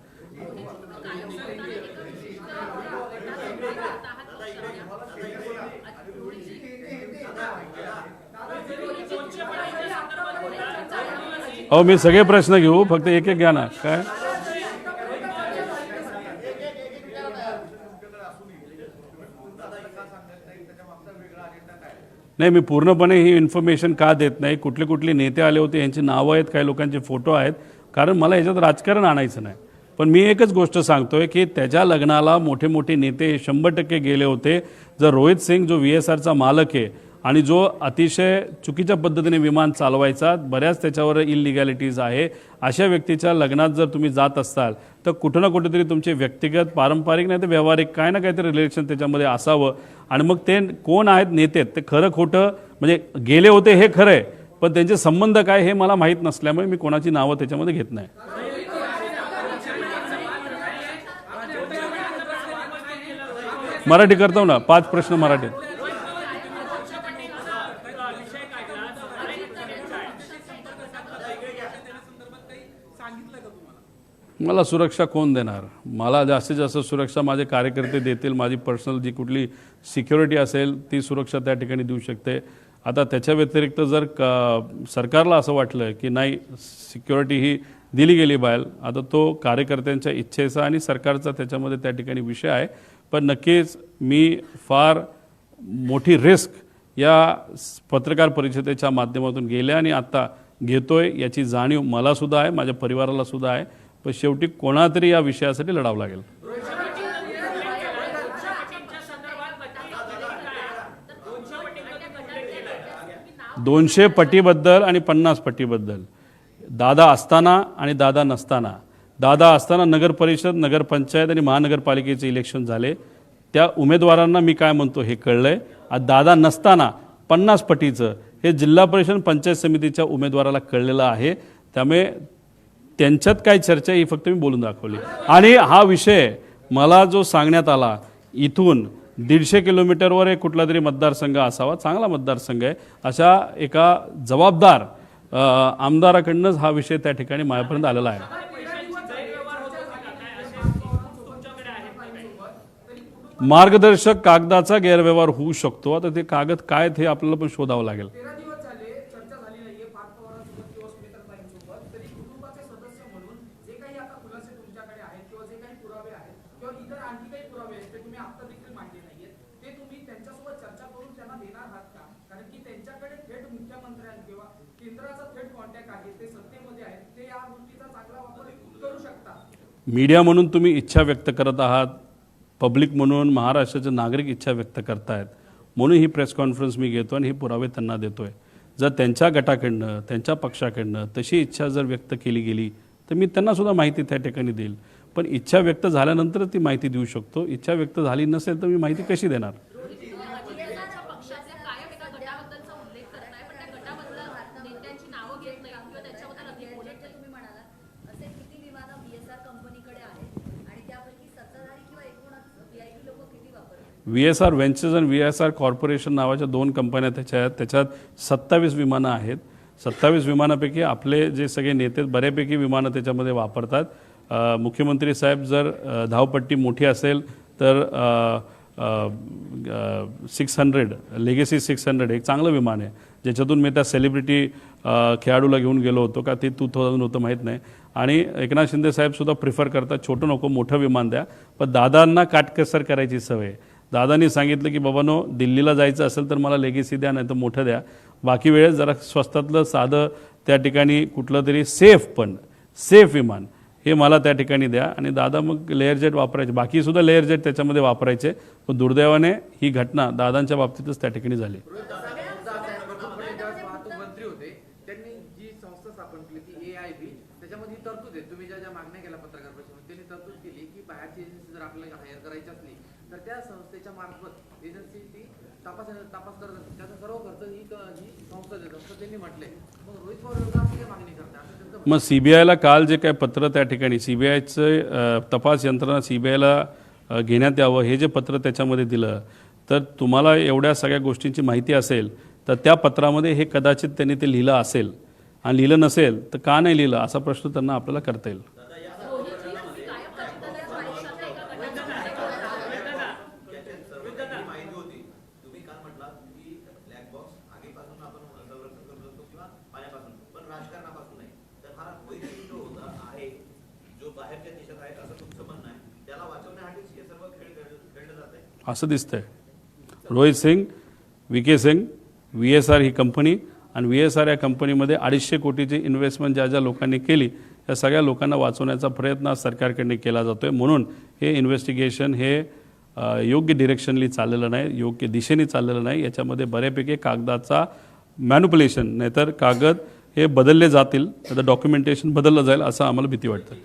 अहो मी सगळे प्रश्न घेऊ, फक्त एक घ्या ना. काय नाही, मी पूर्णपणे ही इन्फॉर्मेशन का देत नाही, कुठले नेते आले होते यांची नावं आहेत, काही लोकांचे फोटो आहेत, कारण मला ह्याच्यात राजकारण आणायचं नाही. पण मी एकच गोष्ट सांगतोय की त्याच्या लग्नाला मोठे नेते 100% गेले होते. जर रोहित सिंग जो VSRचा मालक आहे आणि जो अतिशय चुकीच्या पद्धतीने विमान चालवायचा, बऱ्याच त्याच्यावर इलिगॅलिटीज आहे, अशा व्यक्तीच्या लग्नात जर तुम्ही जात असाल तर कुठं ना कुठेतरी तुमचे व्यक्तिगत, पारंपरिक नाही तर व्यावहारिक काय ना काहीतरी रिलेशन त्याच्यामध्ये असावं. आणि मग ते कोण आहेत नेते ते खरं खोटं म्हणजे गेले होते हे खरं आहे, पण त्यांचे संबंध काय हे मला माहीत नसल्यामुळे मी कोणाची नावं त्याच्यामध्ये घेत नाही. मराठी करतो ना, 5 प्रश्न मराठीत. मला सुरक्षा कोण देणार? मला जास्तीत जास्त सुरक्षा माझे कार्यकर्ते देतील. माझी पर्सनल जी कुठली सिक्युरिटी असेल ती सुरक्षा त्या ठिकाणी देऊ शकते. आता त्याच्या व्यतिरिक्त जर सरकारला असं वाटलं की नाही सिक्युरिटी ही दिली गेली बाहेर, आता तो कार्यकर्त्यांच्या इच्छेचा आणि सरकारचा त्याच्यामध्ये त्या ठिकाणी विषय आहे. पण नक्कीच मी फार मोठी रिस्क या पत्रकार परिषदेच्या माध्यमातून गेल्या आणि आता घेतोय याची जाणीव मला सुद्धा आहे, माझ्या परिवाराला सुद्धा आहे. पण शेवटी कोणातरी या विषयासाठी लढावं लागेल. 200 पटीबद्दल आणि 50 पटीबद्दल दादा असताना आणि दादा नसताना, दादा असताना नगर परिषद, नगरपंचायत आणि महानगरपालिकेचे इलेक्शन झाले. त्या उमेदवारांना मी काय म्हणतो हे कळलंय. आज दादा नसताना 50 पटीचं हे जिल्हा परिषद पंचायत समितीच्या उमेदवाराला कळलेलं आहे. त्यामुळे त्यांच्यात काय चर्चा ही फक्त मी बोलून दाखवली. आणि हा विषय मला जो सांगण्यात आला इथून 150 किलोमीटरवर एक कुठला तरी मतदारसंघ असावा, चांगला मतदारसंघ आहे, अशा एका जबाबदार आमदाराकडूनच हा विषय त्या ठिकाणी माझ्यापर्यंत आलेला आहे. मार्गदर्शक कागदाचा गैरव्यवहार होऊ शकतो. आता ते कागद काय आहेत हे आपल्याला पण शोधावं लागेल. मीडिया म्हणून तुम्ही इच्छा व्यक्त करत आहात, पब्लिक म्हणून महाराष्ट्राचे नागरिक इच्छा व्यक्त करतायत, म्हणून ही प्रेस कॉन्फरन्स मी घेतो आणि हे पुरावे त्यांना देतोय. जर त्यांच्या गटाकडनं त्यांच्या पक्षाकडनं तशी इच्छा जर व्यक्त केली गेली तर मी त्यांना सुद्धा माहिती त्या ठिकाणी देईल. पण इच्छा व्यक्त झाल्यानंतर ती माहिती देऊ शकतो. इच्छा व्यक्त झाली नसेल तर मी माहिती कशी देणार? VSR व्हेंचर्स आणि VSR कॉर्पोरेशन नावाच्या 2 कंपन्या त्याच्यात 27 विमानं आहेत. 27 विमानापैकी आपले जे सगळे नेते बऱ्यापैकी विमानं त्याच्यामध्ये वापरतात. मुख्यमंत्री साहेब जर धावपट्टी मोठी असेल तर 600 लेगेसी 600 एक चांगलं विमान आहे, ज्याच्यातून मी त्या सेलिब्रिटी खेळाडूला घेऊन गेलो होतो का ते 2000 होतं माहीत नाही. आणि एकनाथ शिंदे साहेबसुद्धा प्रिफर करतात छोटं नको मोठं विमान द्या. पण दादांना काटकसर करायची सवय. दादांनी सांगितलं की बाबांनो दिल्लीला जायचं असेल तर मला लेगेसी द्या, नाही तर मोठं द्या. बाकी वेळेस जरा स्वस्तातलं साधं त्या ठिकाणी कुठलं तरी सेफ विमान हे मला त्या ठिकाणी द्या. आणि दादा मग लेअर जेट वापरायचे, बाकीसुद्धा लेअर जेट त्याच्यामध्ये वापरायचे. पण दुर्दैवाने ही घटना दादांच्या बाबतीतच त्या ठिकाणी झाली. मग CBIला काल जे काय पत्र त्या ठिकाणी CBIचं तपास यंत्रणा CBIला घेण्यात यावं हे जे पत्र त्याच्यामध्ये दिलं, तर तुम्हाला एवढ्या सगळ्या गोष्टींची माहिती असेल तर त्या पत्रामध्ये हे कदाचित त्यांनी ते लिहिलं असेल. आणि लिहिलं नसेल तर का नाही लिहिलं असा प्रश्न त्यांना आपल्याला करता येईल. असं दिसतंय. रोहित सिंग, VK सिंग, VSR ही कंपनी आणि VSR या कंपनीमध्ये 250 कोटीची इन्व्हेस्टमेंट ज्या लोकांनी केली त्या सगळ्या लोकांना वाचवण्याचा प्रयत्न सरकारकडे केला जातोय. म्हणून हे इन्व्हेस्टिगेशन हे योग्य डिरेक्शनली चाललेलं नाही, योग्य दिशेने चाललेलं नाही. याच्यामध्ये बऱ्यापैकी कागदाचा मॅन्युप्युलेशन, नाहीतर कागद हे बदलले जातील, आता डॉक्युमेंटेशन बदललं जाईल असं आम्हाला भीती वाटतं.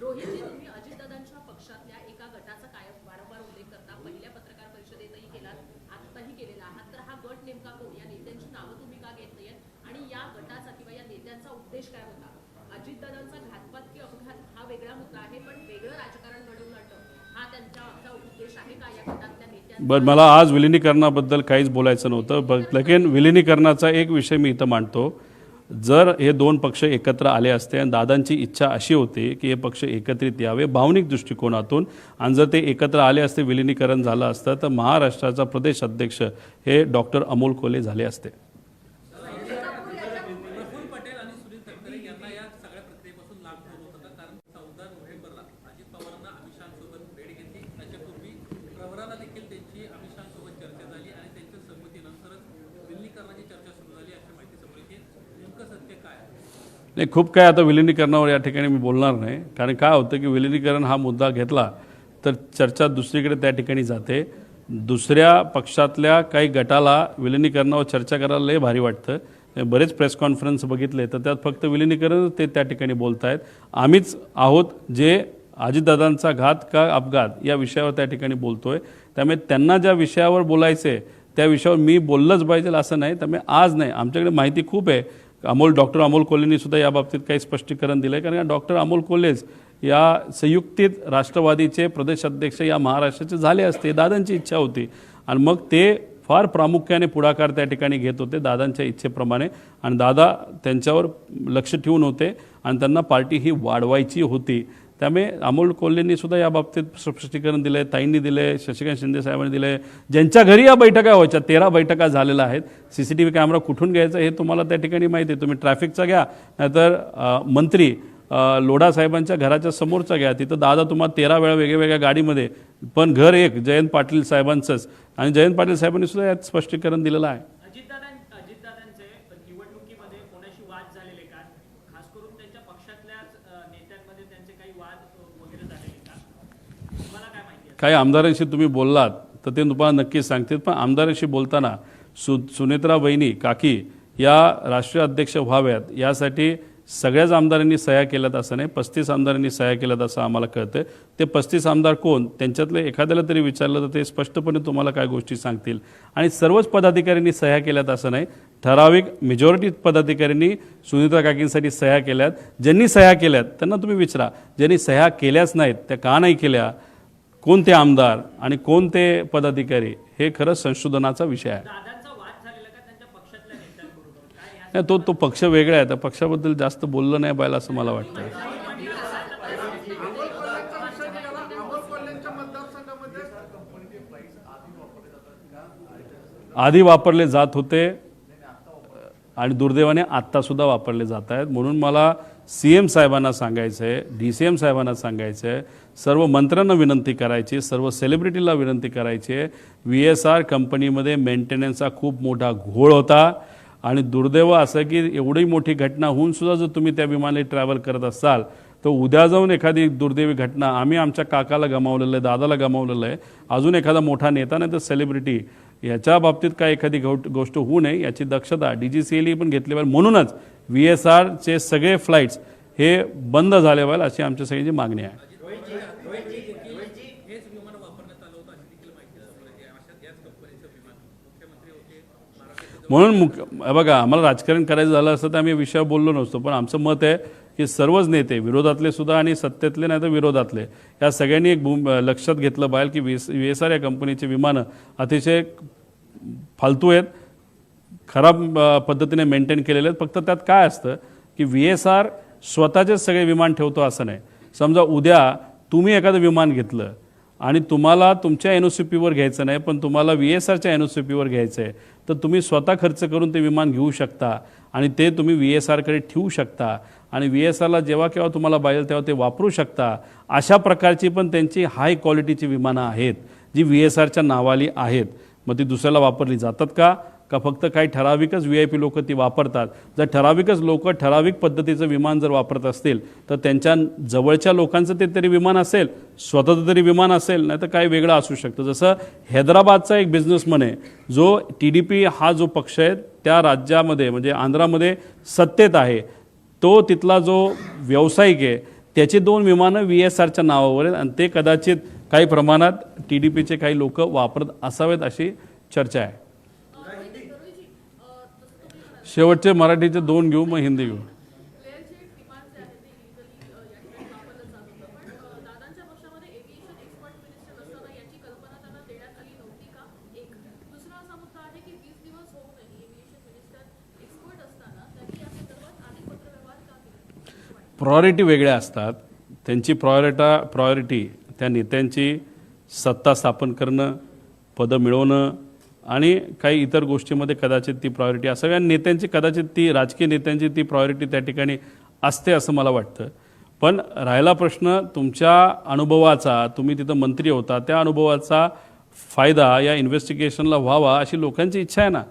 बरं, मला आज विलिनीकरणाबद्दल काहीच बोलायचं नव्हतं. लेकिन विलिनीकरणाचा एक विषय मी इथं मांडतो. जर हे दोन पक्ष एकत्र आले असते आणि दादांची इच्छा अशी होती की हे पक्ष एकत्रित यावे भावनिक दृष्टिकोनातून, आणि जर ते एकत्र आले असते, विलिनीकरण झालं असतं, तर महाराष्ट्राचा प्रदेश अध्यक्ष हे डॉक्टर अमोल कोल्हे झाले असते. नाही, खूप काय आता विलिनीकरणावर या ठिकाणी मी बोलणार नाही, कारण काय होतं की विलिनीकरण हा मुद्दा घेतला तर चर्चा दुसरीकडे त्या ठिकाणी जाते. दुसऱ्या पक्षातल्या काही गटाला विलिनीकरणावर चर्चा करायला लय भारी वाटतं. बरेच प्रेस कॉन्फरन्स बघितले तर त्यात फक्त विलिनीकरण ते त्या ठिकाणी बोलत आहेत. आम्हीच आहोत जे अजितदादांचा घात का अपघात या विषयावर त्या ठिकाणी बोलतोय. त्यामुळे त्यांना ज्या विषयावर बोलायचं आहे त्या विषयावर मी बोललंच पाहिजे असं नाही. त्यामुळे आज नाही, आमच्याकडे माहिती खूप आहे. डॉक्टर अमोल कोल्हेंनी सुद्धा याबाबतीत काही स्पष्टीकरण दिलं आहे, कारण डॉक्टर अमोल कोल्हेच या संयुक्तित राष्ट्रवादीचे प्रदेश अध्यक्ष या महाराष्ट्राचे झाले असते. दादांची इच्छा होती आणि मग ते फार प्रामुख्याने पुढाकार त्या ठिकाणी घेत होते दादांच्या इच्छेप्रमाणे, आणि दादा त्यांच्यावर लक्ष ठेवून होते आणि त्यांना पार्टी ही वाढवायची होती. त्यामुळे अमोल कोल्हेंनी सुद्धा याबाबतीत स्पष्टीकरण दिलं आहे, ताईंनी दिलं आहे, शशिकांत शिंदे साहेबांनी दिलं आहे. ज्यांच्या घरी या बैठका व्हायच्या 13 बैठका झालेल्या आहेत. CCTV कॅमेरा कुठून घ्यायचा हे तुम्हाला त्या ठिकाणी माहिती आहे. तुम्ही ट्रॅफिकचा घ्या, नाहीतर मंत्री लोढा साहेबांच्या घराच्या समोरचा घ्या. तिथं दादा तुम्हाला 13 वेळा वेगवेगळ्या गाडीमध्ये, पण घर एक जयंत पाटील साहेबांचंच, आणि जयंत पाटील साहेबांनी सुद्धा यात स्पष्टीकरण दिलेलं आहे. अजितदादांचे निवडणुकीमध्ये कोणाशी वाद झालेले का, खास करून त्यांच्या पक्षातल्याच नेत्यांमध्ये त्यांचे काही वाद वगैरे झालेले का, तुम्हाला काय माहिती आहे? काही आमदारांशी तुम्ही बोललात तर ते तुम्हाला नक्कीच सांगतील, पण आमदारांशी बोलताना सुनेत्रा वहिनी काकी या राष्ट्रीय अध्यक्ष व्हाव्यात यासाठी सगळ्याच आमदारांनी सह्या केल्यात असं नाही, 35 आमदारांनी सह्या केल्यात असं आम्हाला कळतं. ते 35 आमदार कोण, त्यांच्यातले एखाद्याला तरी विचारलं तर ते स्पष्टपणे तुम्हाला काय गोष्टी सांगतील. आणि सर्वच पदाधिकाऱ्यांनी सह्या केल्यात असं नाही, ठराविक मेजॉरिटी पदाधिकाऱ्यांनी सुनीता काकींसाठी सह्या केल्यात. ज्यांनी सह्या केल्यात त्यांना तुम्ही विचारा, ज्यांनी सह्या केल्याच नाहीत त्या का नाही केल्या, कोणते आमदार आणि कोणते पदाधिकारी, हे खरं संशोधनाचा विषय आहे. नाही, तो पक्ष वेगळा आहे, त्या पक्षाबद्दल जास्त बोललं नाही पाहिजे असं मला वाटतं. आधी वापरले जात होते आणि दुर्दैवाने आत्ता सुद्धा वापरले जात आहेत. म्हणून मला CM साहेबांना सांगायचं आहे, DCM साहेबांना सांगायचं आहे, सर्व मंत्र्यांना विनंती करायची, सर्व सेलिब्रिटीला विनंती करायची आहे. VSR कंपनीमध्ये मेंटेनन्सचा खूप मोठा घोळ होता आणि दुर्दैव असं की एवढी मोठी घटना होऊन सुद्धा जर तुम्ही त्या विमानाने ट्रॅव्हल करत असाल तर उद्या जाऊन एखादी दुर्दैवी घटना, आम्ही आमच्या काकाला गमावलेलं आहे, दादाला गमावलेलं आहे, अजून एखादा मोठा नेता नाही तर सेलिब्रिटी, याच्या बाबतीत काय एखादी गोष्ट होऊ नये याची दक्षता DGCA पण घेतली पाहिजे. म्हणूनच VSRचे सगळे फ्लाईट्स हे बंद झाले पाहिजे अशी आमच्या सगळ्यांची मागणी आहे. म्हणून बघा, आम्हाला राजकारण करायचं झालं असतं तर आम्ही विषयावर बोललो नसतो, पण आमचं मत आहे की सर्वच नेते, विरोधातले सुद्धा आणि सत्तेतले नाही तर विरोधातले, या सगळ्यांनी एक लक्षात घेतलं पाहिजे की VSR या कंपनीचे विमानं अतिशय फालतू आहेत, खराब पद्धतीने मेंटेन केलेले आहेत. फक्त त्यात काय असतं की VSR स्वतःचेच सगळे विमान ठेवतो असं नाही. समजा उद्या तुम्ही एखादं विमान घेतलं आणि तुम्हाला तुमच्या NOCPवर घ्यायचं नाही, पण तुम्हाला VSRच्या NOCPवर घ्यायचं आहे, तर तुम्ही स्वतः खर्च करून ते विमान घेऊ शकता आणि ते तुम्ही VSRकडे ठेवू शकता आणि VSRला जेव्हा केव्हा तुम्हाला पाहिजे तेव्हा ते वापरू शकता. अशा प्रकारची पण त्यांची हाय क्वालिटीची विमानं आहेत जी VSRच्या नावाली आहेत. मग ती दुसऱ्याला वापरली जातात का फक्त काही ठराविकच VIP लोक ती वापरतात? जर ठराविकच लोक ठराविक पद्धतीचं विमान जर वापरत असतील तर त्यांच्या जवळच्या लोकांचं ते तरी विमान असेल, स्वतःचं तरी विमान असेल, नाही तर काही वेगळं असू शकतं. जसं हैदराबादचा एक बिझनेसमन आहे जो TDP हा जो पक्ष आहे त्या राज्यामध्ये म्हणजे आंध्रामध्ये सत्तेत आहे, तो तिथला जो व्यावसायिक आहे त्याची 2 विमानं VSRच्या नावावर आहेत आणि ते कदाचित काही प्रमाणात TDPचे काही लोक वापरत असावेत अशी चर्चा आहे. शेवटचे मराठीचे 2 घेऊ, मग हिंदी घेऊ. प्रायोरिटी वेगळ्या असतात. त्यांची प्रायोरिटी त्या नेत्यांची सत्ता स्थापन करणं, पदं मिळवणं आणि काही इतर गोष्टीमध्ये कदाचित ती प्रायोरिटी सगळ्या नेत्यांची कदाचित ती राजकीय नेत्यांची ती प्रायोरिटी त्या ठिकाणी असते असं मला वाटतं. पण राहिला प्रश्न तुमच्या अनुभवाचा, तुम्ही तिथं मंत्री होता, त्या अनुभवाचा फायदा या इन्व्हेस्टिगेशनला व्हावा अशी लोकांची इच्छा आहे ना.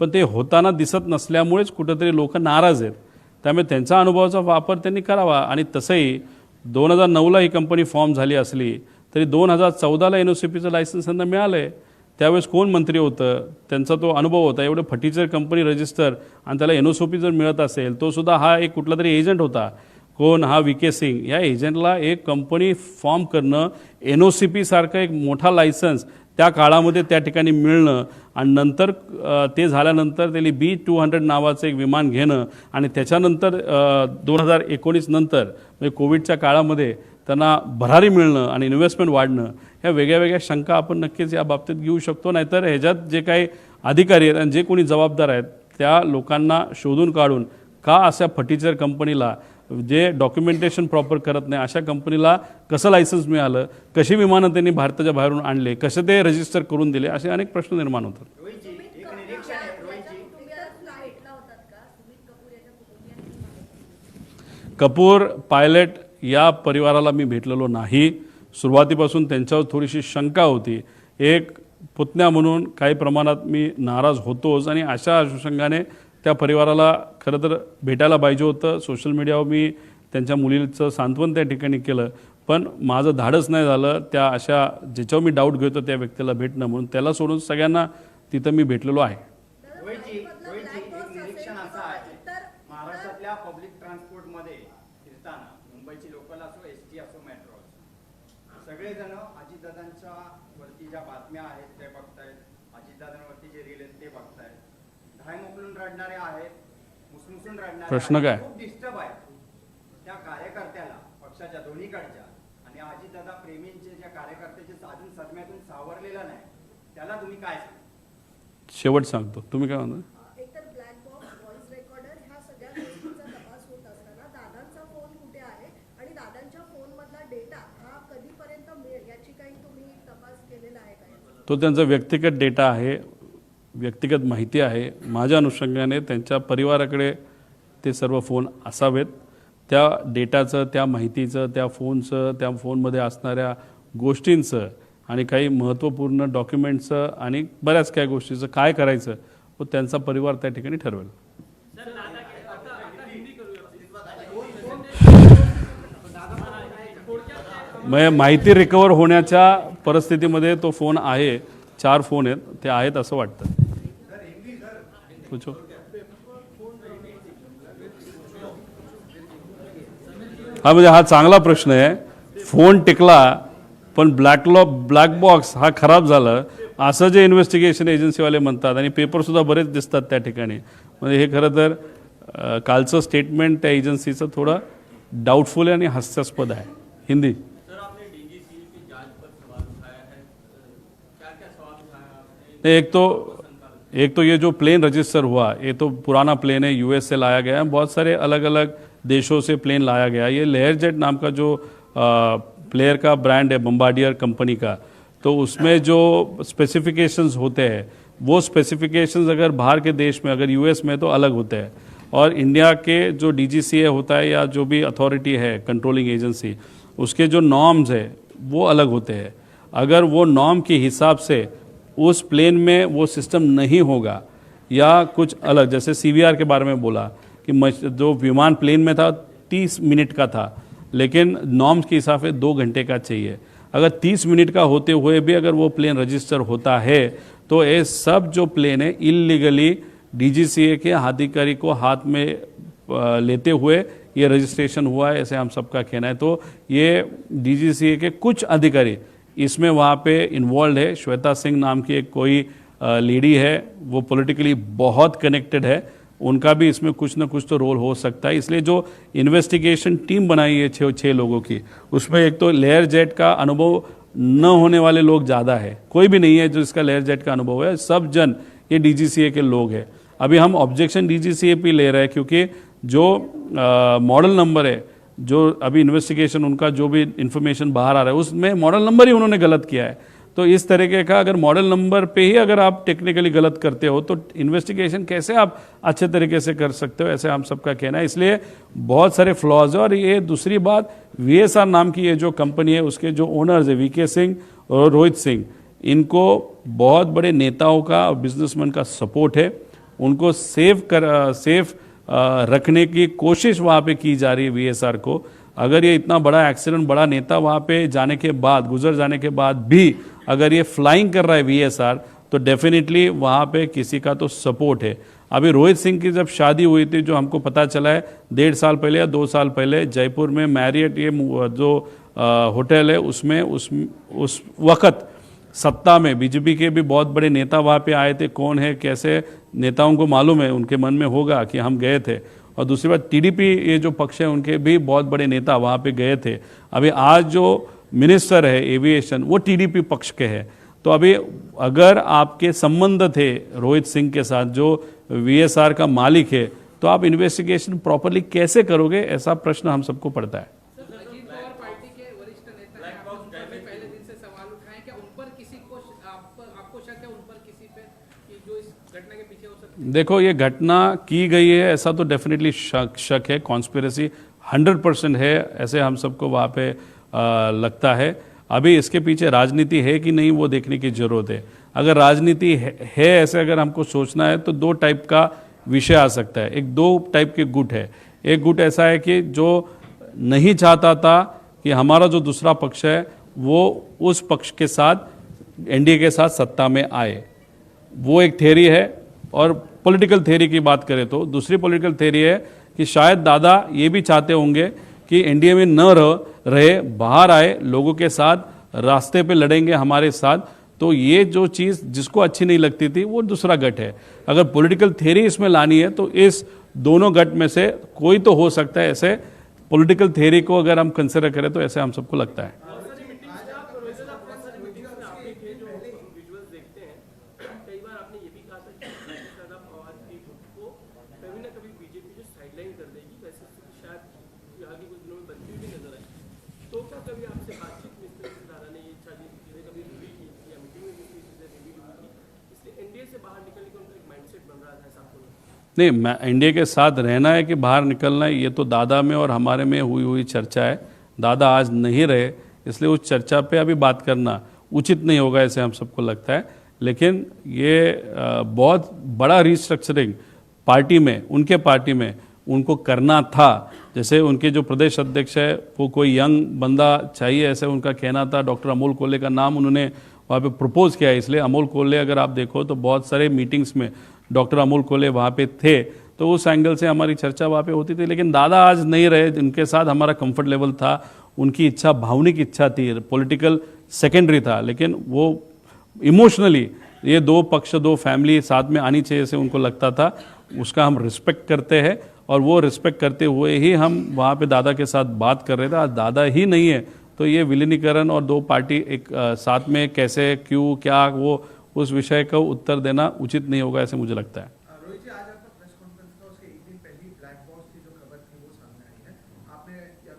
पण ते होताना दिसत नसल्यामुळेच कुठंतरी लोक नाराज आहेत. त्यामुळे त्यांच्या अनुभवाचा वापर त्यांनी करावा. आणि तसंही 2009ला ही कंपनी फॉर्म झाली असली तरी 2014ला NOCPचं लायसन्स त्यांना मिळालं आहे. त्यावेळेस कोण मंत्री होतं, त्यांचा तो अनुभव होता. एवढं फटीचर कंपनी रजिस्टर आणि त्याला NOCP जर मिळत असेल, तो सुद्धा हा एक कुठला तरी एजंट होता. कोण? हा VK सिंग. या एजंटला एक कंपनी फॉर्म करणं, NOCP सारखं एक मोठा लायसन्स त्या काळामध्ये त्या ठिकाणी मिळणं आणि नंतर ते झाल्यानंतर त्यांनी B-200 नावाचं एक विमान घेणं आणि त्याच्यानंतर 2019 नंतर म्हणजे कोविडच्या काळामध्ये त्यांना भरारी मिळणं आणि इन्व्हेस्टमेंट वाढणं, ह्या वेगळ्या वेगळ्या शंका आपण नक्कीच या बाबतीत घेऊ शकतो. नाहीतर ह्याच्यात जे काही अधिकारी आहेत आणि जे कोणी जबाबदार आहेत त्या लोकांना शोधून काढून का अशा फटीचर कंपनीला, जे डॉक्युमेंटेशन प्रॉपर करत नाही अशा कंपनीला कसं लायसन्स मिळालं, कशी विमानं त्यांनी भारताच्या बाहेरून आणले, कसे ते रजिस्टर करून दिले, असे अनेक प्रश्न निर्माण होतात. कपूर पायलट या परिवाराला मी भेटलेलो नाही. सुरुवातीपासून त्यांच्यावर थोडीशी शंका होती. एक पुतण्या म्हणून काही प्रमाणात मी नाराज होतोच आणि अशा अनुषंगाने त्या परिवाराला खरं तर भेटायला पाहिजे होतं. सोशल मीडियावर मी त्यांच्या मुलीचं सांत्वन त्या ठिकाणी केलं, पण माझं धाडस नाही झालं त्या अशा ज्याच्यावर मी डाऊट घेतो त्या व्यक्तीला भेटणं. म्हणून त्याला सोडून सगळ्यांना तिथं मी भेटलेलो आहे. महाराष्ट्रातल्या पब्लिक ट्रान्सपोर्टमध्ये फिरताना मुंबईची लोकल असो, ST असो, मेट्रो, सगळेजण अजितदादांच्या वरती ज्या बातम्या आहेत ते बघतायत, अजितदादांवरती जे रील आहेत ते बघतायत, घाय मोकलून रडणारे आहेत, मुसमुसून रडणारे. प्रश्न काय? खूप डिस्टर्ब आहे त्या कार्यकर्त्याला, पक्षाच्या दोन्हीकडच्या आणि अजितदादा प्रेमींचे ज्या कार्यकर्त्याचे अजून सदम्यातून सावरलेला नाही, त्याला तुम्ही काय सांगा? शेवट सांगतो. तुम्ही काय म्हणता? तो त्यांचा व्यक्तिगत डेटा आहे, व्यक्तिगत माहिती आहे. माझ्या अनुषंगाने त्यांच्या परिवाराकडे ते सर्व फोन असावेत. त्या डेटाचं, त्या माहितीचं, त्या फोनचं, त्या फोनमध्ये असणाऱ्या गोष्टींचं आणि काही महत्त्वपूर्ण डॉक्युमेंटचं आणि बऱ्याच काही गोष्टीचं काय करायचं व त्यांचा परिवार त्या ठिकाणी ठरवेल. मग माहिती रिकवर होण्याच्या परिस्थितीमध्ये तो फोन आहे. 4 फोन आहेत, ते आहेत असं वाटतं. पूछो. हा म्हणजे हा चांगला प्रश्न आहे. फोन टिकला पण ब्लॅक बॉक्स हा खराब झाला असं जे इन्व्हेस्टिगेशन एजन्सीवाले म्हणतात आणि पेपरसुद्धा बरेच दिसतात त्या ठिकाणी. म्हणजे हे खरं तर कालचं स्टेटमेंट त्या एजन्सीचं थोडं डाऊटफुल आहे आणि हास्यास्पद आहे. हिंदी. एक तो ये जो प्लेन रजिस्टर हुआ, ये तो पुराना प्लेन है, US से लाया गया है. बहुत सारे अलग अलग देशों से प्लेन लाया गया. ये लेयर जेट नाम का जो प्लेयर का ब्रांड है बम्बार्डियर कंपनी का, तो उसमें जो स्पेसिफिकेशंस होते हैं वो स्पेसिफिकेशंस अगर बाहर के देश में, अगर US में तो अलग होते हैं. और इंडिया के जो DGCA होता है या जो भी अथॉरिटी है कंट्रोलिंग एजेंसी, उसके जो नॉर्म्स है वो अलग होते हैं. अगर वो नॉर्म के हिसाब से उस प्लेन में वो सिस्टम नहीं होगा या कुछ अलग, जैसे CVR के बारे में बोला कि जो विमान प्लेन में था 30 मिनट का था, लेकिन नॉर्म्स के हिसाब से 2 घंटे का चाहिए. अगर 30 मिनट का होते हुए भी अगर वो प्लेन रजिस्टर होता है तो ये सब जो प्लेन है इलीगली DGCA के अधिकारी को हाथ में लेते हुए ये रजिस्ट्रेशन हुआ है, ऐसे हम सबका कहना है. तो ये DGCA के कुछ अधिकारी इसमें वहाँ पे इन्वॉल्व है. श्वेता सिंह नाम की एक कोई लेडी है, वो पॉलिटिकली बहुत कनेक्टेड है, उनका भी इसमें कुछ ना कुछ तो रोल हो सकता है. इसलिए जो इन्वेस्टिगेशन टीम बनाई है 6 लोगों की, उसमें एक तो लेयर जेट का अनुभव न होने वाले लोग ज़्यादा है. कोई भी नहीं है जो इसका लेयर जेट का अनुभव है. सब जन ये DGCA के लोग हैं. अभी हम ऑब्जेक्शन DGCA पे ले रहे हैं क्योंकि जो मॉडल नंबर है जो अभी इन्वेस्टिगेशन उनका जो भी इंफॉर्मेशन बाहर आ रहा है उसमें मॉडल नंबर ही उन्होंने गलत किया है। तो इस तरीके का अगर मॉडल नंबर पे ही अगर आप टेक्निकली गलत करते हो तो इन्वेस्टिगेशन कैसे आप अच्छे तरीके से कर सकते हो, ऐसे हम सबका कहना है। इसलिए बहुत सारे फ्लॉज है। और ये दूसरी बात, VSR नाम की ये जो कंपनी है उसके जो ओनर्स है VK सिंह और रोहित सिंह, इनको बहुत बड़े नेताओं का और बिजनेसमैन का सपोर्ट है। उनको सेफ रखने की कोशिश वहाँ पे की जा रही है VSR को। अगर ये इतना बड़ा एक्सीडेंट, बड़ा नेता वहाँ पे जाने के बाद, गुजर जाने के बाद भी अगर ये फ्लाइंग कर रहा है VSR, तो डेफिनेटली वहाँ पे किसी का तो सपोर्ट है। अभी रोहित सिंह की जब शादी हुई थी, जो हमको पता चला है 1.5 साल पहले या 2 साल पहले जयपुर में मैरियट ये जो होटल है उसमें उस वक्त सत्ता में बीजेपी के भी बहुत बड़े नेता वहाँ पे आए थे। कौन है कैसे, नेताओं को मालूम है, उनके मन में होगा कि हम गए थे। और दूसरी बात, TDP ये जो पक्ष है उनके भी बहुत बड़े नेता वहाँ पे गए थे। अभी आज जो मिनिस्टर है एविएशन वो TDP पक्ष के हैं। तो अभी अगर आपके संबंध थे रोहित सिंह के साथ जो VSR का मालिक है, तो आप इन्वेस्टिगेशन प्रॉपरली कैसे करोगे, ऐसा प्रश्न हम सबको पड़ता है। अजीत पवार पार्टी के वरिष्ठ नेता हैं, आप उन पर भी पहले दिन से सवाल उठाए, क्या उन पर किसी को आपको शक है उन पर किसी पे कि जो इस घटना के पीछे हो सकता है? देखो, ये घटना की गई है ऐसा तो डेफिनेटली शक है, कॉन्स्पिरेसी 100% है, ऐसे हम सबको वहाँ पे लगता है। अभी इसके पीछे राजनीति है कि नहीं वो देखने की जरूरत है। अगर राजनीति है ऐसे अगर हमको सोचना है तो 2 टाइप का विषय आ सकता है। एक 2 टाइप के गुट है। एक गुट ऐसा है कि जो नहीं चाहता था कि हमारा जो दूसरा पक्ष है वो उस पक्ष के साथ NDA के साथ सत्ता में आए, वो एक थ्योरी है। और पॉलिटिकल थ्योरी की बात करें तो दूसरी पॉलिटिकल थ्योरी है कि शायद दादा ये भी चाहते होंगे कि NDA में न रहे, बाहर आए, लोगों के साथ रास्ते पे लड़ेंगे हमारे साथ। तो ये जो चीज़ जिसको अच्छी नहीं लगती थी वो दूसरा गट है। अगर पॉलिटिकल थ्योरी इसमें लानी है तो इस दोनों गट में से कोई तो हो सकता है। ऐसे पॉलिटिकल थ्योरी को अगर हम कंसिडर करें तो ऐसे हम सबको लगता है। नहीं, NDA के साथ रहना है कि बाहर निकलना है, ये तो दादा में और हमारे में हुई चर्चा है। दादा आज नहीं रहे, इसलिए उस चर्चा पे अभी बात करना उचित नहीं होगा, ऐसे हम सबको लगता है। लेकिन ये बहुत बड़ा रिस्ट्रक्चरिंग पार्टी में, उनके पार्टी में उनको करना था। जैसे उनके जो प्रदेश अध्यक्ष है वो कोई यंग बंदा चाहिए, ऐसे उनका कहना था। डॉक्टर अमोल कोल्ले का नाम उन्होंने वहाँ पे प्रपोज किया। इसलिए अमोल कोल्ले अगर आप देखो तो बहुत सारे मीटिंग्स में डॉक्टर अमोल कोल्ले वहाँ पे थे, तो उस एंगल से हमारी चर्चा वहाँ पे होती थी। लेकिन दादा आज नहीं रहे, उनके साथ हमारा कंफर्ट लेवल था, उनकी इच्छा भावनिक इच्छा थी, पॉलिटिकल सेकेंडरी था। लेकिन वो इमोशनली ये 2 पक्ष 2 फैमिली साथ में आनी चाहिए ऐसे उनको लगता था। उसका हम रिस्पेक्ट करते हैं और वो रिस्पेक्ट करते हुए ही हम वहाँ पे दादा के साथ बात कर रहे थे। आज दादा ही नहीं है तो ये विलीनीकरण और 2 पार्टी एक साथ में कैसे, क्यों, क्या, वो उस विषय का उत्तर देना उचित नहीं होगा, ऐसे मुझे लगता है। रोहित जी, आज आपका प्रेस कॉन्फ्रेंस था, उसके एक दिन पहले ब्लैक बॉक्स की जो खबर थी वो सामने आई है। आपने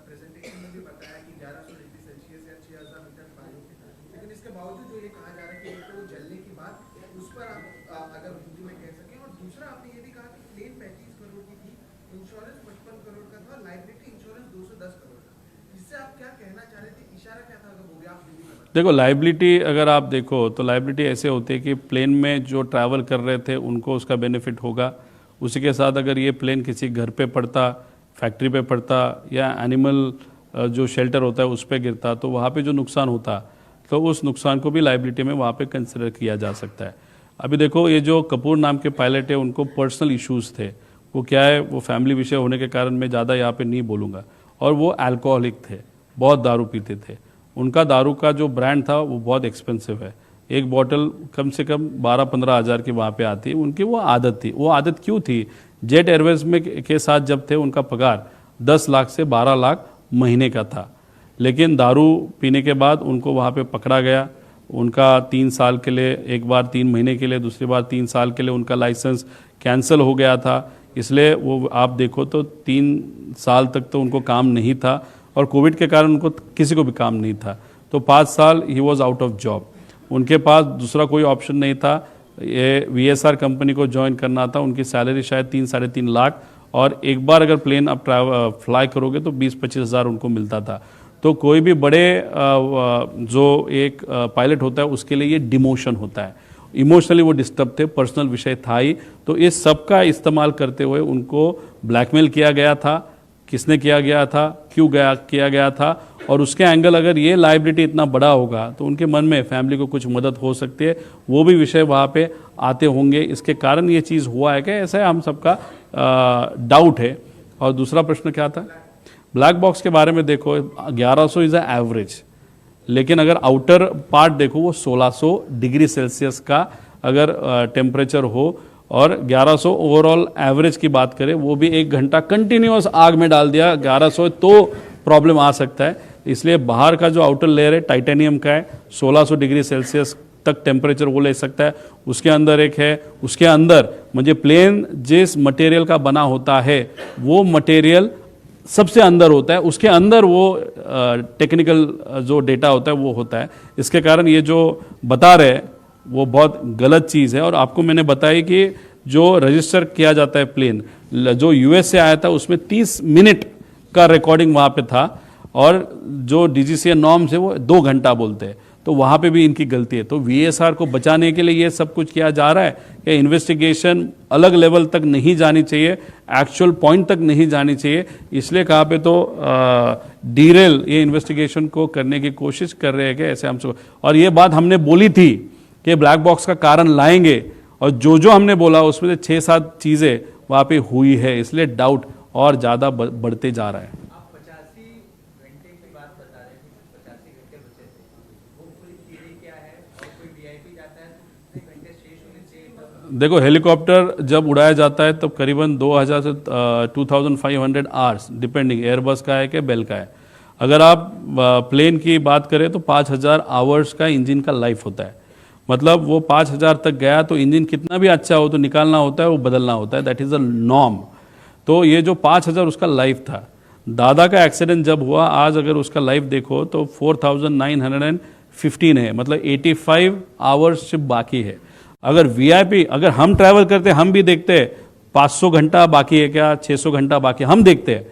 प्रेजेंटेशन में भी बताया कि 1100 डिग्री सेल्सियस या 6000 मीटर वायु थी, लेकिन इसके बावजूद जो ये कहा जा रहा है कि एक तो वो जलने की बात, उस पर आप अगर हिंदी में कह सकें, और दूसरा आपने ये भी कहा कि क्लेम 35 करोड़ की थी, इंश्योरेंस 55 करोड़ का था, लाइबिलिटी इंश्योरेंस 210 करोड़ का। इससे आप क्या कहना चाह रहे थे, इशारा क्या था, अगर वो भी आप हिंदी में? देखो, लाइबिलिटी अगर आप देखो तो लाइबिलिटी ऐसे होती है कि प्लेन में जो ट्रैवल कर रहे थे उनको उसका बेनिफिट होगा। उसी के साथ अगर ये प्लेन किसी घर पे पड़ता, फैक्ट्री पे पड़ता या एनिमल जो शेल्टर होता है उस पर गिरता, तो वहाँ पे जो नुकसान होता तो उस नुकसान को भी लाइबिलिटी में वहाँ पे कंसिडर किया जा सकता है। अभी देखो, ये जो कपूर नाम के पायलट है उनको पर्सनल इश्यूज़ थे। वो क्या है, वो फैमिली विषय होने के कारण मैं ज़्यादा यहाँ पे नहीं बोलूँगा। और वो अल्कोहलिक थे, बहुत दारू पीते थे। उनका दारू का जो ब्रांड था वो बहुत एक्सपेंसिव है। एक बॉटल कम से कम 12-15 हज़ार की वहाँ पे आती है। उनकी वो आदत थी। वो आदत क्यों थी? जेट एयरवेज में के साथ जब थे उनका पगार 10 लाख से 12 लाख महीने का था। लेकिन दारू पीने के बाद उनको वहाँ पे पकड़ा गया। उनका 3 साल के लिए, एक बार 3 महीने के लिए, दूसरी बार 3 साल के लिए उनका लाइसेंस कैंसिल हो गया था। इसलिए वो आप देखो तो 3 साल तक तो उनको काम नहीं था और कोविड के कारण उनको किसी को भी काम नहीं था, तो 5 साल he was out of job. उनके पास दूसरा कोई ऑप्शन नहीं था, ये VSR कंपनी को ज्वाइन करना था। उनकी सैलरी शायद 3-3.5 लाख, और एक बार अगर प्लेन आप फ्लाई करोगे तो 20-25 हज़ार उनको मिलता था। तो कोई भी बड़े जो एक पायलट होता है उसके लिए ये डिमोशन होता है। इमोशनली वो डिस्टर्ब थे, पर्सनल विषय था ही, तो इस सब का इस्तेमाल करते हुए उनको ब्लैकमेल किया गया था। किसने किया गया था, क्यों किया गया था, और उसके एंगल अगर ये लाइबिलिटी इतना बड़ा होगा तो उनके मन में फैमिली को कुछ मदद हो सकती है, वो भी विषय वहाँ पे आते होंगे। इसके कारण ये चीज़ हुआ है कि ऐसा हम सबका डाउट है। और दूसरा प्रश्न क्या था, ब्लैक बॉक्स के बारे में देखो 1100 इज़ अ एवरेज, लेकिन अगर आउटर पार्ट देखो वो 1600 डिग्री सेल्सियस का अगर टेम्परेचर हो, और 1100 ओवरऑल एवरेज की बात करें, वो भी 1 घंटा कंटिन्यूअस आग में डाल दिया 1100, तो प्रॉब्लम आ सकता है। इसलिए बाहर का जो आउटर लेयर है टाइटेनियम का है, 1600 डिग्री सेल्सियस तक टेम्परेचर वो ले सकता है। उसके अंदर एक है, उसके अंदर मुझे प्लेन जिस मटेरियल का बना होता है वो मटेरियल सबसे अंदर होता है, उसके अंदर वो टेक्निकल जो डेटा होता है वो होता है। इसके कारण ये जो बता रहे हैं वो बहुत गलत चीज़ है। और आपको मैंने बताई कि जो रजिस्टर किया जाता है प्लेन, जो US से आया था उसमें 30 मिनट का रिकॉर्डिंग वहाँ पे था, और जो DGCA नॉर्म्स है वो 2 घंटा बोलते हैं, तो वहाँ पे भी इनकी गलती है। तो VSR को बचाने के लिए ये सब कुछ किया जा रहा है कि इन्वेस्टिगेशन अलग लेवल तक नहीं जानी चाहिए, एक्चुअल पॉइंट तक नहीं जानी चाहिए। इसलिए कहाँ पे तो डीरेल ये इन्वेस्टिगेशन को करने की कोशिश कर रहे हैं कि ऐसे हम सब, और ये बात हमने बोली थी कि ब्लैक बॉक्स का कारण लाएंगे, और जो हमने बोला उसमें से 6-7 चीज़ें वहाँ पे हुई है, इसलिए डाउट और ज़्यादा बढ़ते जा रहा है। आप 85 घंटे की बात बता रहे हैं कि 85 घंटे बचे थे, वो पूरी थियरी क्या है, और कोई VIP जाता है तो कितने घंटे शेष होने चाहिए? देखो, हेलीकॉप्टर जब उड़ाया जाता है तब करीबन 2000 से 2500 आवर्स, डिपेंडिंग एयरबस का है कि बेल का है। अगर आप प्लेन की बात करें तो 5000 आवर्स का इंजन का लाइफ होता है। मतलब वो 5000 तक गया तो इंजन कितना भी अच्छा हो तो निकालना होता है, वो बदलना होता है, दैट इज़ अ नॉर्म। तो ये जो 5000 उसका लाइफ था। दादा का एक्सीडेंट जब हुआ, आज अगर उसका लाइफ देखो तो 4915 है, मतलब 85 आवर्स बाकी है। अगर VIP, अगर हम ट्रैवल करते हम भी देखते 500 घंटा बाकी है क्या, 600 घंटा बाकी, हम देखते हैं।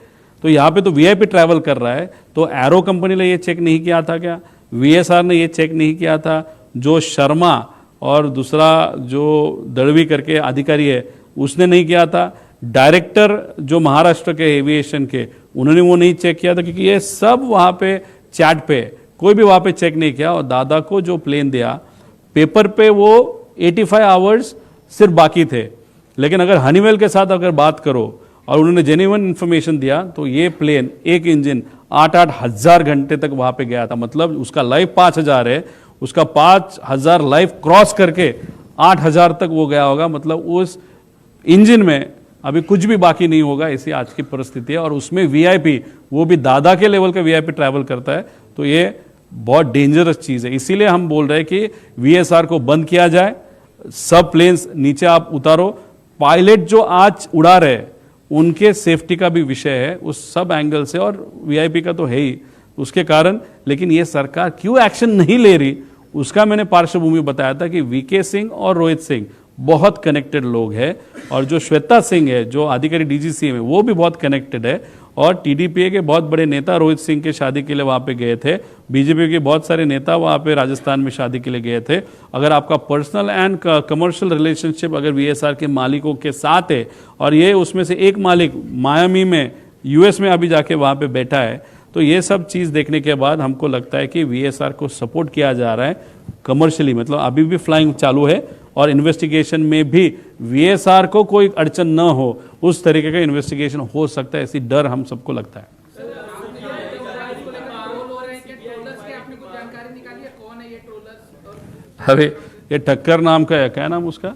तो यहाँ पे तो VIP ट्रैवल कर रहा है, तो एरो कंपनी ने ये चेक नहीं किया था क्या, VSR ने ये चेक नहीं किया था, जो शर्मा और दूसरा जो दड़वी करके अधिकारी है उसने नहीं किया था, डायरेक्टर जो महाराष्ट्र के एविएशन के उन्होंने वो नहीं चेक किया था, क्योंकि ये सब वहाँ पे चैट पे, कोई भी वहाँ पे चेक नहीं किया। और दादा को जो प्लेन दिया पेपर पे वो 85 आवर्स सिर्फ बाकी थे, लेकिन अगर हनीवेल के साथ अगर बात करो और उन्होंने जेन्युइन इन्फॉर्मेशन दिया तो ये प्लेन एक इंजन 8-8 हज़ार घंटे तक वहाँ पे गया था। मतलब उसका लाइफ 5000 है, उसका 5000 लाइफ क्रॉस करके 8000 तक वो गया होगा। मतलब उस इंजन में अभी कुछ भी बाकी नहीं होगा, ऐसी आज की परिस्थिति है। और उसमें VIP, वो भी दादा के लेवल का VIP ट्रैवल करता है, तो ये बहुत डेंजरस चीज़ है। इसीलिए हम बोल रहे हैं कि VSR को बंद किया जाए, सब प्लेन्स नीचे आप उतारो। पायलट जो आज उड़ा रहे उनके सेफ्टी का भी विषय है उस सब एंगल से, और VIP का तो है ही उसके कारण। लेकिन ये सरकार क्यों एक्शन नहीं ले रही, उसका मैंने पार्श्वभूमि बताया था कि VK सिंह और रोहित सिंह बहुत कनेक्टेड लोग हैं, और जो श्वेता सिंह है जो अधिकारी DGCA में, वो भी बहुत कनेक्टेड है। और TDPA के बहुत बड़े नेता रोहित सिंह के शादी के लिए वहाँ पे गए थे, BJP के बहुत सारे नेता वहाँ पे राजस्थान में शादी के लिए गए थे। अगर आपका पर्सनल एंड कमर्शियल रिलेशनशिप अगर VSR के मालिकों के साथ है, और ये उसमें से एक मालिक मायामी में US में अभी जाके वहाँ पे बैठा है, तो ये सब चीज़ देखने के बाद हमको लगता है कि VSR को सपोर्ट किया जा रहा है कमर्शियली। मतलब अभी भी फ्लाइंग चालू है, और इन्वेस्टिगेशन में भी VSR को कोई अड़चन न हो उस तरीके का इन्वेस्टिगेशन हो सकता है, ऐसी डर हम सबको लगता है। अरे ये ठक्कर नाम का है, क्या नाम उसका,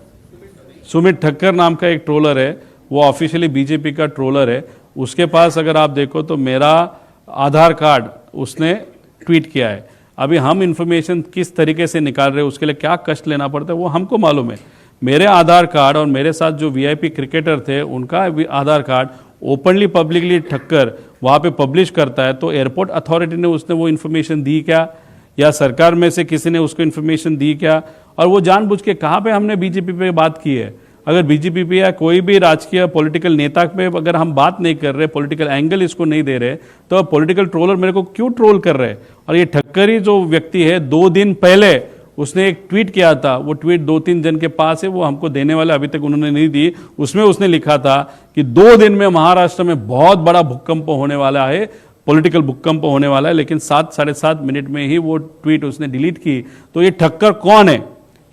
सुमित ठक्कर नाम का एक ट्रोलर है, वो ऑफिशियली BJP का ट्रोलर है। उसके पास अगर आप देखो तो मेरा आधार कार्ड उसने ट्वीट किया है। अभी हम इंफॉर्मेशन किस तरीके से निकाल रहे हैं, उसके लिए क्या कष्ट लेना पड़ता है वो हमको मालूम है। मेरे आधार कार्ड और मेरे साथ जो वीआईपी क्रिकेटर थे उनका भी आधार कार्ड ओपनली पब्लिकली ठक्कर वहाँ पे पब्लिश करता है, तो एयरपोर्ट अथॉरिटी ने उसने वो इन्फॉर्मेशन दी क्या, या सरकार में से किसी ने उसको इन्फॉर्मेशन दी क्या, और वो जानबूझ के कहाँ पे हमने बीजेपी पे बात की है। अगर बीजेपी पे या कोई भी राजकीय पॉलिटिकल नेता पे अगर हम बात नहीं कर रहे, पॉलिटिकल एंगल इसको नहीं दे रहे, तो पॉलिटिकल ट्रोलर मेरे को क्यों ट्रोल कर रहे हैं। और ये ठक्कर ही जो व्यक्ति है 2 दिन पहले उसने एक ट्वीट किया था, वो ट्वीट 2-3 जन के पास है, वो हमको देने वाले अभी तक उन्होंने नहीं दी। उसमें उसने लिखा था कि 2 दिन में महाराष्ट्र में बहुत बड़ा भूकंप होने वाला है, पॉलिटिकल भूकंप होने वाला है, लेकिन 7-7.5 मिनट में ही वो ट्वीट उसने डिलीट की। तो ये ठक्कर कौन है?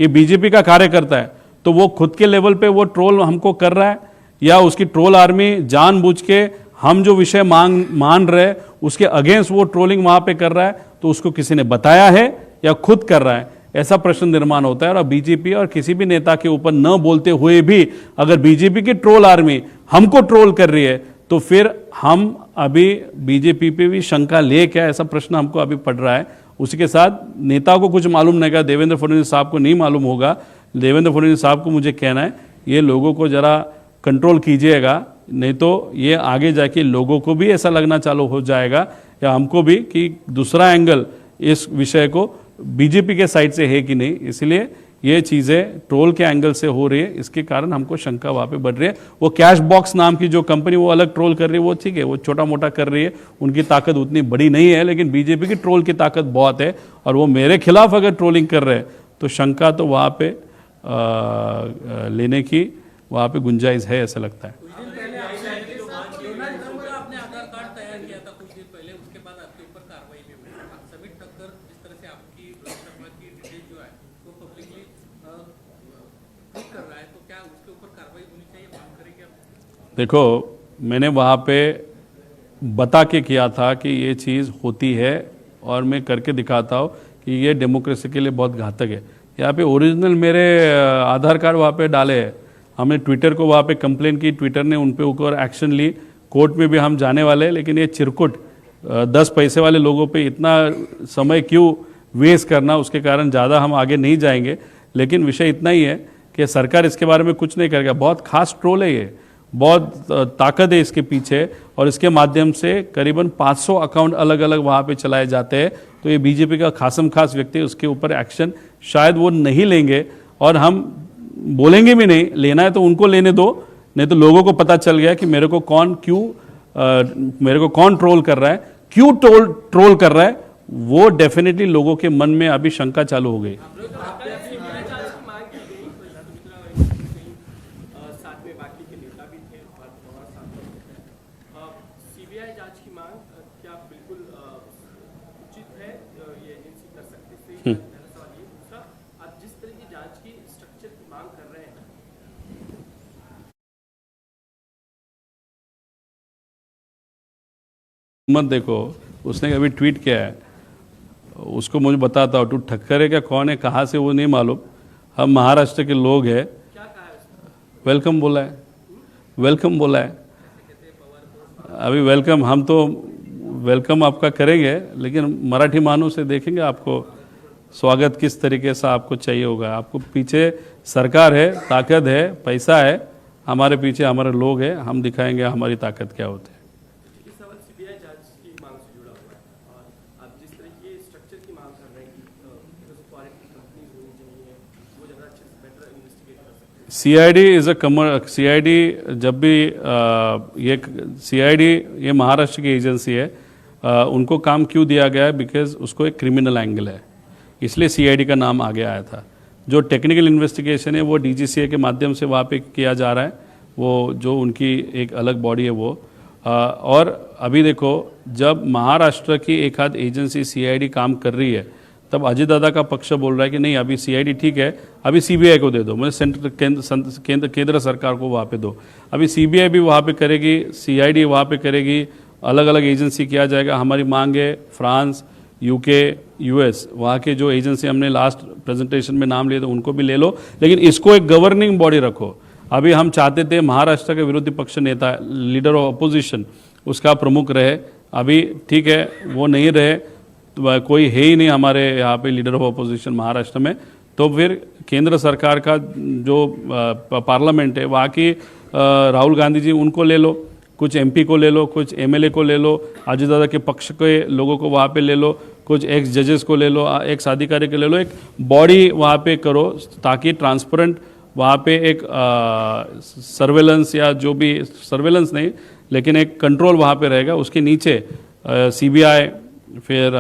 ये बीजेपी का कार्यकर्ता है। तो वो खुद के लेवल पे वो ट्रोल हमको कर रहा है, या उसकी ट्रोल आर्मी जानबूझ के हम जो विषय मान रहे हैं उसके अगेंस्ट वो ट्रोलिंग वहां पे कर रहा है, तो उसको किसी ने बताया है या खुद कर रहा है, ऐसा प्रश्न निर्माण होता है। और बीजेपी और किसी भी नेता के ऊपर न बोलते हुए भी अगर बीजेपी की ट्रोल आर्मी हमको ट्रोल कर रही है, तो फिर हम अभी बीजेपी पे भी शंका ले क्या, ऐसा प्रश्न हमको अभी पड़ रहा है। उसी के साथ नेता को कुछ मालूम नहीं, देवेंद्र फडणवीस साहब को नहीं मालूम होगा। देवेंद्र फडणवीस साहब को मुझे कहना है, ये लोगों को जरा कंट्रोल कीजिएगा, नहीं तो ये आगे जाके लोगों को भी ऐसा लगना चालू हो जाएगा, या हमको भी, कि दूसरा एंगल इस विषय को बीजेपी के साइड से है कि नहीं। इसलिए ये चीज़ें ट्रोल के एंगल से हो रही है, इसके कारण हमको शंका वहाँ पे बढ़ रही है। वो कैश बॉक्स नाम की जो कंपनी वो अलग ट्रोल कर रही है, वो ठीक है, वो छोटा मोटा कर रही है, उनकी ताकत उतनी बड़ी नहीं है, लेकिन बीजेपी की ट्रोल की ताकत बहुत है। और वो मेरे खिलाफ अगर ट्रोलिंग कर रहे हैं तो शंका तो वहाँ पे लेने की वहाँ पे गुंजाइश है, ऐसा लगता है। डोनाल्ड ट्रंप का आपने आधार कार्ड तैयार किया था कुछ दिन पहले, उसके बाद आपके ऊपर कार्रवाई भी हुई। समीर ठक्कर जिस तरह से आपकी रोहित शर्मा की डिटेल जो है वो पब्लिकली ट्वीट कर रहा है, तो क्या उसके ऊपर कार्रवाई होनी चाहिए, मांग करेंगे आप? देखो, मैंने वहाँ पे बता के किया था कि ये चीज़ होती है, और मैं करके दिखाता हूँ कि ये डेमोक्रेसी के लिए बहुत घातक है। यहाँ पे ओरिजिनल मेरे आधार कार्ड वहाँ पे डाले हैं, हमने ट्विटर को वहाँ पे कंप्लेन की, ट्विटर ने उन पे ऊपर एक्शन ली, कोर्ट में भी हम जाने वाले हैं। लेकिन ये चिरकुट 10 पैसे वाले लोगों पे इतना समय क्यों वेस्ट करना, उसके कारण ज़्यादा हम आगे नहीं जाएंगे। लेकिन विषय इतना ही है कि सरकार इसके बारे में कुछ नहीं करेगा। बहुत खास ट्रोल है ये, बहुत ताकत है इसके पीछे, और इसके माध्यम से करीबन 500 अकाउंट अलग अलग वहाँ पे चलाए जाते हैं। तो ये बीजेपी का खासम खास व्यक्ति, उसके ऊपर एक्शन शायद वो नहीं लेंगे, और हम बोलेंगे भी नहीं। लेना है तो उनको लेने दो, नहीं तो लोगों को पता चल गया कि मेरे को कौन ट्रोल कर रहा है, क्यों ट्रोल कर रहा है, वो डेफिनेटली लोगों के मन में अभी शंका चालू हो गई। साथ में बाकी के नेता भी थे, सीबीआई जांच की मांग क्या बिल्कुल उचित है, ये एजेंसी कर सकती है? पहला सवाल ये। दूसरा, आप जिस तरह की जांच की स्ट्रक्चर की मांग कर रहे हैं, मत देखो, उसने अभी ट्वीट किया है, उसको मुझे बताता हूँ, तू ठक्कर है क्या, कौन है, कहाँ से, वो नहीं मालूम। हम महाराष्ट्र के लोग हैं। क्या कहा है उसने? वेलकम बोला है, वेलकम बोला है। अभी वेलकम, हम तो वेलकम आपका करेंगे, लेकिन मराठी मानू से देखेंगे आपको स्वागत किस तरीके से आपको चाहिए होगा। आपको पीछे सरकार है, ताकत है, पैसा है, हमारे पीछे हमारे लोग हैं, हम दिखाएंगे हमारी ताकत क्या होती है। ये सवाल सीबीआई जांच की मांग से जुड़ा हुआ है, और आप जिस तरह की स्ट्रक्चर की मांग कर रहे हैं कि फॉरेन की कंपनीज होनी चाहिए, वो ज़्यादा अच्छे से बेटर इन्वेस्टिगेट कर सकते हैं। सीआईडी जब भी ये सीआईडी ये महाराष्ट्र की एजेंसी है, उनको काम क्यों दिया गया है, बिकॉज उसको एक क्रिमिनल एंगल है, इसलिए सीआईडी का नाम आगे आया था। जो टेक्निकल इन्वेस्टिगेशन है वो डीजीसीए के माध्यम से वहाँ पे किया जा रहा है, वो जो उनकी एक अलग बॉडी है वो। और अभी देखो, जब महाराष्ट्र की एक आध एजेंसी सीआईडी काम कर रही है, तब अजय दादा का पक्ष बोल रहा है कि नहीं, अभी सीआईडी ठीक है, अभी सीबीआई को दे दो, मतलब सेंट्रल केंद्र सरकार को वहाँ पे दो। अभी सीबीआई भी वहाँ पे करेगी, सीआईडी वहाँ पे करेगी, अलग अलग एजेंसी किया जाएगा। हमारी मांग है फ्रांस, यूके, यूएस, वहाँ के जो एजेंसी हमने लास्ट प्रेजेंटेशन में नाम लिए थे उनको भी ले लो, लेकिन इसको एक गवर्निंग बॉडी रखो। अभी हम चाहते थे महाराष्ट्र के विरोधी पक्ष नेता, लीडर ऑफ अपोजिशन, उसका प्रमुख रहे, अभी ठीक है वो नहीं रहे, तो कोई है ही नहीं हमारे यहाँ पे लीडर ऑफ अपोजिशन महाराष्ट्र में, तो फिर केंद्र सरकार का जो पार्लियामेंट है वहाँ की राहुल गांधी जी उनको ले लो, कुछ एमपी को ले लो, कुछ एमएलए को ले लो, अजीत दादा के पक्ष के लोगों को वहाँ पे ले लो, कुछ एक्स जजेस को ले लो, एक्स अधिकारी को ले लो, एक बॉडी वहाँ पे करो ताकि ट्रांसपेरेंट वहाँ पे एक सर्वेलेंस या जो भी सर्वेलेंस नहीं लेकिन एक कंट्रोल वहाँ पे रहेगा। उसके नीचे सीबीआई, फिर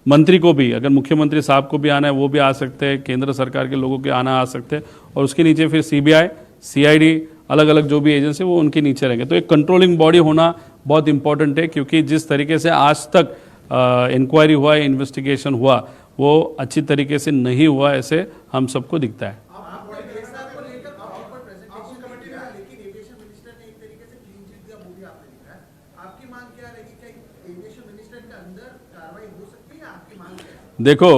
मंत्री को भी, अगर मुख्यमंत्री साहब को भी आना है वो भी आ सकते हैं, केंद्र सरकार के लोगों के आना आ सकते हैं, और उसके नीचे फिर सीबीआई, सीआईडी, अलग अलग जो भी एजेंसी वो उनके नीचे रहेंगे। तो एक कंट्रोलिंग बॉडी होना बहुत इंपॉर्टेंट है, क्योंकि जिस तरीके से आज तक इंक्वायरी हुआ, इन्वेस्टिगेशन हुआ, वो अच्छी तरीके से नहीं हुआ ऐसे हम सबको दिखता है। देखो,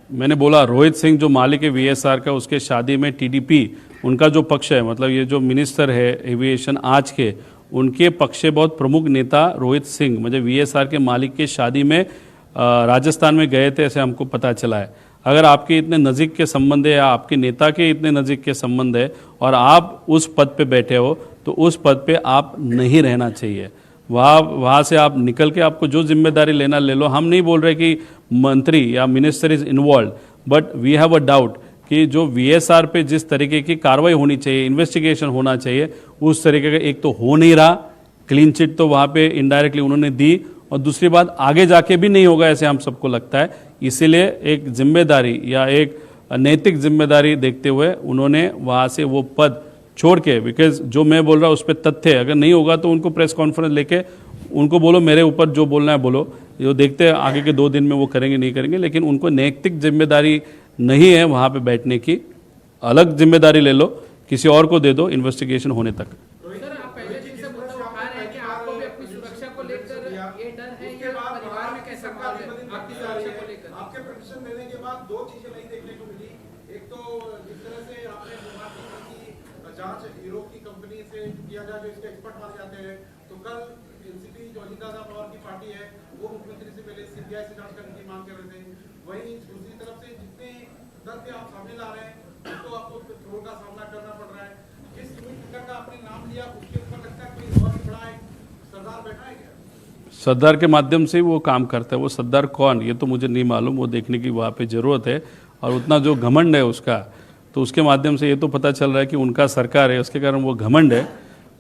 मैंने बोला रोहित सिंह जो मालिक है वीएसआर का, उसके शादी में टीडीपी उनका जो पक्ष है, मतलब ये जो मिनिस्टर है एविएशन आज के, उनके पक्ष से बहुत प्रमुख नेता रोहित सिंह मतलब वीएसआर के मालिक के शादी में राजस्थान में गए थे, ऐसे हमको पता चला है। अगर आपके इतने नज़दीक के संबंध है या आपके नेता के इतने नज़दीक के संबंध है और आप उस पद पे बैठे हो, तो उस पद पे आप नहीं रहना चाहिए। वहाँ से आप निकल के आपको जो जिम्मेदारी लेना ले लो। हम नहीं बोल रहे कि मंत्री या minister is involved, but we have a doubt कि जो वीएसआर पे जिस तरीके की कार्रवाई होनी चाहिए, इन्वेस्टिगेशन होना चाहिए, उस तरीके का एक तो हो नहीं रहा। क्लीन चिट तो वहाँ पे इनडायरेक्टली उन्होंने दी, और दूसरी बात आगे जाके भी नहीं होगा ऐसे हम सबको लगता है। इसीलिए एक जिम्मेदारी या एक नैतिक जिम्मेदारी देखते हुए उन्होंने वहाँ से वो पद छोड़ के, बिकॉज जो मैं बोल रहा हूँ उस पर तथ्य, अगर नहीं होगा तो उनको प्रेस कॉन्फ्रेंस लेके उनको बोलो मेरे ऊपर जो बोलना है बोलो, जो देखते हैं आगे के 2 दिन में वो करेंगे नहीं करेंगे, लेकिन उनको नैतिक जिम्मेदारी नहीं है वहाँ पे बैठने की। अलग जिम्मेदारी ले लो, किसी और को दे दो इन्वेस्टिगेशन होने तक। सर, आप पहले दिन से मुद्दा उठा रहे हैं कि आपको भी अपनी सुरक्षा को लेकर ये डर है, या परिवार में कैसा माहौल है आपकी सुरक्षा को लेकर? आपके पिटीशन देने के बाद 2 चीजें नहीं देखने को मिली। एक तो जिस तरह से आपने बात की जांच हीरो की कंपनी से किया जाए, जो इसके एक्सपर्ट माने जाते हैं, तो कल एनसीपी जो अजीत दादा पवार की पार्टी है वो मुख्यमंत्री से पहले सीबीआई से जांच करने की मांग कर रहे थे। वहीं दूसरी तरफ से जितने तथ्य आप सामने ला रहे हैं तो आपको ट्रोल का सामना करना पड़ रहा है। जिस स्पीकर का आपने नाम लिया उसके ऊपर लगता है कोई और भी बड़ा एक सरदार बैठा है क्या? सरदार के माध्यम से वो काम करता है। वो सरदार कौन, ये तो मुझे नहीं मालूम, वो देखने की वहाँ पे ज़रूरत है। और उतना जो घमंड है उसका, तो उसके माध्यम से ये तो पता चल रहा है कि उनका सरकार है, उसके कारण वो घमंड है।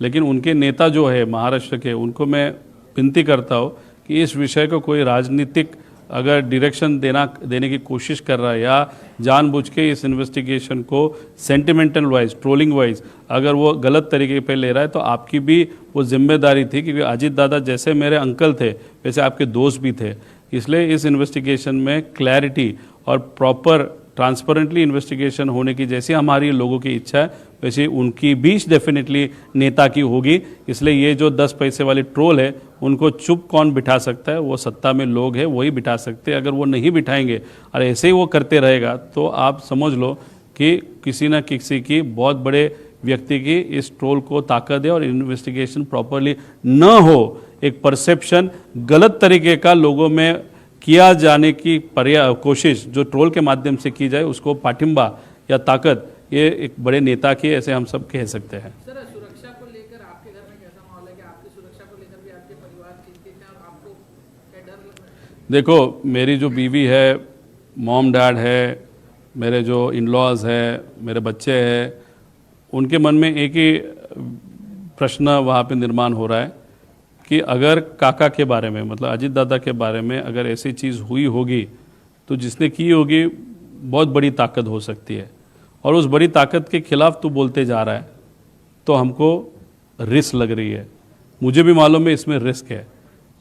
लेकिन उनके नेता जो है महाराष्ट्र के, उनको मैं विनती करता हूँ कि इस विषय को कोई राजनीतिक अगर डायरेक्शन देने की कोशिश कर रहा है या जानबूझ के इस इन्वेस्टिगेशन को सेंटिमेंटल वाइज, ट्रोलिंग वाइज अगर वो गलत तरीके पे ले रहा है, तो आपकी भी वो जिम्मेदारी थी, क्योंकि अजीत दादा जैसे मेरे अंकल थे वैसे आपके दोस्त भी थे। इसलिए इस इन्वेस्टिगेशन में क्लैरिटी और प्रॉपर ट्रांसपेरेंटली इन्वेस्टिगेशन होने की जैसी हमारी लोगों की इच्छा है, वैसे उनकी भी डेफिनेटली नेता की होगी। इसलिए ये जो 10 पैसे वाली ट्रोल है, उनको चुप कौन बिठा सकता है? वो सत्ता में लोग हैं, वही बिठा सकते हैं। अगर वो नहीं बिठाएंगे और ऐसे ही वो करते रहेगा, तो आप समझ लो कि किसी न किसी की बहुत बड़े व्यक्ति की इस ट्रोल को ताकत है, और इन्वेस्टिगेशन प्रॉपरली न हो, एक परसेप्शन गलत तरीके का लोगों में किया जाने की कोशिश जो ट्रोल के माध्यम से की जाए, उसको पाठिंबा या ताकत ये एक बड़े नेता की, ऐसे हम सब कह सकते हैं। सर, सुरक्षा को लेकर आपके घर में कैसा माहौल है कि आपकी सुरक्षा को लेकर भी आपके परिवार चिंतित है, और आपको क्या डर लग रहा है? देखो, मेरी जो बीवी है, मॉम डैड है, मेरे जो इन लॉज है, मेरे बच्चे हैं, उनके मन में एक ही प्रश्न वहाँ पे निर्माण हो रहा है कि अगर काका के बारे में, मतलब अजीत दादा के बारे में अगर ऐसी चीज़ हुई होगी, तो जिसने की होगी बहुत बड़ी ताकत हो सकती है, और उस बड़ी ताकत के खिलाफ तू बोलते जा रहा है, तो हमको रिस्क लग रही है। मुझे भी मालूम है इसमें रिस्क है,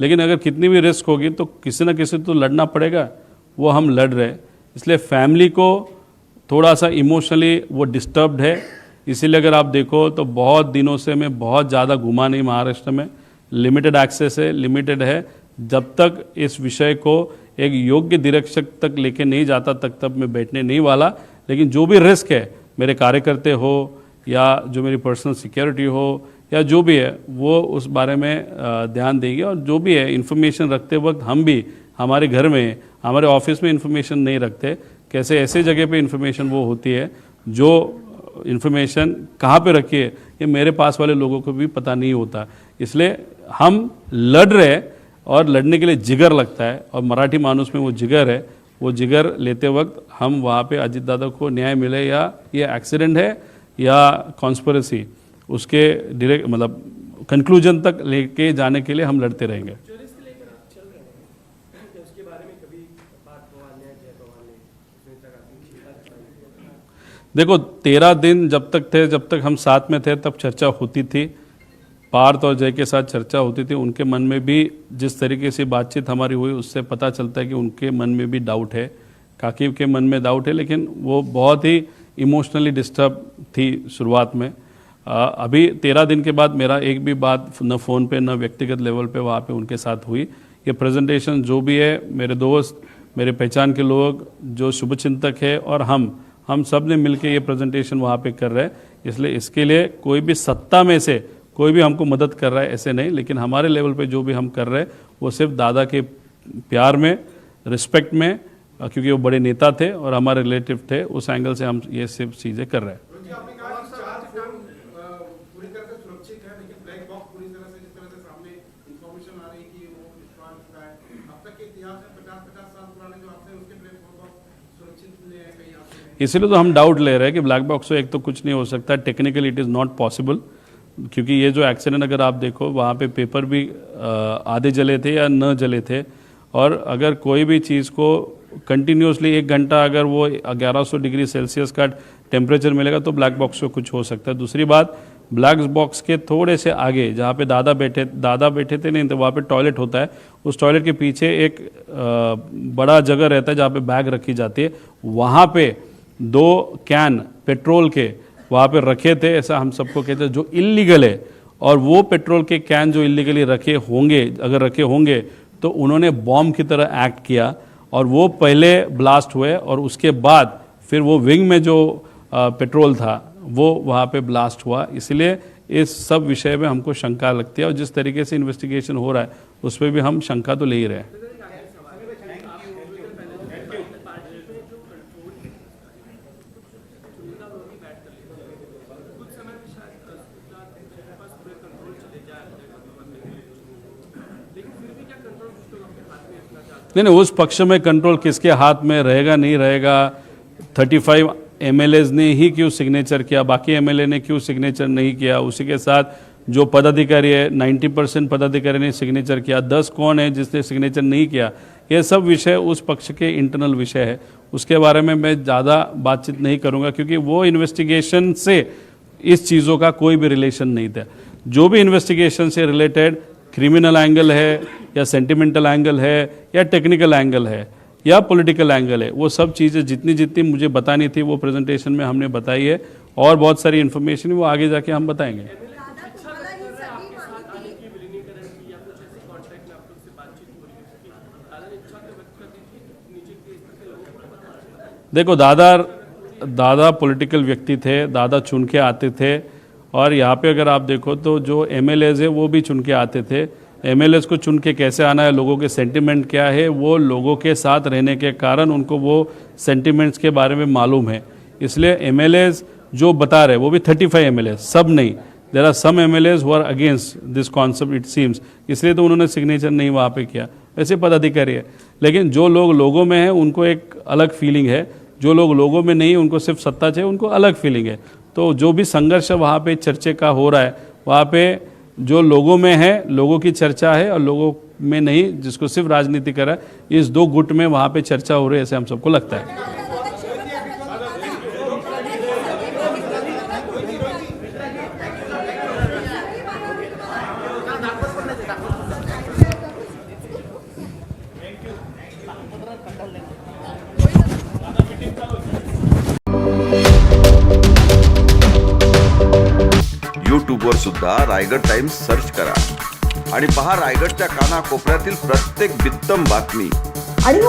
लेकिन अगर कितनी भी रिस्क होगी तो किसी न किसी तो लड़ना पड़ेगा, वो हम लड़ रहे हैं। इसलिए फैमिली को थोड़ा सा इमोशनली वो डिस्टर्ब्ड है। इसीलिए अगर आप देखो तो बहुत दिनों से मैं बहुत ज़्यादा घुमा नहीं महाराष्ट्र में, लिमिटेड एक्सेस है, लिमिटेड है। जब तक इस विषय को एक योग्य निरीक्षक तक लेके नहीं जाता तक मैं बैठने नहीं वाला। लेकिन जो भी रिस्क है, मेरे कार्यकर्ता हो या जो मेरी पर्सनल सिक्योरिटी हो या जो भी है, वो उस बारे में ध्यान देंगे। और जो भी है इन्फॉर्मेशन रखते वक्त हम भी हमारे घर में, हमारे ऑफिस में इन्फॉर्मेशन नहीं रखते, कैसे ऐसे जगह पे इन्फॉर्मेशन वो होती है जो इन्फॉर्मेशन कहाँ पे रखी है ये मेरे पास वाले लोगों को भी पता नहीं होता। इसलिए हम लड़ रहे और लड़ने के लिए जिगर लगता है, और मराठी मानुस में वो जिगर है। वो जिगर लेते वक्त हम वहाँ पे अजीत दादा को न्याय मिले या ये एक्सीडेंट है या कॉन्स्पिरेसी, उसके डायरेक्ट मतलब कंक्लूजन तक लेके जाने के लिए हम लड़ते रहेंगे। देखो 13 दिन जब तक हम साथ में थे तब चर्चा होती थी, पार्थ और जय के साथ चर्चा होती थी। उनके मन में भी जिस तरीके से बातचीत हमारी हुई उससे पता चलता है कि उनके मन में भी डाउट है, काकी के मन में डाउट है, लेकिन वो बहुत ही इमोशनली डिस्टर्ब थी शुरुआत में। अभी 13 दिन के बाद मेरा एक भी बात न फ़ोन पे न व्यक्तिगत लेवल पे वहाँ पे उनके साथ हुई। ये प्रेजेंटेशन जो भी है, मेरे दोस्त, मेरे पहचान के लोग, जो शुभचिंतक है और हम सब ने मिलकर ये प्रेजेंटेशन वहाँ पे कर रहे हैं। इसलिए इसके लिए कोई भी सत्ता में से कोई भी हमको मदद कर रहा है ऐसे नहीं, लेकिन हमारे लेवल पे जो भी हम कर रहे हैं वो सिर्फ दादा के प्यार में, रिस्पेक्ट में, क्योंकि वो बड़े नेता थे और हमारे रिलेटिव थे, उस एंगल से हम ये सब चीज़ें कर रहे हैं। आपने कहा कि 4 फोन पूरी तरह से सुरक्षित है, लेकिन ब्लैक बॉक्स पूरी तरह से जिस तरह से सामने इंफॉर्मेशन आ रही है कि वो विश्वास का है, अब तक के इतिहास में 50-50 साल पुराने जो आपसे उसके ब्लैक बॉक्स सुरक्षित मिले हैं कहीं आपसे? इसीलिए तो हम डाउट ले रहे हैं कि ब्लैक बॉक्स से एक तो कुछ नहीं हो सकता, technically it is not possible, क्योंकि ये जो एक्सीडेंट अगर आप देखो वहाँ पे पेपर भी आधे जले थे या न जले थे, और अगर कोई भी चीज़ को कंटिन्यूसली 1 घंटा अगर वो 1100 डिग्री सेल्सियस का टेम्परेचर मिलेगा तो ब्लैक बॉक्स को कुछ हो सकता है। दूसरी बात, ब्लैक बॉक्स के थोड़े से आगे जहाँ पे दादा बैठे थे नहीं तो वहाँ पे टॉयलेट होता है, उस टॉयलेट के पीछे एक बड़ा जगह रहता है जहाँ पे बैग रखी जाती है, वहाँ पे 2 कैन पेट्रोल के वहाँ पे रखे थे, ऐसा हम सबको कहते हैं, जो इल्लीगल है। और वो पेट्रोल के कैन जो इल्लीगली रखे होंगे तो उन्होंने बॉम्ब की तरह एक्ट किया, और वो पहले ब्लास्ट हुए और उसके बाद फिर वो विंग में जो पेट्रोल था वो वहाँ पे ब्लास्ट हुआ। इसलिए इस सब विषय में हमको शंका लगती है, और जिस तरीके से इन्वेस्टिगेशन हो रहा है उस पर भी हम शंका तो ले ही रहे हैं। नहीं, उस पक्ष में कंट्रोल किसके हाथ में रहेगा नहीं रहेगा, 35 एमएलएज ने ही क्यों सिग्नेचर किया, बाकी एमएलए ने क्यों सिग्नेचर नहीं किया, उसी के साथ जो पदाधिकारी है 90% पदाधिकारी ने सिग्नेचर किया, 10 कौन है जिसने सिग्नेचर नहीं किया, ये सब विषय उस पक्ष के इंटरनल विषय है। उसके बारे में मैं ज़्यादा बातचीत नहीं करूँगा, क्योंकि वो इन्वेस्टिगेशन से इस चीज़ों का कोई भी रिलेशन नहीं था। जो भी इन्वेस्टिगेशन से रिलेटेड क्रिमिनल एंगल है या सेंटिमेंटल एंगल है या टेक्निकल एंगल है या पॉलिटिकल एंगल है, वो सब चीज़ें जितनी मुझे बतानी थी वो प्रेजेंटेशन में हमने बताई है, और बहुत सारी इन्फॉर्मेशन वो आगे जाके हम बताएंगे। देखो दादा पॉलिटिकल व्यक्ति थे, दादा चुन के आते थे, और यहाँ पे अगर आप देखो तो जो एमएलएज है वो भी चुन के आते थे। एमएलएज को चुन के कैसे आना है, लोगों के सेंटिमेंट क्या है, वो लोगों के साथ रहने के कारण उनको वो सेंटिमेंट्स के बारे में मालूम है। इसलिए एमएलएज जो बता रहे वो भी 35 एमएलए, सब नहीं, there are some MLAs who are against this concept it seems, इसलिए तो उन्होंने सिग्नेचर नहीं वहाँ पे किया। वैसे पदाधिकारी है, लेकिन जो लोग लोगों में हैं उनको एक अलग फीलिंग है, जो लोग लोगों में नहीं उनको सिर्फ सत्ता चाहिए, उनको अलग फीलिंग है। तो जो भी संघर्ष वहाँ पे चर्चे का हो रहा है, वहाँ पे जो लोगों में है, लोगों की चर्चा है, और लोगों में नहीं जिसको सिर्फ राजनीति कर रहा है, इस 2 गुट में वहाँ पे चर्चा हो रही है, ऐसे हम सबको लगता है। यूट्यूबवर सुद्धा रायगड टाइम्स सर्च करा आणि पहा रायगडच्या कानाकोपऱ्यातील प्रत्येक बित्तम बातमी। आणि हो,